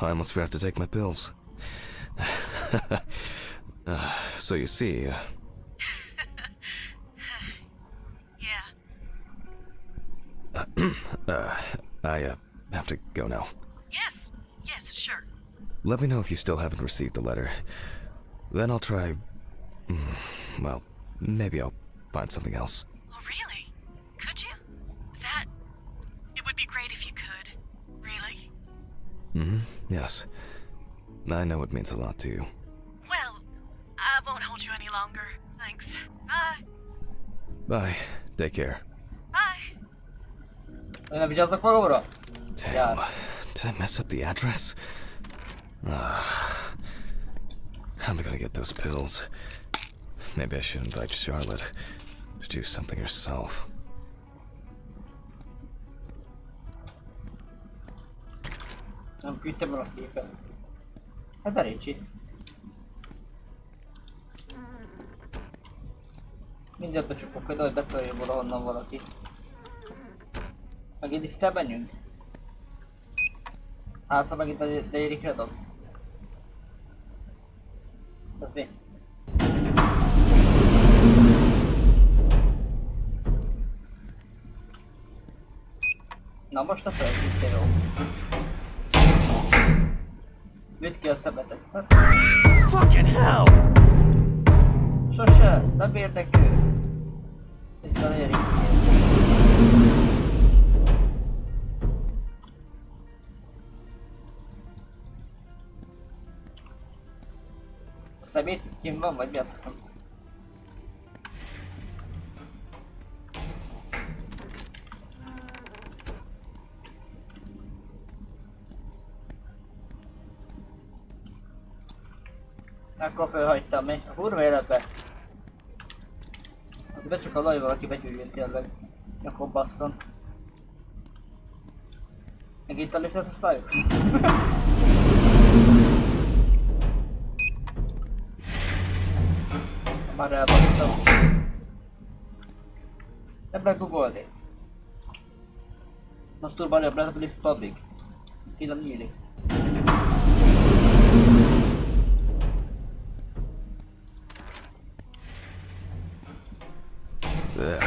[SPEAKER 3] almost forgot to take my pills. So you see...
[SPEAKER 5] Yeah.
[SPEAKER 3] I have to go now.
[SPEAKER 5] Yes, sure.
[SPEAKER 3] Let me know if you still haven't received the letter. Then I'll try... well, maybe I'll find something else.
[SPEAKER 5] Oh, really? Could you? It would be great if you could. Really?
[SPEAKER 3] Yes. I know it means a lot to you.
[SPEAKER 5] Well, I won't hold you any longer. Thanks. Bye.
[SPEAKER 3] Bye. Take care.
[SPEAKER 5] Bye.
[SPEAKER 2] Ne vigyázzak magamra?
[SPEAKER 3] Damn. Did I mess up the address? How am I gonna get those pills? Maybe I should invite Charlotte to do something herself.
[SPEAKER 2] Nem küldtem el a képet. Hát Berécsi. Mindent becsukok oda, hogy betörjön valahonnan valaki. Megint lifttel menjünk? Hát ha megint Erikre dob. Ez mi? Na most a felszíntél jó. Vidd ki a szemetet.
[SPEAKER 3] Fucking hell!
[SPEAKER 2] Sose, nem érdekel. Visszaérik. A szemét itt kint van, vagy mi a faszom? Akkor felhagytam még a kurva életbe. Hát be csak a laj valaki begyűjjön tényleg. Akkor basszon. Meg itt a liftet használjuk? Már elbasztam. Nem lehet googolni. Masturbálni a Breath of the Lift public. Ki nem nyílik.
[SPEAKER 3] Ugh.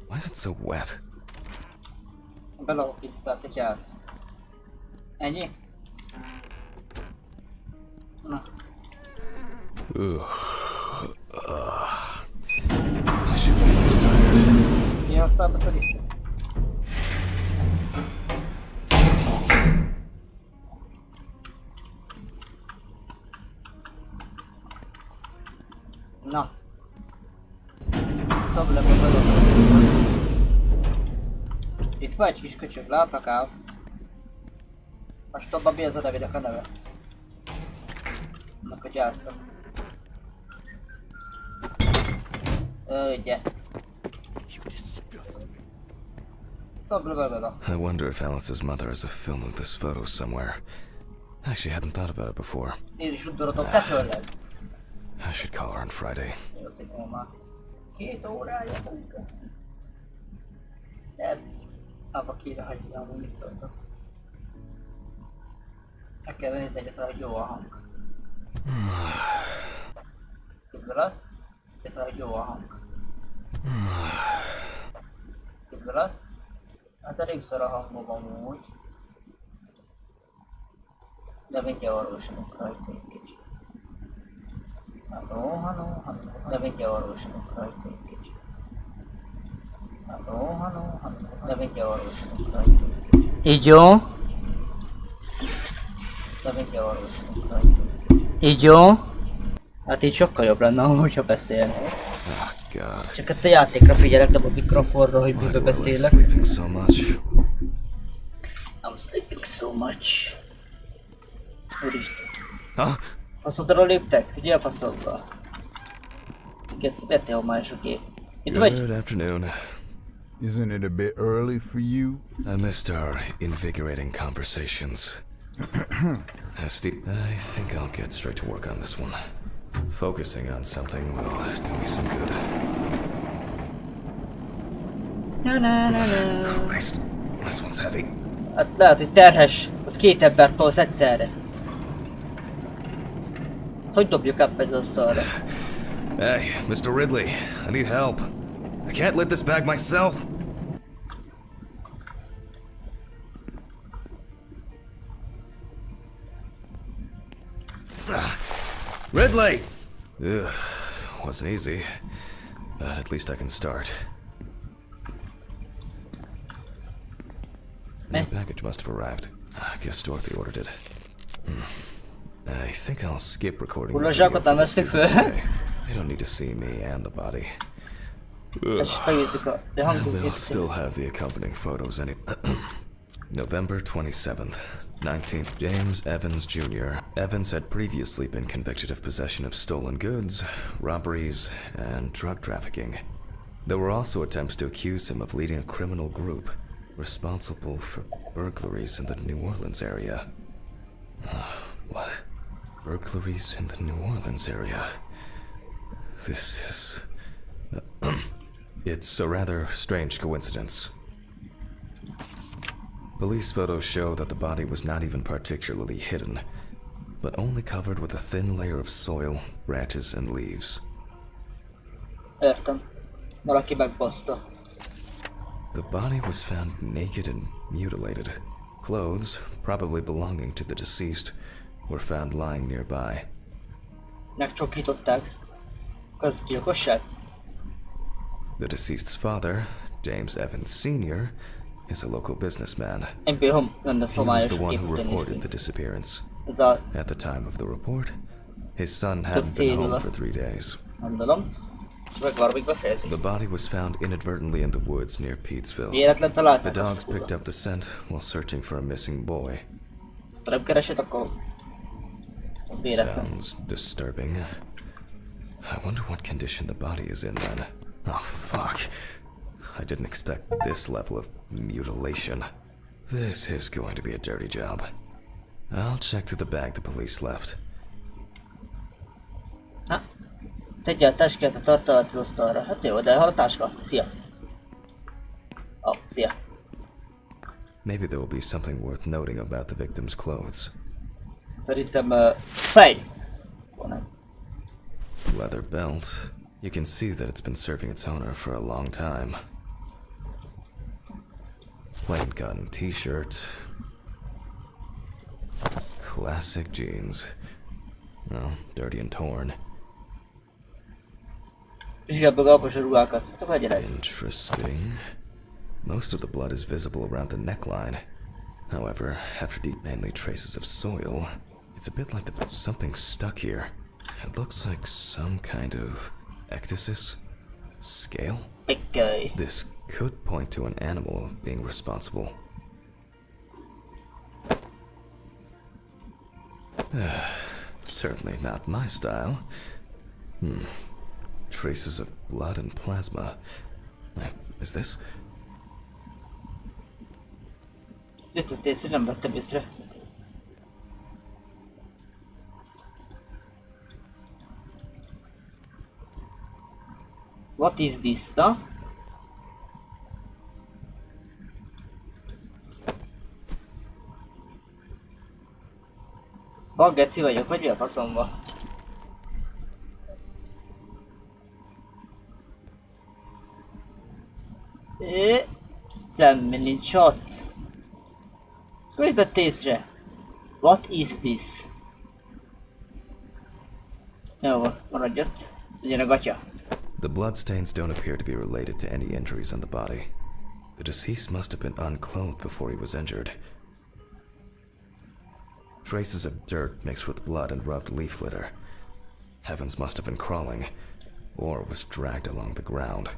[SPEAKER 3] Why is it so wet?
[SPEAKER 2] Belakok tisztát, egy állsz. Ennyi? Na.
[SPEAKER 3] Ugh. I should be this tired.
[SPEAKER 2] Mi aztán ezt a liftet? Na. Dob le be belakok. Itt vagy kis köcsög, látlak ám. Most abban mi az a nevének a neve? Annak, hogy játszom. Ugye.
[SPEAKER 3] I wonder if Alice's mother has a film of this photo somewhere. I actually hadn't thought about it before.
[SPEAKER 2] Én is uddorodok, te tőled.
[SPEAKER 3] I should call her on Friday.
[SPEAKER 2] Jó, tudom már. 2 órája munka. Nem. Abba kéne hagyni, amúgy mit szóltok. Meg kell venni egyetlen, hogy jó a hang. Képzeled? Egyetlen, hogy jó a hang. Képzeled? Hát elég szar a hangom amúgy. De mindjárt orvosodok rajta egy kicsit. Halló. De mindjárt orvosodok rajta egy kicsit. Halló. De mindjárt orvosodok rajta egy kicsit. Így jó? De mindjárt orvosodok rajta egy kicsit. Így jó? Hát így sokkal jobb lenne, hogyha beszélnék.
[SPEAKER 3] Oh, God.
[SPEAKER 2] Csak itt a játékra figyelek, nem a mikrofonra, hogy
[SPEAKER 3] Why
[SPEAKER 2] mibe
[SPEAKER 3] do I like
[SPEAKER 2] beszélek.
[SPEAKER 3] sleeping so much?
[SPEAKER 2] I'm sleeping so much. Úristen.
[SPEAKER 3] Huh?
[SPEAKER 2] Faszodra léptek? Ugye a faszodra? Get homályos a gép. Itt vagy?
[SPEAKER 3] Good afternoon.
[SPEAKER 6] Isn't it a bit early for you?
[SPEAKER 3] I missed our invigorating conversations. Steve, I think I'll get straight to work on this one. Focusing on something will do me some good.
[SPEAKER 2] Na, na, na, na.
[SPEAKER 3] Christ, this one's heavy.
[SPEAKER 2] Hát lehet, hogy terhes, az 2 embert tolsz egyszerre. Hogy dobjuk át egy asztalra?
[SPEAKER 3] Hey, Mr. Ridley, I need help. I can't lift this bag myself. Ridley! Ugh, wasn't easy, but at least I can start. My package must have arrived. I guess Dorothy ordered it. I think I'll skip recording the video for the students today. They don't need to see me and the body. And they'll still have the accompanying photos November 27th, 19th. James Evans Jr. Evans had previously been convicted of possession of stolen goods, robberies, and drug trafficking. There were also attempts to accuse him of leading a criminal group responsible for burglaries in the New Orleans area. What? Burglaries in the New Orleans area? This is... It's a rather strange coincidence. Police photos show that the body was not even particularly hidden, but only covered with a thin layer of soil, branches, and leaves.
[SPEAKER 2] Értem. Valaki megbaszta.
[SPEAKER 3] The body was found naked and mutilated. Clothes, probably belonging to the deceased, were found lying nearby.
[SPEAKER 2] Megcsokították. Közgyilkosság?
[SPEAKER 3] The deceased's father, James Evans Sr., is a local businessman.
[SPEAKER 2] Én bírom, lenne
[SPEAKER 3] He was
[SPEAKER 2] szomályos
[SPEAKER 3] the one who
[SPEAKER 2] képütni
[SPEAKER 3] reported
[SPEAKER 2] nézni.
[SPEAKER 3] the disappearance.
[SPEAKER 2] Ez a...
[SPEAKER 3] At the time of the report, his son hadn't been home for 3 days.
[SPEAKER 2] Gondolom. És meg valamit befejezik.
[SPEAKER 3] The body was found inadvertently in the woods near Peetsville.
[SPEAKER 2] Véletlen
[SPEAKER 3] The
[SPEAKER 2] találták.
[SPEAKER 3] dogs picked up the scent while searching for a missing boy.
[SPEAKER 2] Ha nem keresed, akkor... Véletlen.
[SPEAKER 3] Sounds disturbing. I wonder what condition the body is in then. Oh, fuck. I didn't expect this level of mutilation. This is going to be a dirty job. I'll check through the bag the police left.
[SPEAKER 2] Ha? Tegye a táskát a tartalati asztalra. Hát jó, de hol a táska? Szia. Oh, szia.
[SPEAKER 3] Maybe there will be something worth noting about the victim's clothes.
[SPEAKER 2] Szerintem fej. Nem.
[SPEAKER 3] Leather belt. You can see that it's been serving its owner for a long time. Plain cotton t-shirt. Classic jeans. Well, dirty and torn.
[SPEAKER 2] Vizsgáld meg alapos a ruhákat. Hát akkor gyere.
[SPEAKER 3] Interesting. Most of the blood is visible around the neckline. However, after deep, mainly traces of soil, it's a bit like something stuck here. It looks like some kind of ecdysis? Scale?
[SPEAKER 2] Okay.
[SPEAKER 3] This could point to an animal being responsible. Certainly not my style. Traces of blood and plasma. Is this?
[SPEAKER 2] Jutott észre, nem vettem észre. What is this, na? Baggeci vagyok, vagy mi a faszomba? Semmi nincs ott. Hogy vett észre? What is this? Jó van, maradj ott. Legyen a gatya.
[SPEAKER 3] The bloodstains don't appear to be related to any injuries on the body. The deceased must have been unclothed before he was injured. Traces of dirt mixed with blood and rubbed leaf litter. Evans must have been crawling, or was dragged along the ground.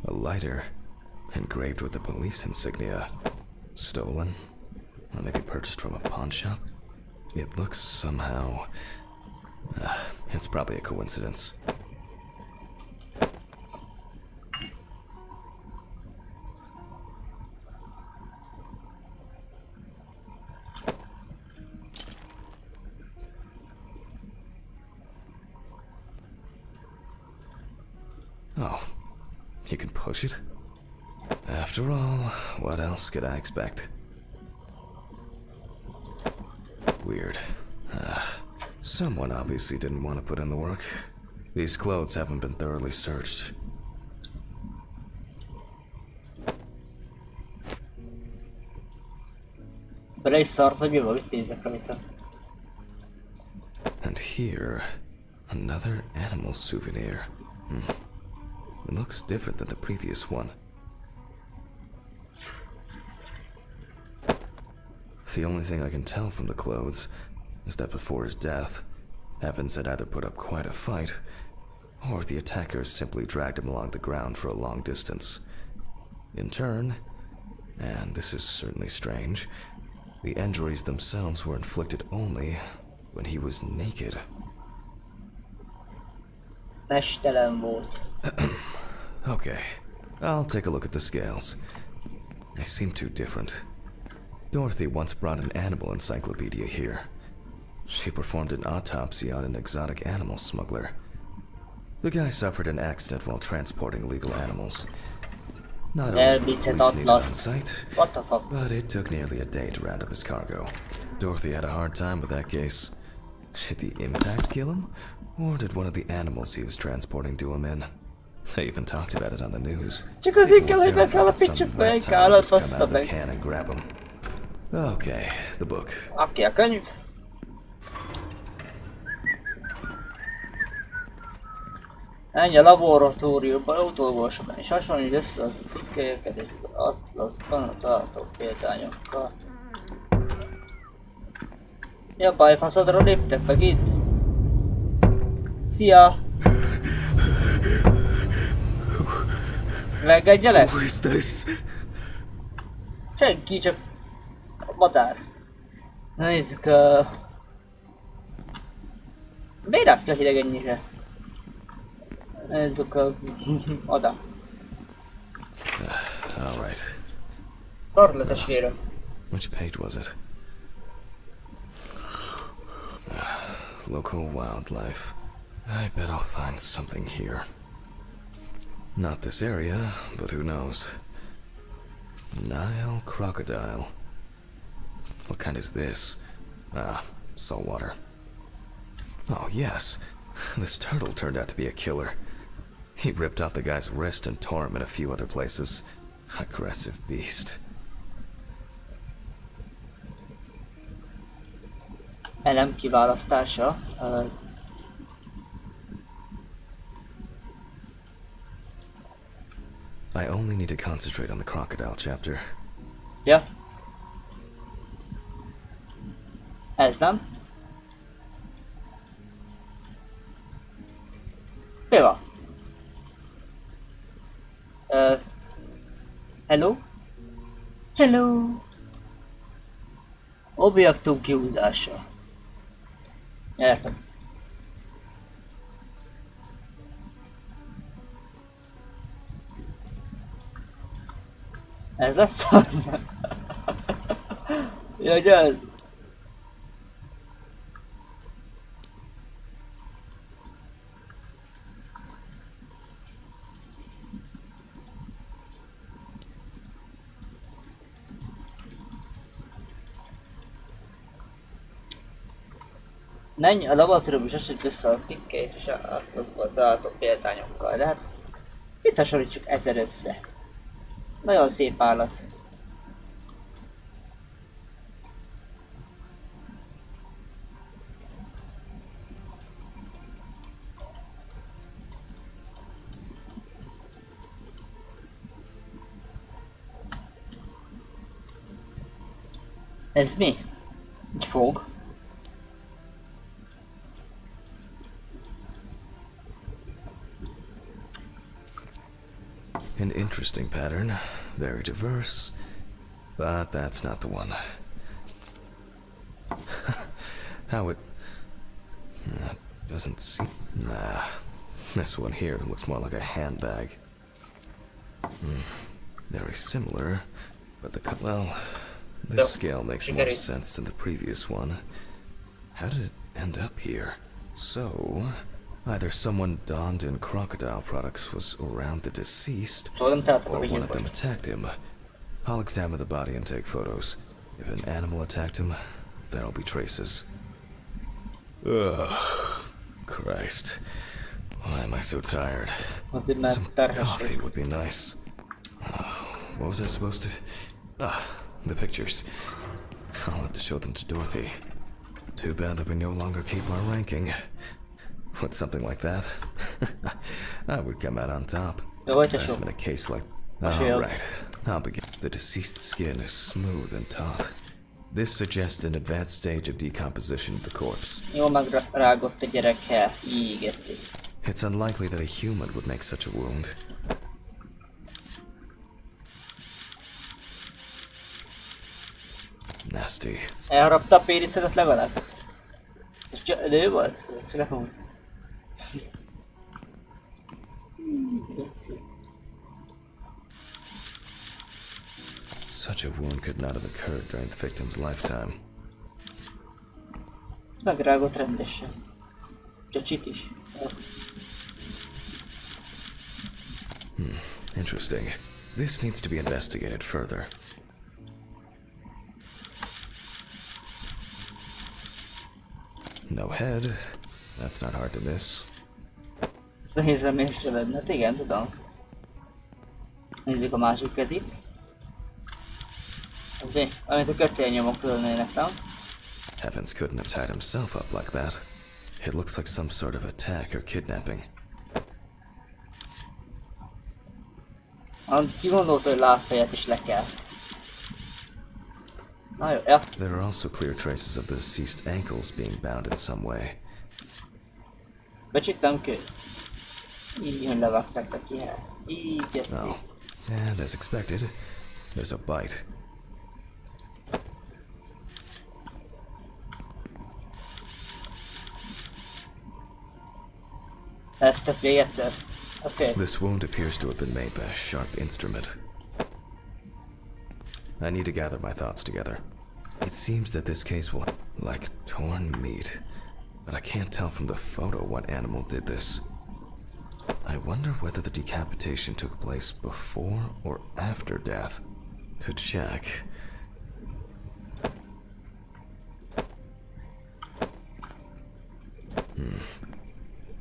[SPEAKER 3] A lighter, engraved with the police insignia. Stolen? Or maybe purchased from a pawn shop? It looks somehow... it's probably a coincidence. Oh, you can push it? After all, what else could I expect? Weird. Someone obviously didn't want to put in the work. These clothes haven't been thoroughly searched.
[SPEAKER 2] Bele is szart, hogy jövő, hogy nézzek rajta.
[SPEAKER 3] And here, another animal souvenir. It looks different than the previous one. The only thing I can tell from the clothes is that before his death, Evans had either put up quite a fight, or the attackers simply dragged him along the ground for a long distance. In turn, and this is certainly strange, the injuries themselves were inflicted only when he was naked.
[SPEAKER 2] Mestelen volt.
[SPEAKER 3] Okay, I'll take a look at the scales. They seem too different. Dorothy once brought an animal encyclopedia here. She performed an autopsy on an exotic animal smuggler. The guy suffered an accident while transporting illegal animals. Not only were the police needed on site,
[SPEAKER 2] What the fuck?
[SPEAKER 3] but it took nearly a day to round up his cargo. Dorothy had a hard time with that case. Did the impact kill him? Or did one of the animals he was transporting do him in? They even talked about it on the news.
[SPEAKER 2] Csak azért kell, hogy
[SPEAKER 3] People were terrified that some
[SPEAKER 2] megállapítsuk meg,
[SPEAKER 3] reptile would just come out
[SPEAKER 2] állatozta
[SPEAKER 3] of the
[SPEAKER 2] meg.
[SPEAKER 3] can and grab him. Okay, the book.
[SPEAKER 2] Aki a könyv. Ennyi a laboratóriumban, utolgósokban is hasonlít össze az tikkelyeket és az atlaszban található példányokkal. Mi a baj, faszadra léptek meg itt? Szia! Megegyelek?
[SPEAKER 3] What is this?
[SPEAKER 2] Senki, csak a madár. Nézzük, miért állsz ki a hideg ennyire? Nézzük oda.
[SPEAKER 3] All right.
[SPEAKER 2] Karletes kérem.
[SPEAKER 3] Which page was it? Local wildlife. I bet I'll find something here. Not this area, but who knows? Nile crocodile. What kind is this? Ah, saltwater. Oh, yes. This turtle turned out to be a killer. He ripped off the guy's wrist and tore him in a few other places. Aggressive beast.
[SPEAKER 2] Elem kiválasztása.
[SPEAKER 3] I only need to concentrate on the crocodile chapter.
[SPEAKER 2] Ja. Ez nem? Mi van? Hello? Hello? Objektum kihúzása. Értem. Ez lesz? Jaj, ez. Menj a laboratórium is esett vissza a pikkeit és azból található példányokkal, de hát mit hasonlítsuk ezzel össze? Nagyon szép állat. Ez mi? Egy fog?
[SPEAKER 3] An interesting pattern, very diverse, but that's not the one. How it doesn't seem. Nah, this one here looks more like a handbag. Very similar, but well, this scale makes more sense than the previous one. How did it end up here? So, Either someone donned in crocodile products was around the deceased,
[SPEAKER 2] Szóval nem találtak a
[SPEAKER 3] or one of them
[SPEAKER 2] gyilkost.
[SPEAKER 3] attacked him. I'll examine the body and take photos. If an animal attacked him, there'll be traces. Ugh, Christ. Why am I so tired?
[SPEAKER 2] Azért már
[SPEAKER 3] Some
[SPEAKER 2] terhesség.
[SPEAKER 3] coffee would be nice. What was I supposed to... the pictures. I'll have to show them to Dorothy. Too bad that we no longer keep our ranking. With something like that, I would come out on top.
[SPEAKER 2] Jó, hogy
[SPEAKER 3] That's
[SPEAKER 2] tesó.
[SPEAKER 3] in a case like...
[SPEAKER 2] Mesélj.
[SPEAKER 3] Alright, I'll begin. The deceased skin is smooth and taut. This suggests an advanced stage of decomposition of the corpse.
[SPEAKER 2] Jó megrágott a gyerekkel. Így, geci.
[SPEAKER 3] It's unlikely that a human would make such a wound. Nasty.
[SPEAKER 2] Elharapta a périszedet legalább? Ez csak nő volt? Geci. Geci.
[SPEAKER 3] Such a wound could not have occurred during the victim's lifetime.
[SPEAKER 2] Megrágott rendesen. Csacsit is.
[SPEAKER 3] Interesting. This needs to be investigated further. No head. That's not hard to miss.
[SPEAKER 2] Ezt nehéz nem észrevenni. Hát igen, tudom. Nézzük a másik kezit. Oké, amit a kötélnyomok ölnének, nem?
[SPEAKER 3] Evans couldn't have tied himself up like that. It looks like some sort of attack or kidnapping.
[SPEAKER 2] Ki gondolta, hogy lábfejet is le kell. Na jó, ja.
[SPEAKER 3] There are also clear traces of the deceased ankles being bound in some way.
[SPEAKER 2] Becsuktam kő. Így, hogy levágták neki el. Így, geci.
[SPEAKER 3] Oh. And as expected, there's a bite.
[SPEAKER 2] Ezt tett még egyszer. Oké.
[SPEAKER 3] This wound appears to have been made by a sharp instrument. I need to gather my thoughts together. It seems that this case will... like torn meat. But I can't tell from the photo what animal did this. I wonder whether the decapitation took place before or after death. To check...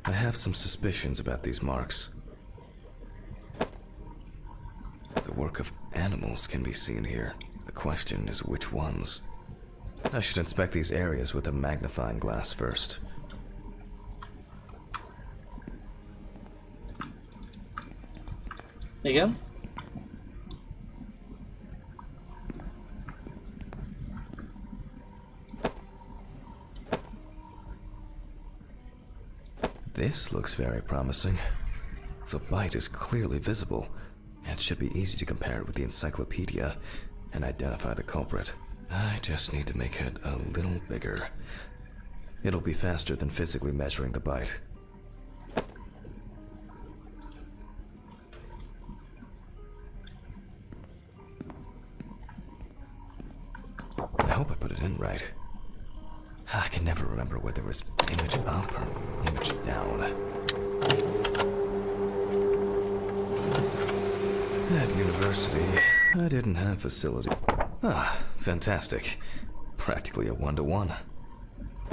[SPEAKER 3] I have some suspicions about these marks. The work of animals can be seen here. The question is which ones. I should inspect these areas with a magnifying glass first.
[SPEAKER 2] Igen.
[SPEAKER 3] This looks very promising. The bite is clearly visible. It should be easy to compare it with the encyclopedia and identify the culprit. I just need to make it a little bigger. It'll be faster than physically measuring the bite. I hope I put it in right. I can never remember whether it was image up or image down. At university, I didn't have facility. Fantastic. Practically a one-to-one.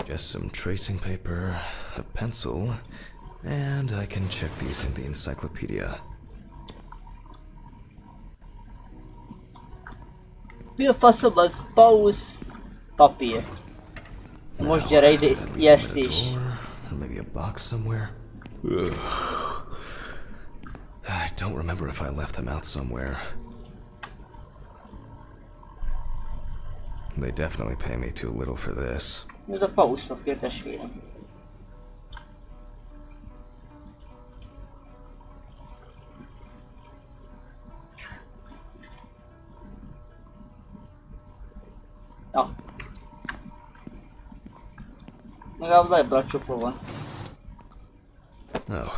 [SPEAKER 3] Just some tracing paper, a pencil, and I can check these in the encyclopedia.
[SPEAKER 2] Mi a faszom az pausz papír? Most gyere ide, ezt is.
[SPEAKER 3] Or maybe a box somewhere? Ugh. I don't remember if I left them out somewhere. They definitely pay me too little for this.
[SPEAKER 2] Ez a pausz papír, testvérem. Ja. Legalább ebből a csukva van.
[SPEAKER 3] Oh,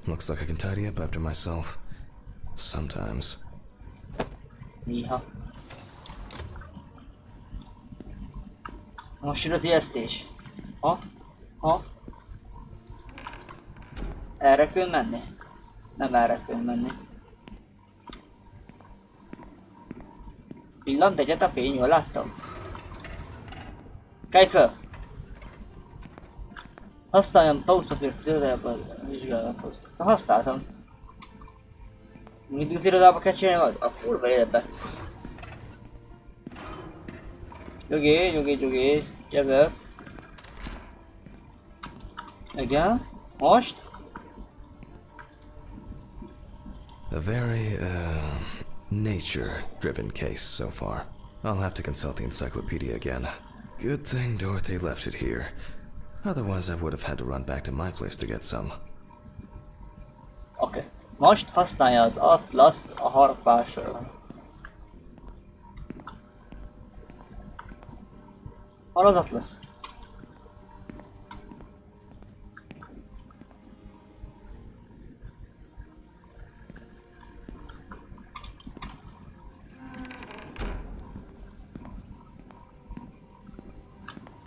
[SPEAKER 3] looks like I can tidy up after myself. Sometimes.
[SPEAKER 2] Néha. Most jön az ijesztés. Ha? Ha? Erre kell menni? Nem erre kell menni. Pillant egyet a fény, jól láttam? Kelj föl! Használjam pauzsapírt közelebb a vizsgálathoz. Na, használtam. Mindig az irodába kell csinálni vagy? A kurva életbe. Nyugi, jövök. Igen, most?
[SPEAKER 3] A very, nature-driven case so far. I'll have to consult the encyclopedia again. Good thing Dorothy left it here. Otherwise, I would have had to run back to my place to get some.
[SPEAKER 2] Oké. Most használja az atlaszt a harpásra. Hol az atlasz?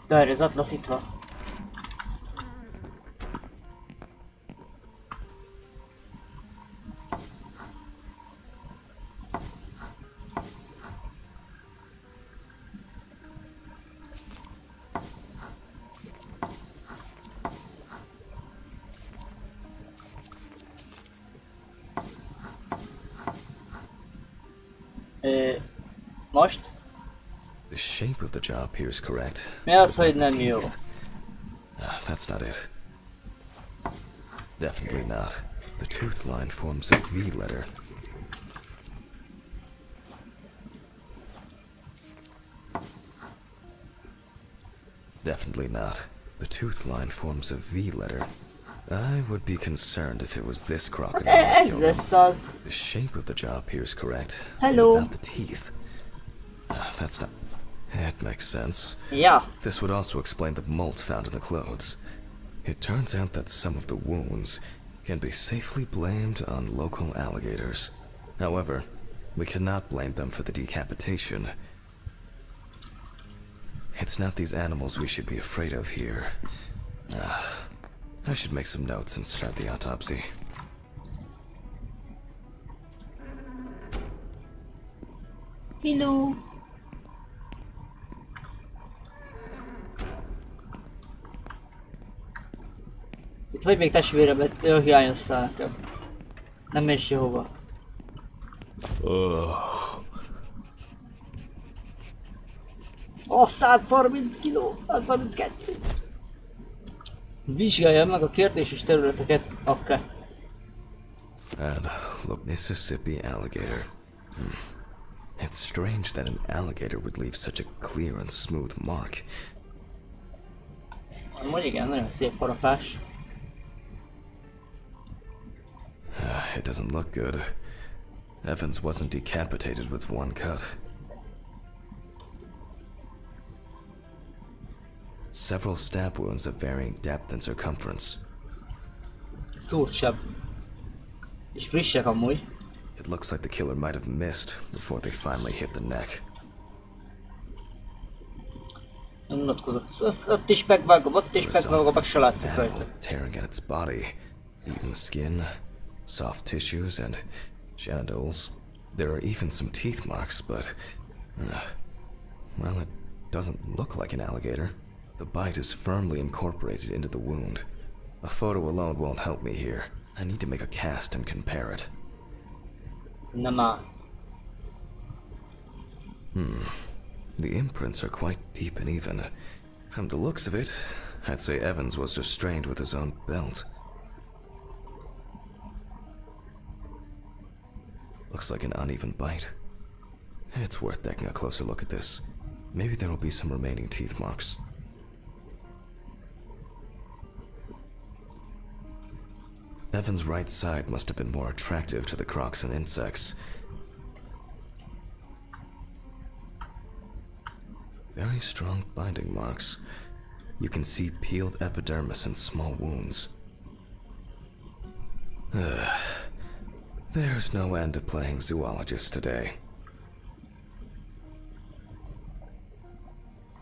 [SPEAKER 2] Várj, az atlasz itt van. Most?
[SPEAKER 3] The shape of the jaw appears correct.
[SPEAKER 2] Mi az,
[SPEAKER 3] What
[SPEAKER 2] hogy
[SPEAKER 3] about
[SPEAKER 2] nem
[SPEAKER 3] the
[SPEAKER 2] jó?
[SPEAKER 3] teeth? That's not it. Definitely not. The tooth line forms a V letter. Definitely not. The tooth line forms a V letter. I would be concerned if it was this crocodile that
[SPEAKER 2] Ez
[SPEAKER 3] killed him.
[SPEAKER 2] lesz az.
[SPEAKER 3] The shape of the jaw appears correct.
[SPEAKER 2] Hello.
[SPEAKER 3] But not the teeth. That's not... It makes sense.
[SPEAKER 2] Ja.
[SPEAKER 3] This would also explain the mold found in the clothes. It turns out that some of the wounds can be safely blamed on local alligators. However, we cannot blame them for the decapitation. It's not these animals we should be afraid of here. I should make some notes and start the autopsy.
[SPEAKER 2] Hello. Itt vagy még testvéremet, hiányoztál nekem. Nem mész sehova. Oh, 130 kiló, 132. Vizsgálja meg a kérdéses területeket, oké.
[SPEAKER 3] And look, Mississippi alligator. It's strange that an alligator would leave such a clear and smooth mark.
[SPEAKER 2] Amúgy igen, nagyon szép harapás.
[SPEAKER 3] It doesn't look good. Evans wasn't decapitated with one cut. Several stab wounds of varying depth and circumference.
[SPEAKER 2] Szúrt seb. És frissek amúgy.
[SPEAKER 3] It looks like the killer might have missed before they finally hit the neck.
[SPEAKER 2] Nem unatkozott. Ott is megvágom, ott is megvágom, meg se látszik rajta.
[SPEAKER 3] Animal tearing at its body, eating skin, soft tissues, and genitals. There are even some teeth marks, but well, it doesn't look like an alligator. The bite is firmly incorporated into the wound. A photo alone won't help me here. I need to make a cast and compare it.
[SPEAKER 2] Nem áll.
[SPEAKER 3] The imprints are quite deep and even. From the looks of it, I'd say Evans was restrained with his own belt. Looks like an uneven bite. It's worth taking a closer look at this. Maybe there will be some remaining teeth marks. Evan's right side must have been more attractive to the crocs and insects. Very strong binding marks. You can see peeled epidermis and small wounds. There's no end to playing zoologist today.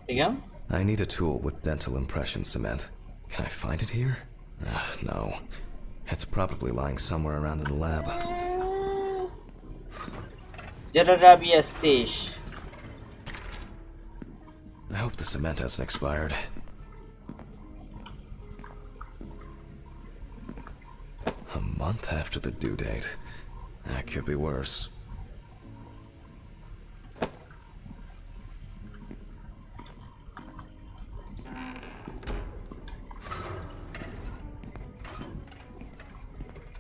[SPEAKER 2] Igen?
[SPEAKER 3] I need a tool with dental impression cement. Can I find it here? No. It's probably lying somewhere around in the lab.
[SPEAKER 2] Gyere rábijesztés!
[SPEAKER 3] I hope the cement hasn't expired. A month after the due date. That could be worse.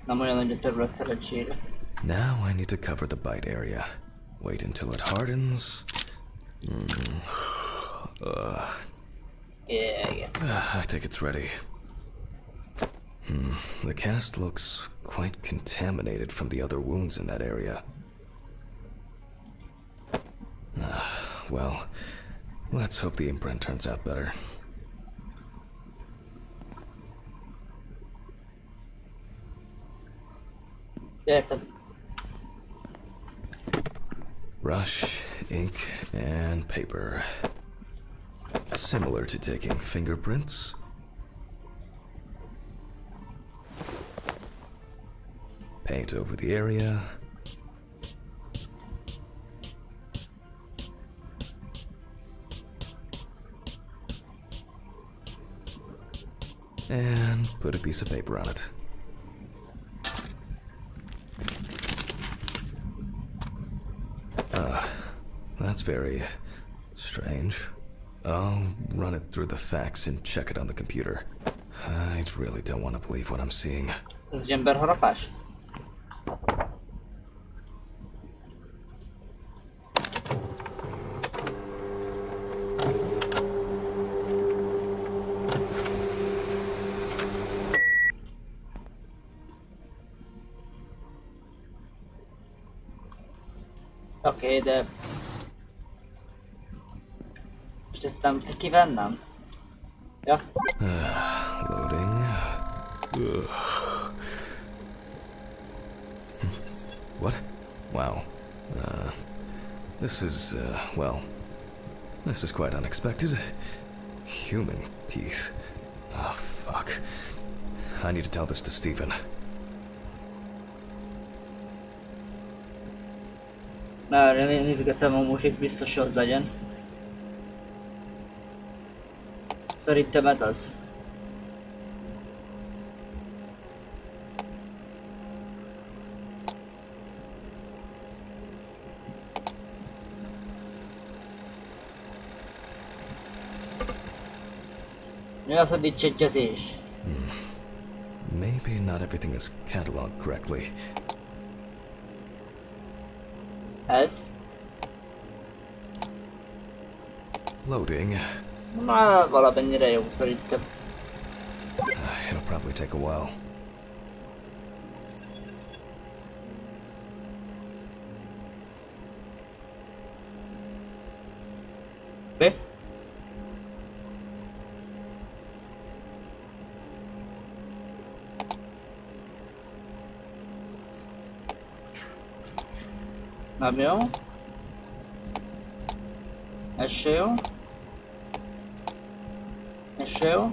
[SPEAKER 2] Nem olyan nagy a terület szerencsére.
[SPEAKER 3] Now I need to cover the bite area. Wait until it hardens.
[SPEAKER 2] Yeah.
[SPEAKER 3] I think it's ready. The cast looks quite contaminated from the other wounds in that area. Well, let's hope the imprint turns out better.
[SPEAKER 2] Érted?
[SPEAKER 3] Brush, ink, and paper. Similar to taking fingerprints. Paint over the area. And put a piece of paper on it. That's very strange. I'll run it through the facts and check it on the computer. I really don't want to believe what I'm seeing.
[SPEAKER 2] Ez egy emberharapás? Oké, de... Most ezt nem kivennem? Ja.
[SPEAKER 3] Loading. What? Wow. This is, well... This is quite unexpected. Human teeth. Oh, fuck. I need to tell this to Stephen.
[SPEAKER 2] Már nézgetem a mosit, biztos az legyen. Szerintem ez az. Mi az a dicsegyezés?
[SPEAKER 3] Maybe not everything is cataloged correctly.
[SPEAKER 2] Ez?
[SPEAKER 3] Loading.
[SPEAKER 2] Már valamennyire jó szerintem.
[SPEAKER 3] It'll probably take a while.
[SPEAKER 2] Mi? Nem jó. Ez se jó. Ez se jó.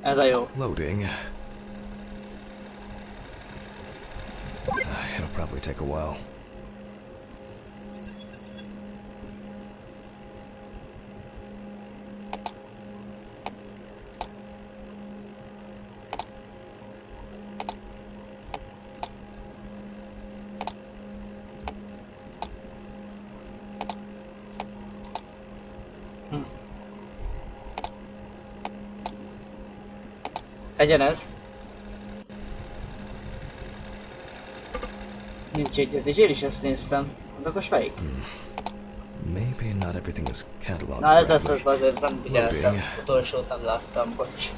[SPEAKER 2] Ez a jó.
[SPEAKER 3] Loading. It'll probably take a while.
[SPEAKER 2] Legyen ez. Nincs egyezés, én is ezt néztem. De akkor melyik?
[SPEAKER 3] Maybe not everything is cataloged
[SPEAKER 2] Na ez lesz
[SPEAKER 3] correctly.
[SPEAKER 2] az, azért nem figyeltem. Utolsót nem láttam, bocs.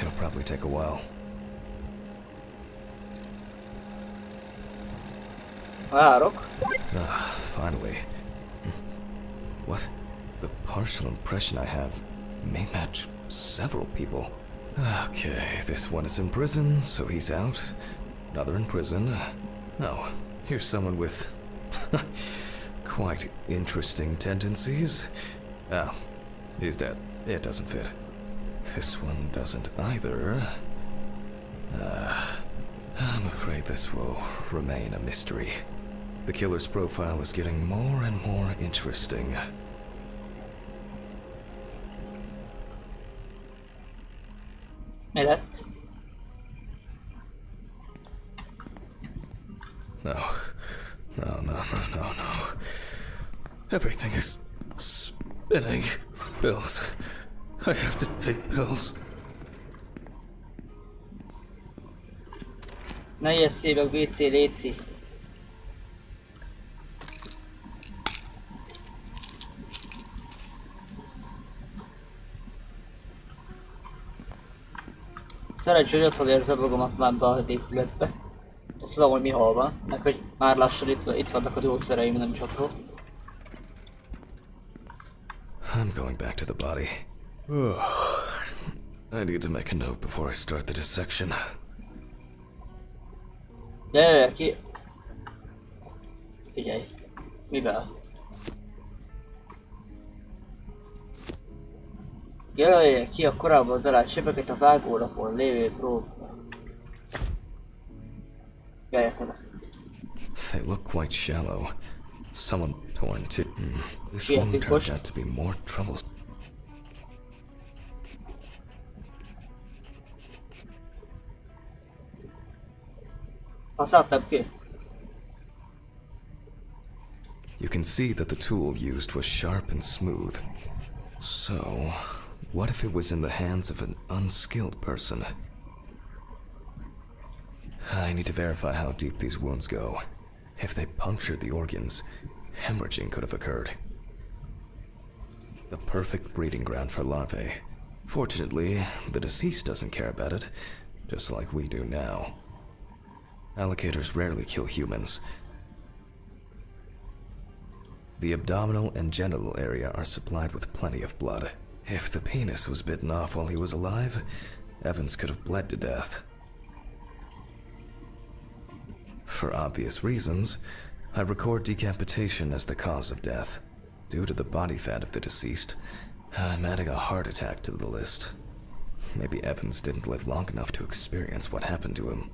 [SPEAKER 3] It'll probably take a while.
[SPEAKER 2] Várok.
[SPEAKER 3] Finally. What? The partial impression I have may match several people. Okay, this one is in prison, so he's out. Another in prison. Oh, here's someone with quite interesting tendencies. Oh, he's dead. It doesn't fit. This one doesn't either. I'm afraid this will remain a mystery. The killer's profile is getting more and more interesting.
[SPEAKER 2] Mi lett?
[SPEAKER 3] No. No. Everything is spinning. Pills. I have to take pills.
[SPEAKER 2] Ne ijesszél meg, WC, léci. Szerencsé, hogy otthon érzem magamat már be az épületbe. Azt tudom, hogy mi hol van, meg hogy már lassan itt vannak a gyógyszereim, nem csak otthon.
[SPEAKER 3] I'm going back to the body. I need to make a note before I start the dissection.
[SPEAKER 2] Gyere ki! Figyelj. Mivel? Jelölje ki a korábban talált sebeket a vágólapon lévő próba. Jöjjetek.
[SPEAKER 3] They look quite shallow. Someone torn too. This one turned out to be more troublesome.
[SPEAKER 2] Használtam ki.
[SPEAKER 3] You can see that the tool used was sharp and smooth. So, what if it was in the hands of an unskilled person? I need to verify how deep these wounds go. If they punctured the organs, hemorrhaging could have occurred. The perfect breeding ground for larvae. Fortunately, the deceased doesn't care about it, just like we do now. Alligators rarely kill humans. The abdominal and genital area are supplied with plenty of blood. If the penis was bitten off while he was alive, Evans could have bled to death. For obvious reasons, I record decapitation as the cause of death. Due to the body fat of the deceased, I'm adding a heart attack to the list. Maybe Evans didn't live long enough to experience what happened to him.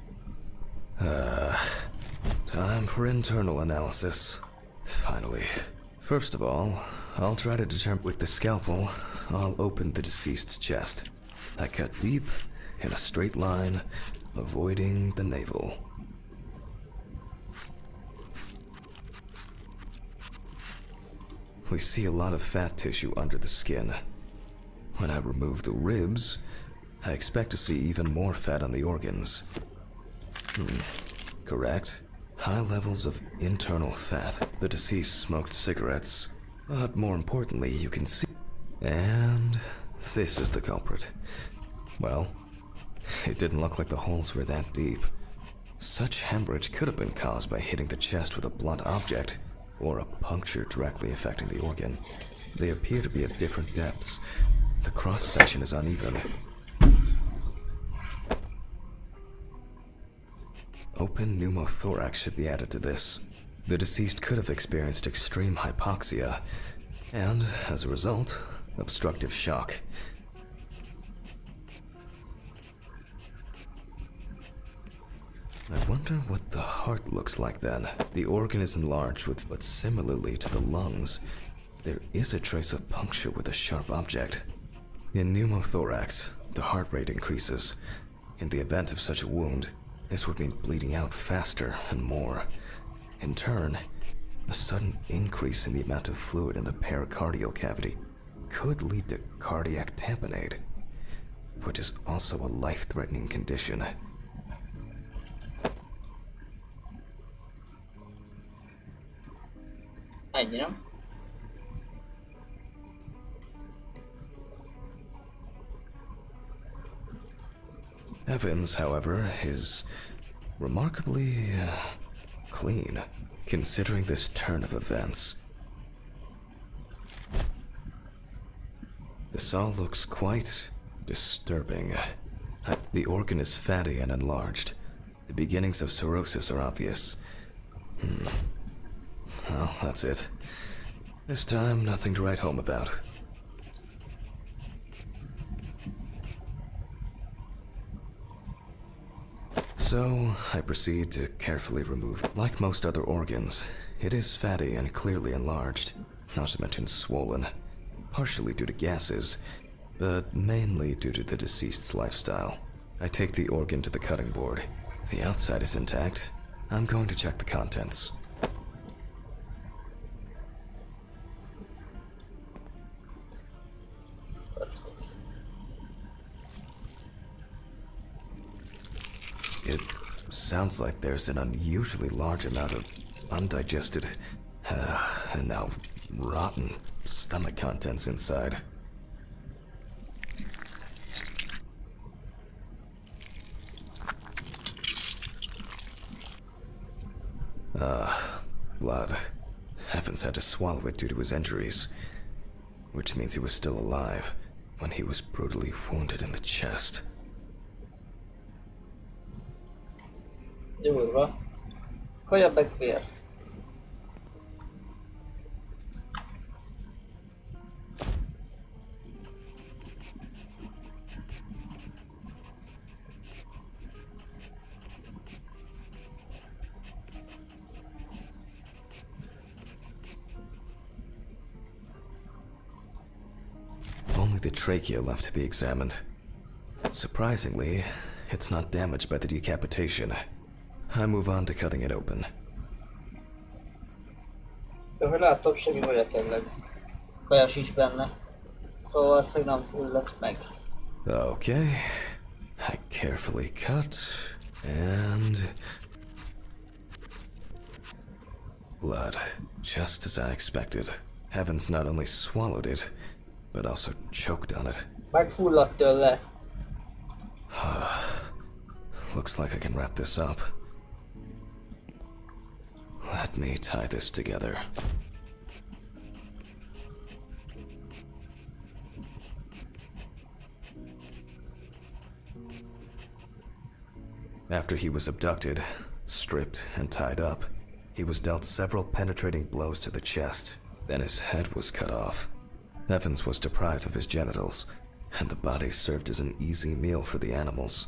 [SPEAKER 3] Time for internal analysis. Finally. First of all, I'll try to determine with the scalpel. I'll open the deceased's chest. I cut deep, in a straight line, avoiding the navel. We see a lot of fat tissue under the skin. When I remove the ribs, I expect to see even more fat on the organs. Correct. High levels of internal fat. The deceased smoked cigarettes. But more importantly, you can see... And this is the culprit. Well, it didn't look like the holes were that deep. Such hemorrhage could have been caused by hitting the chest with a blunt object, or a puncture directly affecting the organ. They appear to be at different depths. The cross-section is uneven. Open pneumothorax should be added to this. The deceased could have experienced extreme hypoxia, and, as a result, obstructive shock. I wonder what the heart looks like then. The organ is enlarged but similarly to the lungs, there is a trace of puncture with a sharp object. In pneumothorax, the heart rate increases. In the event of such a wound, this would mean bleeding out faster and more. In turn, a sudden increase in the amount of fluid in the pericardial cavity could lead to cardiac tamponade, which is also a life-threatening condition.
[SPEAKER 2] Ennyi, nem?
[SPEAKER 3] Evans, however, is remarkably clean, considering this turn of events. This all looks quite disturbing. The organ is fatty and enlarged. The beginnings of cirrhosis are obvious. Well, that's it. This time, nothing to write home about. So, I proceed to carefully remove. Like most other organs, it is fatty and clearly enlarged, not to mention swollen, partially due to gases, but mainly due to the deceased's lifestyle. I take the organ to the cutting board. If the outside is intact, I'm going to check the contents. It sounds like there's an unusually large amount of undigested, and now rotten stomach contents inside. Blood. Evans had to swallow it due to his injuries, which means he was still alive when he was brutally wounded in the chest.
[SPEAKER 2] Durva. Kaja meg vér.
[SPEAKER 3] Only the trachea left to be examined. Surprisingly, it's not damaged by the decapitation. I move on to cutting it open.
[SPEAKER 2] De hogy láttam, semmi baja tényleg. Kaja sincs benne. Szóval valószínűleg nem fulladt meg.
[SPEAKER 3] Okay. I carefully cut, and... blood, just as I expected. Evans not only swallowed it, but also choked on it.
[SPEAKER 2] Megfulladt tőle.
[SPEAKER 3] Looks like I can wrap this up. Let me tie this together. After he was abducted, stripped, and tied up, he was dealt several penetrating blows to the chest. Then his head was cut off. Evans was deprived of his genitals, and the body served as an easy meal for the animals.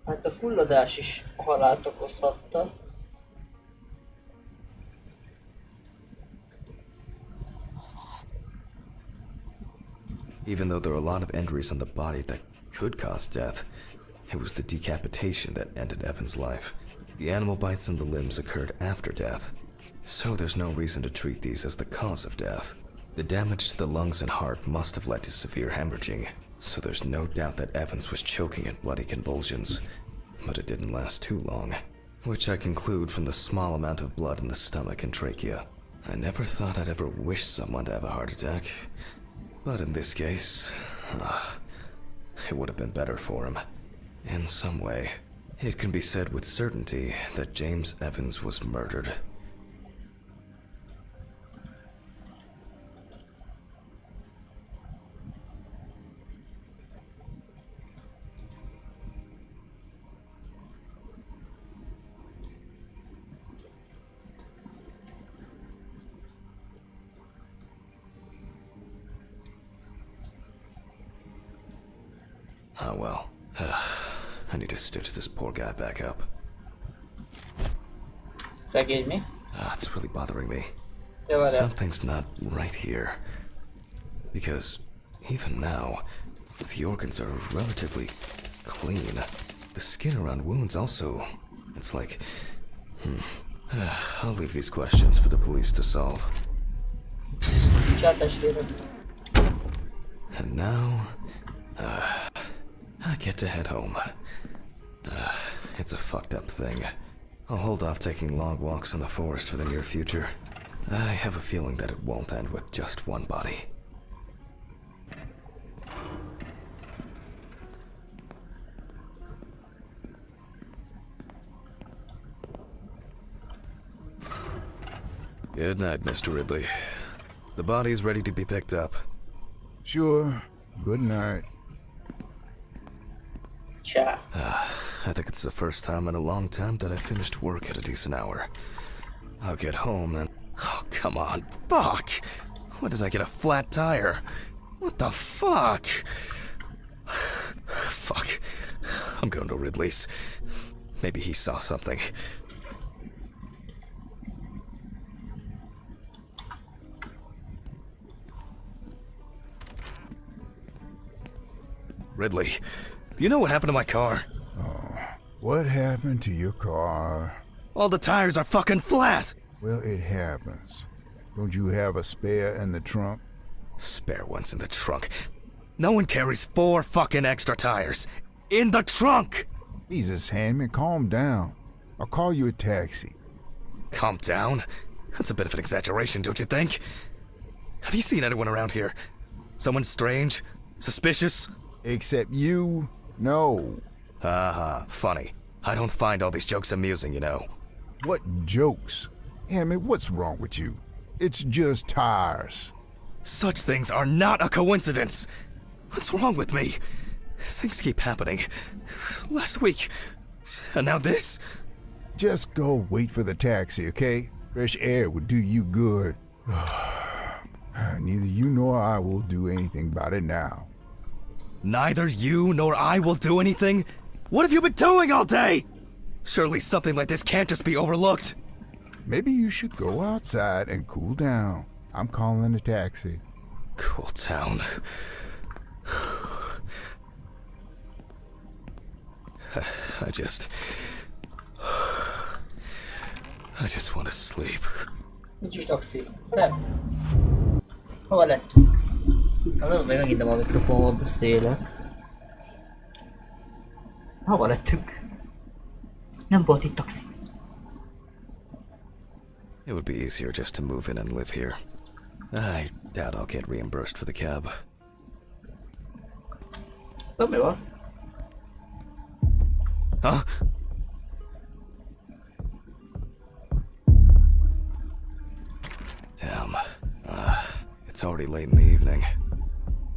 [SPEAKER 2] Hát a fulladás is halált okozhatta.
[SPEAKER 3] Even though there are a lot of injuries on the body that could cause death, it was the decapitation that ended Evan's life. The animal bites in the limbs occurred after death, so there's no reason to treat these as the cause of death. The damage to the lungs and heart must have led to severe hemorrhaging, so there's no doubt that Evans was choking in bloody convulsions. But it didn't last too long, which I conclude from the small amount of blood in the stomach and trachea. I never thought I'd ever wish someone to have a heart attack, but in this case, it would have been better for him. In some way, it can be said with certainty that James Evans was murdered. Oh well. I need to stitch this poor guy back up.
[SPEAKER 2] Szegény mi?
[SPEAKER 3] It's really bothering me.
[SPEAKER 2] De várjál.
[SPEAKER 3] Something's not right here. Because even now, the organs are relatively clean. The skin around wounds also. It's like... I'll leave these questions for the police to solve.
[SPEAKER 2] Csá testvérem.
[SPEAKER 3] And now... I get to head home. It's a fucked up thing. I'll hold off taking long walks in the forest for the near future. I have a feeling that it won't end with just one body. Good night, Mr. Ridley. The body's ready to be picked up.
[SPEAKER 6] Sure. Good night.
[SPEAKER 2] Csá.
[SPEAKER 3] I think it's the first time in a long time that I finished work at a decent hour. I'll get home and... Oh, come on. Fuck! When did I get a flat tire? What the fuck? Fuck. I'm going to Ridley's. Maybe he saw something. Ridley, do you know what happened to my car?
[SPEAKER 6] What happened to your car?
[SPEAKER 3] All the tires are fucking flat!
[SPEAKER 6] Well, it happens. Don't you have a spare in the trunk?
[SPEAKER 3] Spare ones in the trunk. No one carries 4 fucking extra tires. In the trunk!
[SPEAKER 6] Jesus, Handman, calm down. I'll call you a taxi.
[SPEAKER 3] Calm down? That's a bit of an exaggeration, don't you think? Have you seen anyone around here? Someone strange? Suspicious?
[SPEAKER 6] Except you? No.
[SPEAKER 3] Haha, funny. I don't find all these jokes amusing, you know.
[SPEAKER 6] What jokes? Hammond, what's wrong with you? It's just tires.
[SPEAKER 3] Such things are not a coincidence! What's wrong with me? Things keep happening. Last week, and now this?
[SPEAKER 6] Just go wait for the taxi, okay? Fresh air would do you good. Neither you nor I will do anything about it now.
[SPEAKER 3] Neither you nor I will do anything? What have you been doing all day? Surely something like this can't just be overlooked.
[SPEAKER 6] Maybe you should go outside and cool down. I'm calling a taxi.
[SPEAKER 3] Cool down. I just want to sleep.
[SPEAKER 2] Nincs is taxi. Nem. Hova lettünk? Az előbb még megint a mikrofonból beszélek. Hova lettünk? Nem volt itt taxi.
[SPEAKER 3] It would be easier just to move in and live here. I doubt I'll get reimbursed for the cab.
[SPEAKER 2] Na mi van?
[SPEAKER 3] Huh? Damn. It's already late in the evening.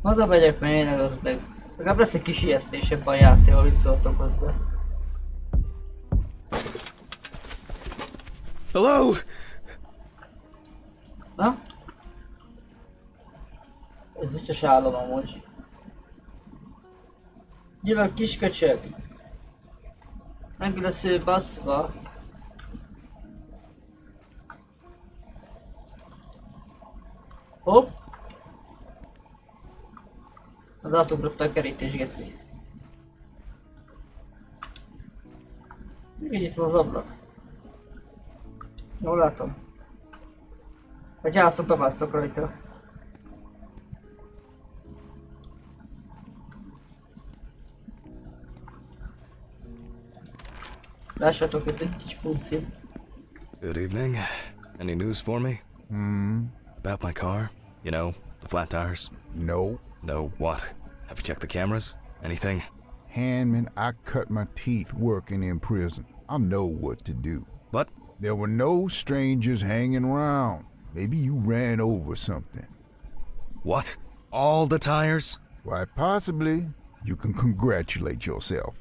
[SPEAKER 2] Oda megyek, mert én az meg. Legalább lesz egy kis ijesztésebb a játék, amit szóltok hozzá.
[SPEAKER 3] Hello?
[SPEAKER 2] Na? Ez biztos állom amúgy. Jövök kis köcsög. Meg lesz ő baszva. Hopp! Az átugrott a kerítés, geci. Még itt van az ablak. Jól látom. A gyászok bemásztok rajta. Lássátok itt egy kis puncim.
[SPEAKER 3] Good evening. Any news for me? About my car? You know, the flat tires?
[SPEAKER 6] No.
[SPEAKER 3] No, what? Have you checked the cameras? Anything?
[SPEAKER 6] Handman, I cut my teeth working in prison. I know what to do.
[SPEAKER 3] What?
[SPEAKER 6] There were no strangers hanging around. Maybe you ran over something.
[SPEAKER 3] What? All the tires?
[SPEAKER 6] Why, possibly. You can congratulate yourself.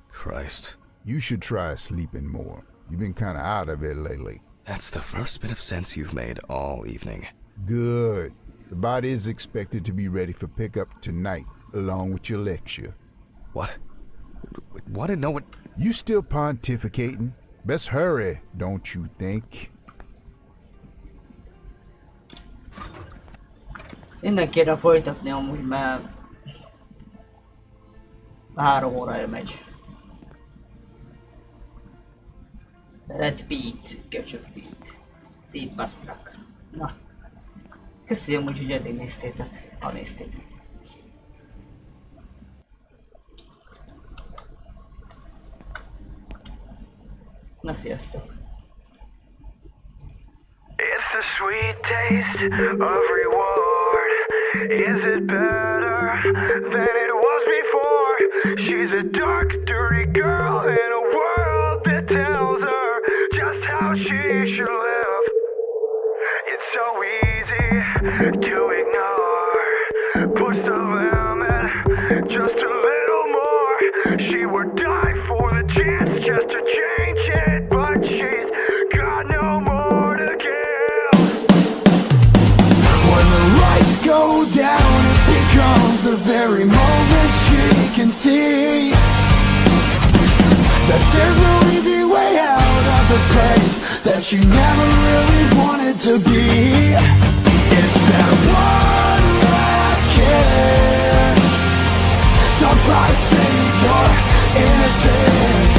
[SPEAKER 3] Christ.
[SPEAKER 6] You should try sleeping more. You've been kind of out of it lately.
[SPEAKER 3] That's the first bit of sense you've made all evening.
[SPEAKER 6] Good. The body is expected to be ready for pickup tonight, along with your lecture.
[SPEAKER 3] What? What? No, what?
[SPEAKER 6] You still pontificating? Best hurry, don't you think?
[SPEAKER 2] Innen kéne folytatni amúgy, mert 3 órája megy. Red Beat, köcsög Beat. Szétbasztrak. Na. Köszönöm úgy, hogy eddig néztétek, ha néztétek. Na, sziasztok!
[SPEAKER 1] It's the sweet taste of reward. Is it better than it was before? She's a dark, dirty girl in a world that tells her just how she should live. It's so easy to ignore. Push the limit just a little more. She were done. the very moment she can see that there's no easy way out of the place that she never really wanted to be. It's that one last kiss. Don't try to save your innocence.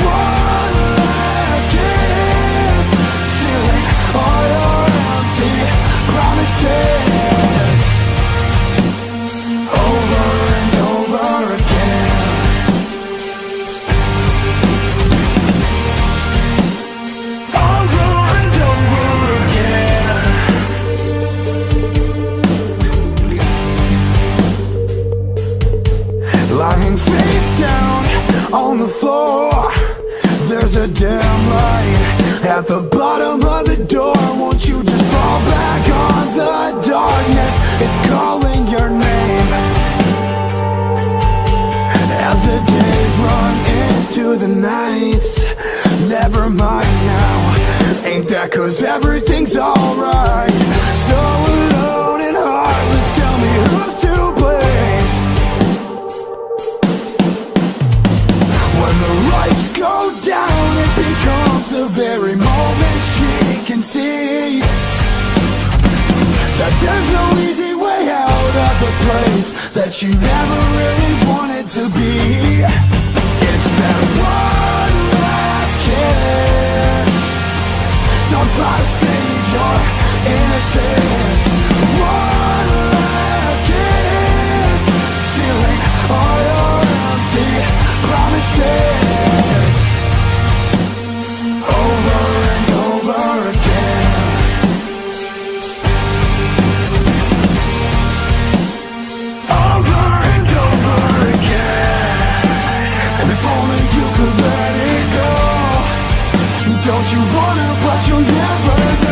[SPEAKER 1] One last kiss, sealing all your empty promises. Over and over again. Over and over again. Lying face down on the floor, there's a dim light at the bottom of the door. Won't you just fall back on the darkness? It's calling your name. As the days run into the nights, never mind now, ain't that 'cause everything's alright? So alone and heartless, tell me who's to blame. When the lights go down, it becomes the very moment she can see that there's no easy way out of the place that she never really wanted to be. It's that one last kiss. Don't try to save your innocence. One last kiss, sealing all your empty promises. Over and over again. Over and over again. And if only you could let it go. Don't you wanna, but you'll never know.